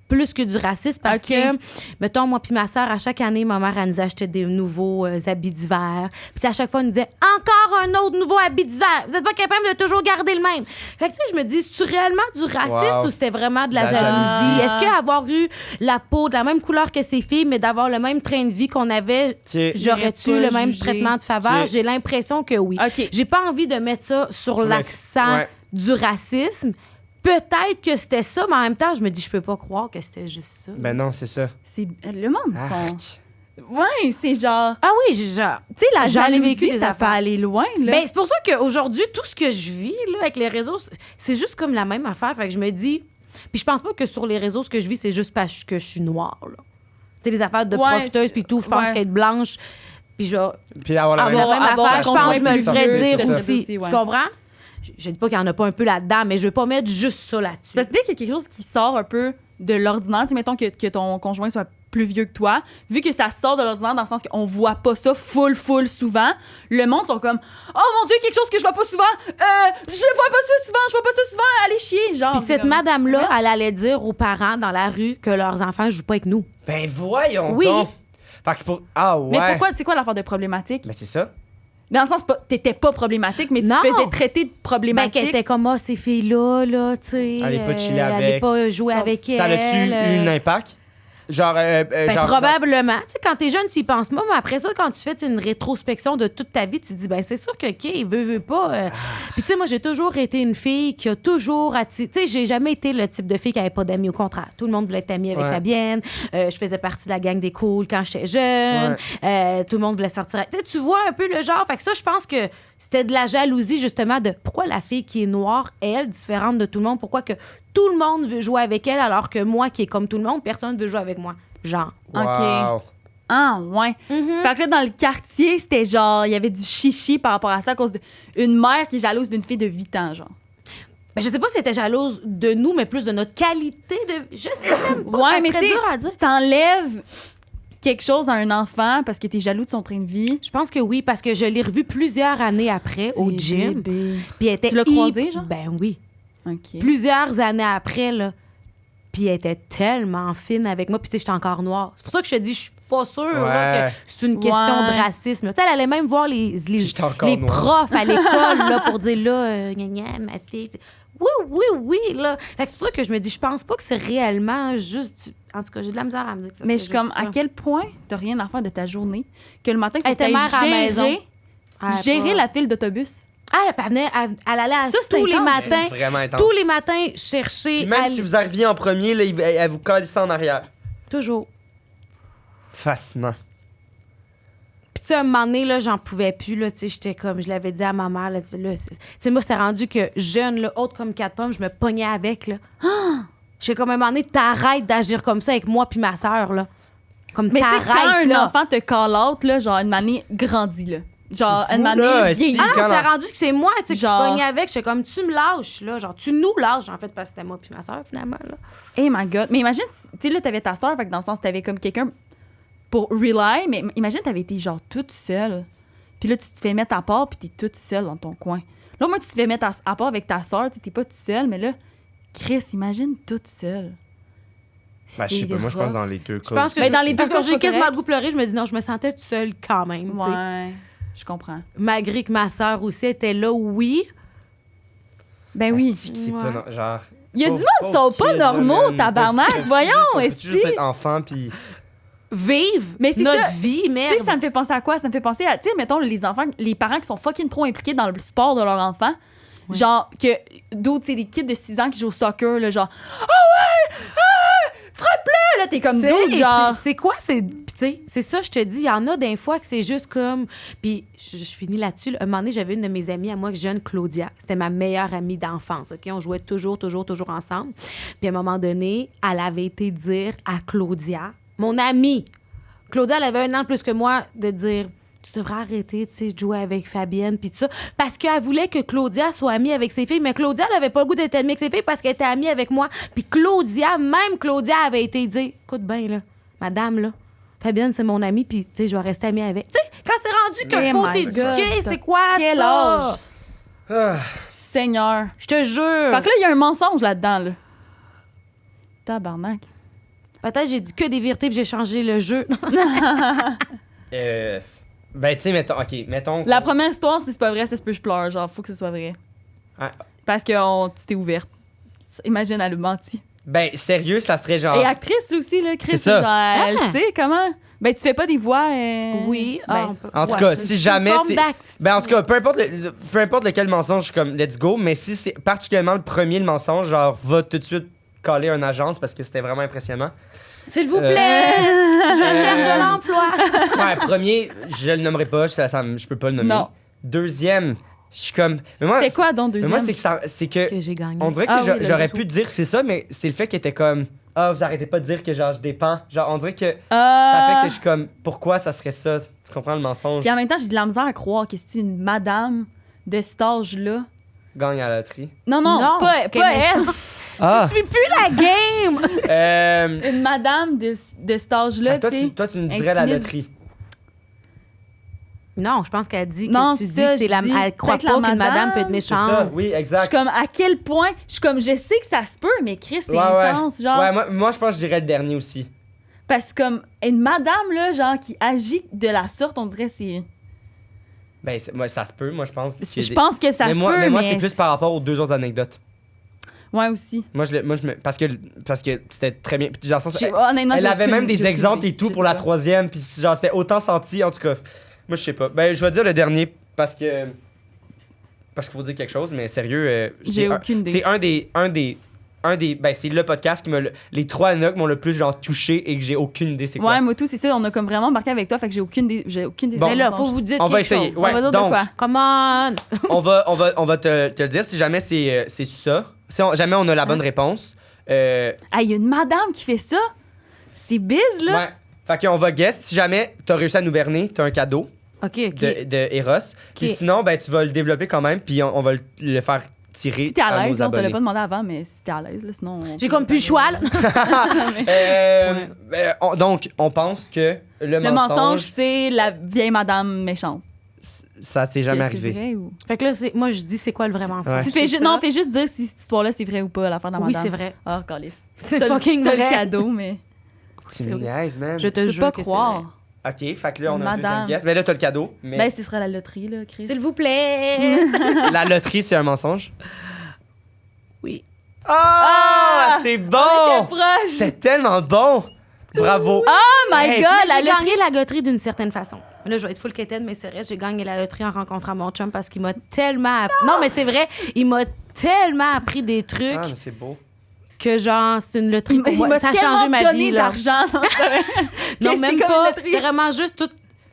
Speaker 3: Plus que du racisme parce
Speaker 2: OK.
Speaker 3: que, mettons, moi puis ma sœur, à chaque année, ma mère, elle nous achetait des nouveaux habits d'hiver. Puis à chaque fois, elle nous disait « Encore un autre nouveau habit d'hiver! Vous êtes pas capable de toujours garder le même! » Fait que, tu sais, je me dis, c'est-tu réellement du racisme
Speaker 1: Wow.
Speaker 3: ou c'était vraiment de la
Speaker 1: La
Speaker 3: jalousie?
Speaker 2: jalousie.
Speaker 3: Est-ce qu'avoir eu la peau de la même couleur que ses filles, mais d'avoir le même train de vie qu'on avait,
Speaker 1: T'sais,
Speaker 3: j'aurais-tu
Speaker 2: pas
Speaker 3: le même
Speaker 2: jugé.
Speaker 3: traitement de faveur?
Speaker 1: J'ai-
Speaker 3: J'ai l'impression que oui.
Speaker 2: OK.
Speaker 3: J'ai pas envie de mettre ça sur
Speaker 1: Sur le-
Speaker 3: l'accent
Speaker 1: ouais.
Speaker 3: du racisme. Peut-être que c'était ça, mais en même temps, je me dis, je peux pas croire que c'était juste ça.
Speaker 1: Ben non, c'est ça.
Speaker 2: Le monde sont...
Speaker 1: Arc.
Speaker 2: Ouais, c'est genre...
Speaker 3: Ah oui, genre.
Speaker 2: Tu sais, la
Speaker 3: J'en ai
Speaker 2: jalousie,
Speaker 3: vécu des
Speaker 2: ça peut
Speaker 3: affaires.
Speaker 2: aller loin, là.
Speaker 3: Ben, c'est pour ça qu'aujourd'hui, tout ce que je vis là, avec les réseaux, c'est juste comme la même affaire. Fait que je me dis. Puis je pense pas que sur les réseaux, ce que je vis, c'est juste parce que je suis noire. Tu sais, les affaires de
Speaker 2: Ouais,
Speaker 3: profiteuse, puis tout. Je pense
Speaker 2: ouais.
Speaker 3: qu'être blanche, puis genre.
Speaker 1: Puis avoir la
Speaker 3: Avoir la même
Speaker 2: avoir
Speaker 3: affaire, je
Speaker 2: un
Speaker 3: pense que je me le
Speaker 2: conjoint
Speaker 3: ferais
Speaker 2: plus
Speaker 3: dire
Speaker 2: vieux,
Speaker 3: aussi.
Speaker 2: c'est ça.
Speaker 3: Tu comprends? Je dis pas qu'il y en a pas un peu là-dedans, mais je veux pas mettre juste ça là-dessus.
Speaker 2: Parce que dès qu'il y a quelque chose qui sort un peu de l'ordinaire, tu sais, mettons que ton conjoint soit plus vieux que toi, vu que ça sort de l'ordinaire dans le sens qu'on voit pas ça full souvent, le monde sont comme « Oh mon Dieu, quelque chose que je vois pas souvent! Je vois pas ça souvent! Allez chier! » genre.
Speaker 3: Puis cette
Speaker 2: comme-
Speaker 3: madame-là, elle allait dire aux parents dans la rue que leurs enfants jouent pas avec nous.
Speaker 1: Ben voyons
Speaker 3: Oui.
Speaker 1: donc! Fait que c'est pour... Ah ouais!
Speaker 2: Mais pourquoi, c'est quoi l'affaire de problématique?
Speaker 1: Ben c'est ça.
Speaker 2: Dans le sens, t'étais pas problématique, mais tu
Speaker 3: Non.
Speaker 2: te faisais traiter de
Speaker 3: Ben,
Speaker 2: problématique.
Speaker 3: qu'elle était comme, ces filles-là, là, tu sais.
Speaker 1: Allez pas chiller
Speaker 3: Allez
Speaker 1: avec.
Speaker 3: pas jouer avec elle.
Speaker 1: Ça a-tu eu un impact? Genre...
Speaker 3: Ben,
Speaker 1: genre
Speaker 3: probablement. Tu sais, quand t'es jeune, tu y penses pas, mais après ça, quand tu fais une rétrospection de toute ta vie, tu te dis, ben c'est sûr que, OK, il veut pas. Puis, tu sais, moi, j'ai toujours été une fille qui a toujours attiré. Tu sais, j'ai jamais été le type de fille qui avait pas d'amis. Au contraire, tout le monde voulait être amie avec
Speaker 1: Ouais.
Speaker 3: Fabienne. Je faisais partie de la gang des cools quand j'étais jeune. Tout le monde voulait sortir. Tu vois un peu le genre. Fait que ça, je pense que c'était de la jalousie, justement, de pourquoi la fille qui est noire, elle, différente de tout le monde, pourquoi que tout le monde veut jouer avec elle alors que moi, qui est comme tout le monde, personne veut jouer avec moi. Genre.
Speaker 1: Wow.
Speaker 2: OK. Ah, ouais. Fait que là, dans le quartier, c'était genre, il y avait du chichi par rapport à ça à cause d'une mère qui est jalouse d'une fille de 8 ans, genre.
Speaker 3: Ben, je sais pas si elle était jalouse de nous, mais plus de notre qualité de. Je sais même pas.
Speaker 2: Ouais,
Speaker 3: ça
Speaker 2: mais
Speaker 3: serait
Speaker 2: tu sais,
Speaker 3: dur à dire.
Speaker 2: t'enlèves quelque chose à un enfant parce que t'es jaloux de son train de vie.
Speaker 3: Je pense que oui, parce que je l'ai revue plusieurs années après au
Speaker 2: C'est
Speaker 3: gym.
Speaker 2: bébé.
Speaker 3: Puis elle était
Speaker 2: Tu l'as croisée, genre?
Speaker 3: Ben oui.
Speaker 2: OK.
Speaker 3: Plusieurs années après, là. Puis elle était tellement fine avec moi. Puis tu sais, j'étais encore noire. C'est pour ça que je te dis, je suis pas sûre là,
Speaker 1: Ouais.
Speaker 3: que c'est une question
Speaker 2: Ouais.
Speaker 3: de racisme. Tu sais, elle allait même voir les
Speaker 1: J'étais encore noire.
Speaker 3: profs à l'école là, pour dire là, gna, gna, ma fille. Oui, là. Fait que c'est pour ça que je me dis, je pense pas que c'est réellement juste. En tout cas, j'ai de la misère à me dire que ça
Speaker 2: Mais je
Speaker 3: serait
Speaker 2: suis comme,
Speaker 3: juste
Speaker 2: à
Speaker 3: ça.
Speaker 2: quel point t'as rien à faire de ta journée que le matin, il faut
Speaker 3: Elle était
Speaker 2: que
Speaker 3: mère à la
Speaker 2: t'ailles
Speaker 3: maison.
Speaker 2: gérer
Speaker 3: pas-
Speaker 2: la file d'autobus.
Speaker 3: Ah, elle venait, elle allait à
Speaker 2: Ça, c'est
Speaker 3: tous les
Speaker 2: intense.
Speaker 3: matins.
Speaker 1: Vraiment intense.
Speaker 3: Tous les matins, chercher.
Speaker 1: Puis même si vous arriviez en premier, là, elle vous colle ça en arrière.
Speaker 3: Toujours.
Speaker 1: Fascinant.
Speaker 3: Puis, tu sais, un moment donné, là, j'en pouvais plus, là, tu sais, j'étais comme, je l'avais dit à ma mère, là, tu sais, moi, c'était rendu que jeune, là, haute comme 4 pommes, je me pognais avec, là. J'étais comme, à un moment donné, t'arrêtes d'agir comme ça avec moi puis ma sœur, là. Comme,
Speaker 2: Mais tu sais, quand
Speaker 3: t'arrêtes,
Speaker 2: un
Speaker 3: là.
Speaker 2: enfant te call out, là, genre, une manée grandit, là. Genre,
Speaker 1: C'est
Speaker 2: une
Speaker 1: fou, là,
Speaker 2: manée
Speaker 1: esti.
Speaker 2: vieillit.
Speaker 3: Ah non,
Speaker 1: quand
Speaker 3: c'était
Speaker 1: la-
Speaker 3: rendu que c'est moi, tu sais, qui se
Speaker 2: Genre-
Speaker 3: pognait avec. J'étais comme, tu me lâches, là. Genre, tu nous lâches, en fait, parce que c'était moi puis ma sœur, finalement, là.
Speaker 2: Hey my God. Mais imagine, tu sais, là, t'avais ta soeur, fait que dans le sens, t'avais comme quelqu'un pour rely, mais imagine, t'avais été genre toute seule. Puis là, tu te fais mettre à part, puis t'es toute seule dans ton coin. Là, moi, tu te fais mettre à part avec ta soeur, t'es pas toute seule, mais là, Chris, imagine toute seule.
Speaker 1: Ben, je sais pas, moi, je pense dans les deux
Speaker 3: Je
Speaker 1: cas.
Speaker 3: pense que
Speaker 2: Mais dans les deux
Speaker 3: parce que
Speaker 2: cas,
Speaker 3: j'ai
Speaker 2: c'est
Speaker 3: quasiment
Speaker 2: correct.
Speaker 3: le goût de pleurer. Je me dis non, je me sentais toute seule quand même. tu sais.
Speaker 2: Ouais, je comprends.
Speaker 3: Malgré que ma sœur aussi était là, oui.
Speaker 2: Ben oui.
Speaker 1: Asti que c'est
Speaker 3: Ouais.
Speaker 1: pas genre.
Speaker 2: Il y a du
Speaker 1: pauvre-
Speaker 2: monde qui sont
Speaker 1: pauvre
Speaker 2: pas
Speaker 1: kid, là,
Speaker 2: normaux,
Speaker 1: man.
Speaker 2: tabarnak,
Speaker 1: Faut-tu
Speaker 2: voyons,
Speaker 1: juste- faut-tu juste
Speaker 2: esti.
Speaker 1: être enfant, puis.
Speaker 3: Vivre
Speaker 2: Mais c'est
Speaker 3: notre
Speaker 2: ça.
Speaker 3: vie,
Speaker 2: Tu
Speaker 3: merde.
Speaker 2: sais, ça me fait penser à quoi? Ça me fait penser à, tu sais, mettons, les enfants, les parents qui sont fucking trop impliqués dans le sport de leur enfant.
Speaker 3: Ouais.
Speaker 2: Genre, que d'autres, c'est des kids de 6 ans qui jouent au soccer, là, genre, ah ouais! Ah! Frappe-le! Là, t'es comme
Speaker 3: Tu sais,
Speaker 2: d'autres, genre.
Speaker 3: c'est quoi? Tu sais, c'est ça, je te dis. Il y en a des fois que c'est juste comme. Puis, je finis là-dessus. Là. Un moment donné, j'avais une de mes amies à moi, jeune Claudia. C'était ma meilleure amie d'enfance. OK? On jouait toujours ensemble. Puis, à un moment donné, elle avait été dire à Claudia, mon amie, Claudia, elle avait 1 an de plus que moi, de dire. Tu devrais arrêter, tu sais, de jouer avec Fabienne, puis tout ça. Parce qu'elle voulait que Claudia soit amie avec ses filles, mais Claudia, elle avait pas le goût d'être amie avec ses filles parce qu'elle était amie avec moi. Puis Claudia, même Claudia avait été dire, écoute bien, là, madame, là, Fabienne, c'est mon amie, puis, tu sais, je vais rester amie avec. Tu sais, quand c'est rendu que
Speaker 2: Oh
Speaker 3: faut
Speaker 2: my
Speaker 3: t'éduquer,
Speaker 2: God,
Speaker 3: c'est quoi
Speaker 2: quel
Speaker 3: ça?
Speaker 2: âge?
Speaker 1: Ah.
Speaker 2: Seigneur.
Speaker 3: Je te jure.
Speaker 2: Fait que là, il y a un mensonge là-dedans, là. Tabarnak.
Speaker 3: Peut-être j'ai dit que des vérités, puis j'ai changé le jeu.
Speaker 1: Ben, tu sais, mettons.
Speaker 2: La première histoire, si c'est pas vrai, ça se peut que je pleure. Genre, faut que ce soit vrai.
Speaker 1: Ah.
Speaker 2: Parce que tu t'es ouverte. Imagine, elle a menti.
Speaker 1: Ben, sérieux, ça serait genre.
Speaker 2: Et actrice, là, aussi, là, Chris.
Speaker 1: C'est ça.
Speaker 2: Genre, elle
Speaker 3: Ah.
Speaker 2: sait comment. Ben, tu fais pas des voix.
Speaker 3: Oui.
Speaker 2: Ben,
Speaker 3: on peut-
Speaker 1: En tout
Speaker 3: ouais,
Speaker 1: cas,
Speaker 3: c'est
Speaker 1: si
Speaker 3: une
Speaker 1: jamais
Speaker 3: forme
Speaker 1: c'est-
Speaker 3: d'acte.
Speaker 1: Ben, en tout cas, peu importe lequel mensonge, je suis comme, let's go. Mais si c'est particulièrement le premier, le mensonge, genre, va tout de suite caler une agence parce que c'était vraiment impressionnant.
Speaker 3: S'il vous plaît, je cherche de l'emploi.
Speaker 1: Ouais, premier, je le nommerai pas, je peux pas le nommer.
Speaker 2: Non.
Speaker 1: Deuxième, je suis comme. Mais moi,
Speaker 2: C'était quoi, donc,
Speaker 1: mais
Speaker 2: deuxième?
Speaker 1: moi c'est que.
Speaker 3: Que j'ai gagné.
Speaker 1: On dirait que
Speaker 2: Ah oui, le
Speaker 1: j'aurais
Speaker 2: sou.
Speaker 1: pu dire que c'est ça, mais c'est le fait qu'il était comme. Ah, vous arrêtez pas de dire que genre je dépends. Genre, on dirait que ça fait
Speaker 2: Ah.
Speaker 1: que je suis comme. Pourquoi ça serait ça? Tu comprends le mensonge?
Speaker 2: Puis en même temps, j'ai de la misère à croire que c'est une madame de cet âge-là.
Speaker 1: Gagne à la loterie.
Speaker 2: Non,
Speaker 3: Non,
Speaker 2: pas
Speaker 3: quel
Speaker 2: elle.
Speaker 3: méchant. Tu suis plus la game.
Speaker 2: Une madame de cet âge-là,
Speaker 1: toi,
Speaker 2: tu sais.
Speaker 1: toi, tu me dirais la
Speaker 2: intimide.
Speaker 1: loterie.
Speaker 3: Non, je pense qu'elle dit que
Speaker 2: Non,
Speaker 3: tu dis
Speaker 2: ça,
Speaker 3: que c'est
Speaker 2: je
Speaker 3: la.
Speaker 2: dis,
Speaker 3: Elle croit
Speaker 2: peut-être la
Speaker 3: pas qu'une madame peut être
Speaker 1: C'est ça,
Speaker 3: méchante.
Speaker 1: oui,
Speaker 2: Je suis
Speaker 1: exact.
Speaker 2: comme, à quel point... Je suis comme, je sais que ça se peut, mais Chris, c'est
Speaker 1: Ouais,
Speaker 2: intense, genre.
Speaker 1: Ouais, moi, je pense que je dirais le dernier aussi.
Speaker 2: Parce que comme, une madame, là, genre, qui agit de la sorte, on dirait, c'est...
Speaker 1: Ben, moi, ça se peut, moi, je pense.
Speaker 2: Je pense que ça
Speaker 1: mais
Speaker 2: se
Speaker 1: moi,
Speaker 2: peut,
Speaker 1: mais moi, c'est plus par rapport aux 2 autres anecdotes.
Speaker 2: Ouais, aussi.
Speaker 1: Moi, parce que c'était très bien. Puis, dans le sens,
Speaker 2: Honnêtement,
Speaker 1: elle
Speaker 2: j'ai
Speaker 1: avait
Speaker 2: aucune-
Speaker 1: même des
Speaker 2: j'ai aucune
Speaker 1: exemples
Speaker 2: idée.
Speaker 1: et tout
Speaker 2: Je
Speaker 1: pour
Speaker 2: sais
Speaker 1: la
Speaker 2: pas.
Speaker 1: troisième. Puis, genre, c'était autant senti, en tout cas. Moi, je sais pas. Ben, je vais dire le dernier parce que. Parce qu'il faut dire quelque chose, mais sérieux.
Speaker 2: J'ai aucune idée.
Speaker 1: C'est ben, c'est le podcast qui les 3 anecdotes m'ont le plus, genre, touché et que j'ai aucune idée c'est quoi.
Speaker 2: Ouais, moi tout, c'est ça. On a comme vraiment embarqué avec toi, fait que j'ai aucune idée.
Speaker 1: Bon.
Speaker 3: Mais là, faut vous dire
Speaker 1: On va
Speaker 3: quelque
Speaker 1: essayer.
Speaker 3: chose.
Speaker 1: Ouais,
Speaker 2: On va dire de
Speaker 1: donc,
Speaker 2: quoi?
Speaker 3: Come on.
Speaker 1: on va te le dire si jamais c'est ça. Si jamais on a la bonne réponse.
Speaker 2: Ah, il y a une madame qui fait ça. C'est biz, là.
Speaker 1: Ouais. Fait qu'on va guess. Si jamais t'as réussi à nous berner, t'as un cadeau
Speaker 3: OK, OK.
Speaker 1: de Eros. Puis sinon, ben, tu vas le développer quand même, puis on va le faire tirer
Speaker 2: Si t'es à l'aise,
Speaker 1: nos
Speaker 2: là, on te l'a
Speaker 1: abonnés.
Speaker 2: pas demandé avant, mais si t'es à l'aise, là, sinon...
Speaker 3: J'ai comme plus le choix, là.
Speaker 1: Donc, on pense que le
Speaker 2: Le mensonge, c'est la vieille madame méchante.
Speaker 1: ça s'est jamais
Speaker 2: Est-ce que
Speaker 1: arrivé.
Speaker 2: c'est vrai ou...
Speaker 3: Fait que là, moi, je dis c'est quoi le vrai mensonge.
Speaker 1: Ouais.
Speaker 2: Tu fais
Speaker 3: C'est
Speaker 2: juste,
Speaker 3: ça?
Speaker 2: non, fais juste dire si cette histoire-là, c'est vrai ou pas, la fin de la
Speaker 3: Oui,
Speaker 2: madame.
Speaker 3: c'est vrai.
Speaker 2: Ah, calice.
Speaker 3: C'est
Speaker 2: T'as
Speaker 3: fucking
Speaker 2: t'as
Speaker 3: vrai.
Speaker 2: le cadeau, mais...
Speaker 1: Tu
Speaker 3: C'est
Speaker 1: me
Speaker 3: vrai.
Speaker 1: niaises, man.
Speaker 3: Je te
Speaker 2: Je peux
Speaker 3: jure
Speaker 2: pas
Speaker 3: que
Speaker 2: croire.
Speaker 1: OK, fait que là, on a un
Speaker 2: Madame.
Speaker 1: deuxième guess. Mais là, t'as le cadeau. Mais
Speaker 2: Ben, ce serait la loterie, là, Chris.
Speaker 3: S'il vous plaît.
Speaker 1: la loterie, c'est un mensonge.
Speaker 3: Oui.
Speaker 1: Ah!
Speaker 2: Ah!
Speaker 1: C'est
Speaker 2: On était
Speaker 1: bon!
Speaker 2: proche!
Speaker 1: C'est tellement bon! Bravo!
Speaker 2: Oh my
Speaker 1: Hey,
Speaker 2: God,
Speaker 3: Mais
Speaker 2: la
Speaker 3: j'ai
Speaker 2: loterie!
Speaker 3: gagné la loterie d'une certaine façon. Là, je vais être full quétaine, mais c'est vrai, j'ai gagné la loterie en rencontrant mon chum parce qu'il m'a tellement... Non, mais c'est vrai, il m'a tellement appris des trucs
Speaker 1: Ah, mais c'est beau.
Speaker 3: que, genre, c'est une loterie pour
Speaker 2: Il
Speaker 3: moi.
Speaker 2: m'a
Speaker 3: Ça a
Speaker 2: tellement
Speaker 3: changé ma
Speaker 2: donné
Speaker 3: vie, là.
Speaker 2: d'argent.
Speaker 3: Non,
Speaker 2: Que
Speaker 3: même
Speaker 2: c'est comme une
Speaker 3: pas.
Speaker 2: loterie.
Speaker 3: C'est vraiment juste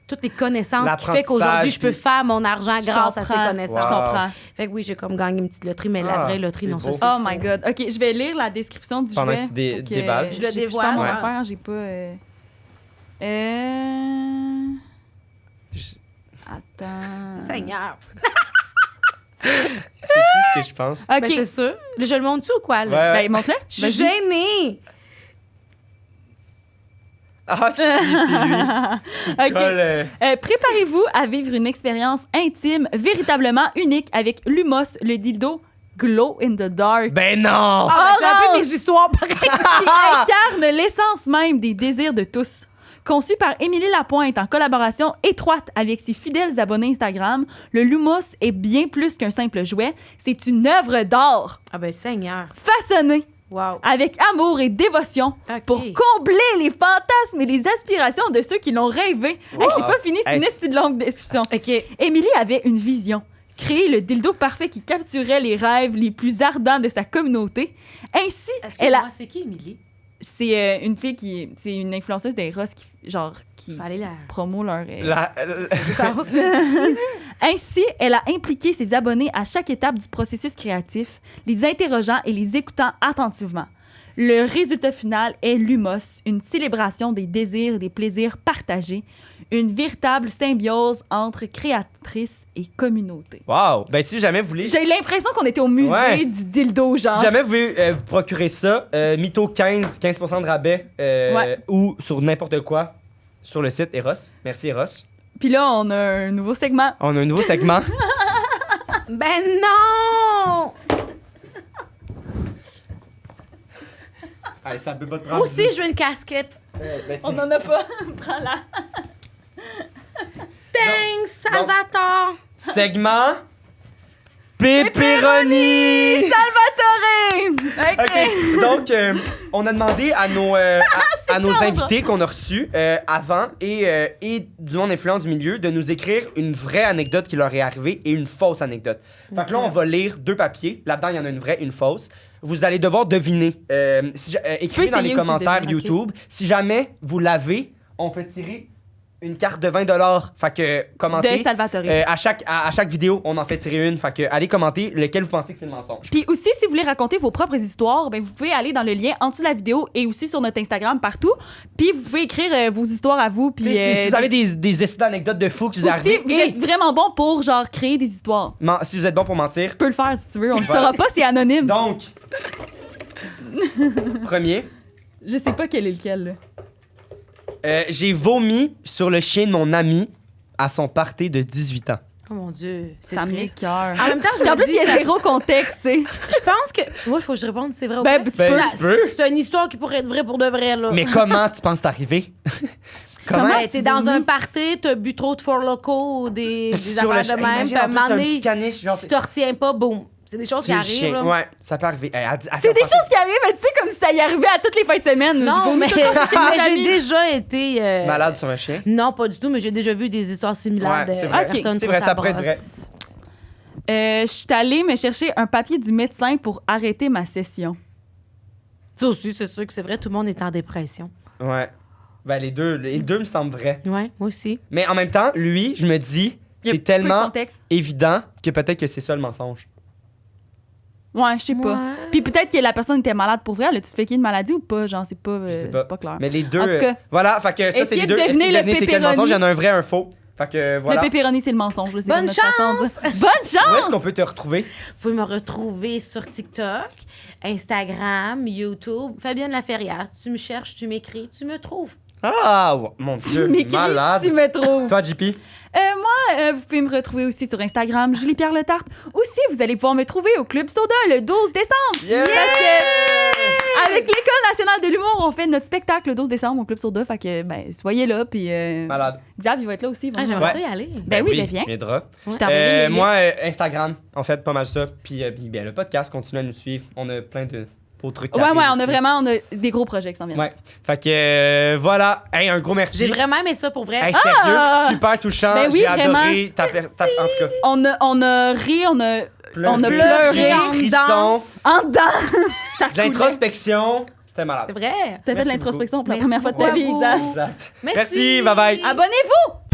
Speaker 3: toutes les connaissances qui fait qu'aujourd'hui,
Speaker 1: L'apprentissage,
Speaker 3: je peux
Speaker 1: puis-
Speaker 3: faire mon argent
Speaker 2: Je
Speaker 3: grâce à ces
Speaker 2: comprends.
Speaker 3: connaissances.
Speaker 2: Je
Speaker 1: Wow.
Speaker 2: comprends.
Speaker 3: Fait que oui, j'ai comme gagné une petite loterie, mais la
Speaker 1: Ah,
Speaker 3: vraie loterie,
Speaker 1: c'est
Speaker 3: non, ça,
Speaker 1: beau.
Speaker 3: c'est
Speaker 2: Oh
Speaker 3: faux.
Speaker 2: my God. OK, je vais lire la description du
Speaker 1: Pendant
Speaker 2: jouet.
Speaker 1: que tu
Speaker 2: Fait que,
Speaker 1: déballes.
Speaker 3: Je le
Speaker 2: j'ai-
Speaker 3: dévoile.
Speaker 2: Je pas mon
Speaker 1: Ouais.
Speaker 2: affaire, j'ai pas... Attends...
Speaker 3: Seigneur.
Speaker 1: C'est tout ce que je pense.
Speaker 2: OK.
Speaker 3: Ben, c'est sûr. Là, je le montre-tu ou quoi, là?
Speaker 1: Ouais.
Speaker 2: Ben, montre-le.
Speaker 3: Je suis
Speaker 2: Vas-y.
Speaker 3: gênée.
Speaker 1: Ah, c'est lui qui
Speaker 2: OK.
Speaker 1: colle.
Speaker 2: Préparez-vous à vivre une expérience intime, véritablement unique avec Lumos, le dildo Glow in the Dark.
Speaker 1: Ben non!
Speaker 3: Ah, ben, c'est un peu
Speaker 2: Orange.
Speaker 3: mes histoires, pareil.
Speaker 2: Qui incarne l'essence même des désirs de tous. Conçu par Émilie Lapointe en collaboration étroite avec ses fidèles abonnés Instagram, le Lumos est bien plus qu'un simple jouet. C'est une œuvre d'art
Speaker 3: Ah ben, Seigneur.
Speaker 2: façonnée
Speaker 3: Wow.
Speaker 2: avec amour et dévotion
Speaker 3: OK.
Speaker 2: pour combler les fantasmes et les aspirations de ceux qui l'ont rêvé. Hey, c'est pas fini, c'est une
Speaker 1: Hey,
Speaker 2: esti de longue description.
Speaker 3: OK.
Speaker 2: Émilie avait une vision. Créer le dildo parfait qui capturait les rêves les plus ardents de sa communauté. Ainsi, elle a...
Speaker 3: C'est qui, Émilie?
Speaker 2: C'est une fille qui... C'est une influenceuse d'Eros qui
Speaker 3: Allez là.
Speaker 2: promo leur... Ainsi, elle a impliqué ses abonnés à chaque étape du processus créatif, les interrogeant et les écoutant attentivement. Le résultat final est Lumos, une célébration des désirs et des plaisirs partagés, une véritable symbiose entre créatrice et communauté.
Speaker 1: Wow! Ben si jamais vous voulez...
Speaker 2: J'ai l'impression qu'on était au musée
Speaker 1: Ouais.
Speaker 2: du dildo, genre.
Speaker 1: Si jamais vous voulez vous procurer ça, Mytho 15% de rabais
Speaker 2: Ouais.
Speaker 1: ou sur n'importe quoi sur le site Eros. Merci Eros.
Speaker 2: Puis là, on a un nouveau segment.
Speaker 1: On a un nouveau segment.
Speaker 3: Ben non!
Speaker 1: Allez, ça peut pas te
Speaker 3: Moi aussi, je veux une casquette.
Speaker 1: Ben,
Speaker 2: On en a pas. Prends-la.
Speaker 3: Thanks, Salvatore!
Speaker 1: Segment Pepperoni!
Speaker 2: Salvatore! OK.
Speaker 1: OK, donc on a demandé à nos, à nos invités qu'on a reçus avant et du monde influent du milieu de nous écrire une vraie anecdote qui leur est arrivée et une fausse anecdote. Fait que là, on va lire 2 papiers. Là-dedans, il y en a une vraie, une fausse. Vous allez devoir deviner. Écrivez dans les
Speaker 2: essayer aussi de
Speaker 1: commentaires
Speaker 2: deviner, ok.
Speaker 1: YouTube. Si jamais vous l'avez, on fait tirer une carte de 20$. Fait que commentez.
Speaker 2: De Salvatore.
Speaker 1: À chaque vidéo, on en fait tirer une. Fait que allez commenter lequel vous pensez que c'est le mensonge.
Speaker 2: Puis aussi, si vous voulez raconter vos propres histoires, ben vous pouvez aller dans le lien en dessous de la vidéo et aussi sur notre Instagram, partout. Puis vous pouvez écrire vos histoires à vous. Puis
Speaker 1: Si vous avez des anecdotes de fou qui vous
Speaker 2: aussi,
Speaker 1: arrivent,
Speaker 2: vous êtes vraiment bon pour genre créer des histoires.
Speaker 1: si vous êtes bon pour mentir.
Speaker 2: Tu peux le faire si tu veux. On le
Speaker 1: Voilà.
Speaker 2: saura pas, c'est anonyme.
Speaker 1: Donc, premier,
Speaker 2: Je sais pas quel est lequel. Là.
Speaker 1: j'ai vomi sur le chien de mon ami à son party de 18 ans.
Speaker 3: Oh mon Dieu, c'est
Speaker 2: Ça
Speaker 3: triste.
Speaker 2: m'écoeure.
Speaker 3: En même temps, je
Speaker 2: Puis en
Speaker 3: me
Speaker 2: plus, il
Speaker 3: dis,
Speaker 2: y a
Speaker 3: ça-
Speaker 2: zéro contexte, tu sais.
Speaker 3: je pense que... Moi, il faut que je réponde, c'est vrai ou
Speaker 2: Ben,
Speaker 3: pas?
Speaker 2: tu
Speaker 1: Ben,
Speaker 2: peux.
Speaker 1: tu peux.
Speaker 3: C'est une histoire qui pourrait être vraie pour de vrai, là.
Speaker 1: Mais comment tu penses t'arriver?
Speaker 2: Comment
Speaker 3: Ben,
Speaker 2: tu
Speaker 3: t'es dans
Speaker 2: vomis?
Speaker 3: un party, t'as bu trop de Four Loko ou des
Speaker 1: Sur le
Speaker 3: affaires
Speaker 1: chien.
Speaker 3: de même,
Speaker 1: Imagine,
Speaker 3: puis à un
Speaker 1: en plus,
Speaker 3: moment
Speaker 1: un
Speaker 3: donné,
Speaker 1: petit caniche, genre,
Speaker 3: tu te retiens pas, boum. C'est des choses qui
Speaker 1: sur le
Speaker 3: arrivent,
Speaker 1: chien.
Speaker 3: là.
Speaker 1: Ouais, ça peut arriver.
Speaker 2: C'est des choses qui arrivent, mais tu sais, comme si ça y arrivait à toutes les fins de semaine. Je
Speaker 3: Non,
Speaker 2: vomis
Speaker 3: mais,
Speaker 2: tout le temps chez mes
Speaker 3: mais j'ai
Speaker 2: amis.
Speaker 3: déjà été...
Speaker 1: Malade sur un chien.
Speaker 3: Non, pas du tout, mais j'ai déjà vu des histoires similaires
Speaker 1: Ouais,
Speaker 3: de
Speaker 1: c'est vrai.
Speaker 3: personnes
Speaker 1: C'est
Speaker 3: sur
Speaker 1: vrai,
Speaker 3: sa
Speaker 1: ça pourrait être
Speaker 3: brosse.
Speaker 1: vrai.
Speaker 2: Je suis allée me chercher un papier du médecin pour arrêter ma session.
Speaker 3: Ça aussi, c'est sûr que c'est vrai, tout le monde est en dépression.
Speaker 1: Ouais. Ben, les deux me semblent vrais.
Speaker 3: Ouais, moi aussi.
Speaker 1: Mais en même temps, lui, je me dis,
Speaker 2: Il y a
Speaker 1: c'est
Speaker 2: peu de
Speaker 1: tellement
Speaker 2: contexte.
Speaker 1: évident que peut-être que c'est ça le mensonge.
Speaker 2: Ouais, je sais pas.
Speaker 3: Ouais.
Speaker 2: Puis peut-être que la personne était malade pour vrai. Là, tu fais qu'il y a une maladie ou pas? Genre, c'est pas,
Speaker 1: Je sais pas.
Speaker 2: c'est pas clair.
Speaker 1: Mais les deux.
Speaker 2: En tout cas,
Speaker 1: voilà, fait que ça, c'est
Speaker 2: essayez
Speaker 1: les
Speaker 2: de
Speaker 1: deux.
Speaker 2: deviner
Speaker 1: Essayez de
Speaker 2: le
Speaker 1: deviner c'est quel
Speaker 2: pepperoni.
Speaker 1: mensonge. Il y en a un vrai, un faux. Fait que voilà.
Speaker 2: Le pepperoni, c'est le mensonge. là, c'est
Speaker 3: Bonne
Speaker 2: comme notre façon de dire. Bonne
Speaker 1: Où
Speaker 2: chance!
Speaker 1: est-ce qu'on peut te retrouver?
Speaker 3: Vous pouvez me retrouver sur TikTok, Instagram, YouTube. Fabienne Laferrière, tu me cherches, tu m'écris, tu me trouves.
Speaker 1: Ah, mon
Speaker 2: Tu
Speaker 1: Dieu,
Speaker 2: m'écris,
Speaker 1: malade.
Speaker 2: tu me trouves.
Speaker 1: Toi, JP?
Speaker 2: Moi, vous pouvez me retrouver aussi sur Instagram, Julie-Pierre Le Tarte. Aussi, vous allez pouvoir me trouver au Club Soda le 12 décembre.
Speaker 1: Yeah!
Speaker 2: Parce que, avec l'École nationale de l'humour, on fait notre spectacle le 12 décembre au Club Soda. Fait que, ben, soyez là. Puis,
Speaker 1: Malade.
Speaker 2: Xav, il va être là aussi.
Speaker 3: Ah,
Speaker 2: vraiment.
Speaker 3: j'aimerais
Speaker 1: Ouais.
Speaker 3: ça y aller.
Speaker 2: Ben oui, ben viens.
Speaker 1: Tu viendras.
Speaker 2: Je t'enverrai le lien.
Speaker 1: Moi, Instagram, en fait, pas mal ça. Puis bien, le podcast, continue à nous suivre. On a plein de beaux trucs. qui
Speaker 2: Ouais,
Speaker 1: arrivent
Speaker 2: on a
Speaker 1: aussi.
Speaker 2: vraiment des gros projets qui s'en viennent.
Speaker 1: Ouais. Fait que voilà. Hey, un gros merci.
Speaker 3: J'ai vraiment aimé ça pour vrai.
Speaker 1: Hey, sérieux,
Speaker 2: Ah!
Speaker 1: super touchant.
Speaker 2: Ben oui,
Speaker 1: J'ai
Speaker 2: vraiment.
Speaker 1: adoré. En tout cas,
Speaker 2: On a ri, on a
Speaker 1: pleuré,
Speaker 2: pleuré.
Speaker 1: j'ai des
Speaker 3: En
Speaker 1: frissons,
Speaker 2: en dedans. Ça
Speaker 1: de
Speaker 2: coulait.
Speaker 1: l'introspection. C'était malade.
Speaker 3: C'est vrai.
Speaker 2: T'as fait de
Speaker 1: Merci
Speaker 2: l'introspection pour la
Speaker 3: beaucoup.
Speaker 2: première fois de ta
Speaker 3: Merci
Speaker 2: vie,
Speaker 3: beaucoup.
Speaker 2: Isa.
Speaker 1: Exact.
Speaker 3: Merci.
Speaker 1: Merci, bye bye.
Speaker 2: Abonnez-vous!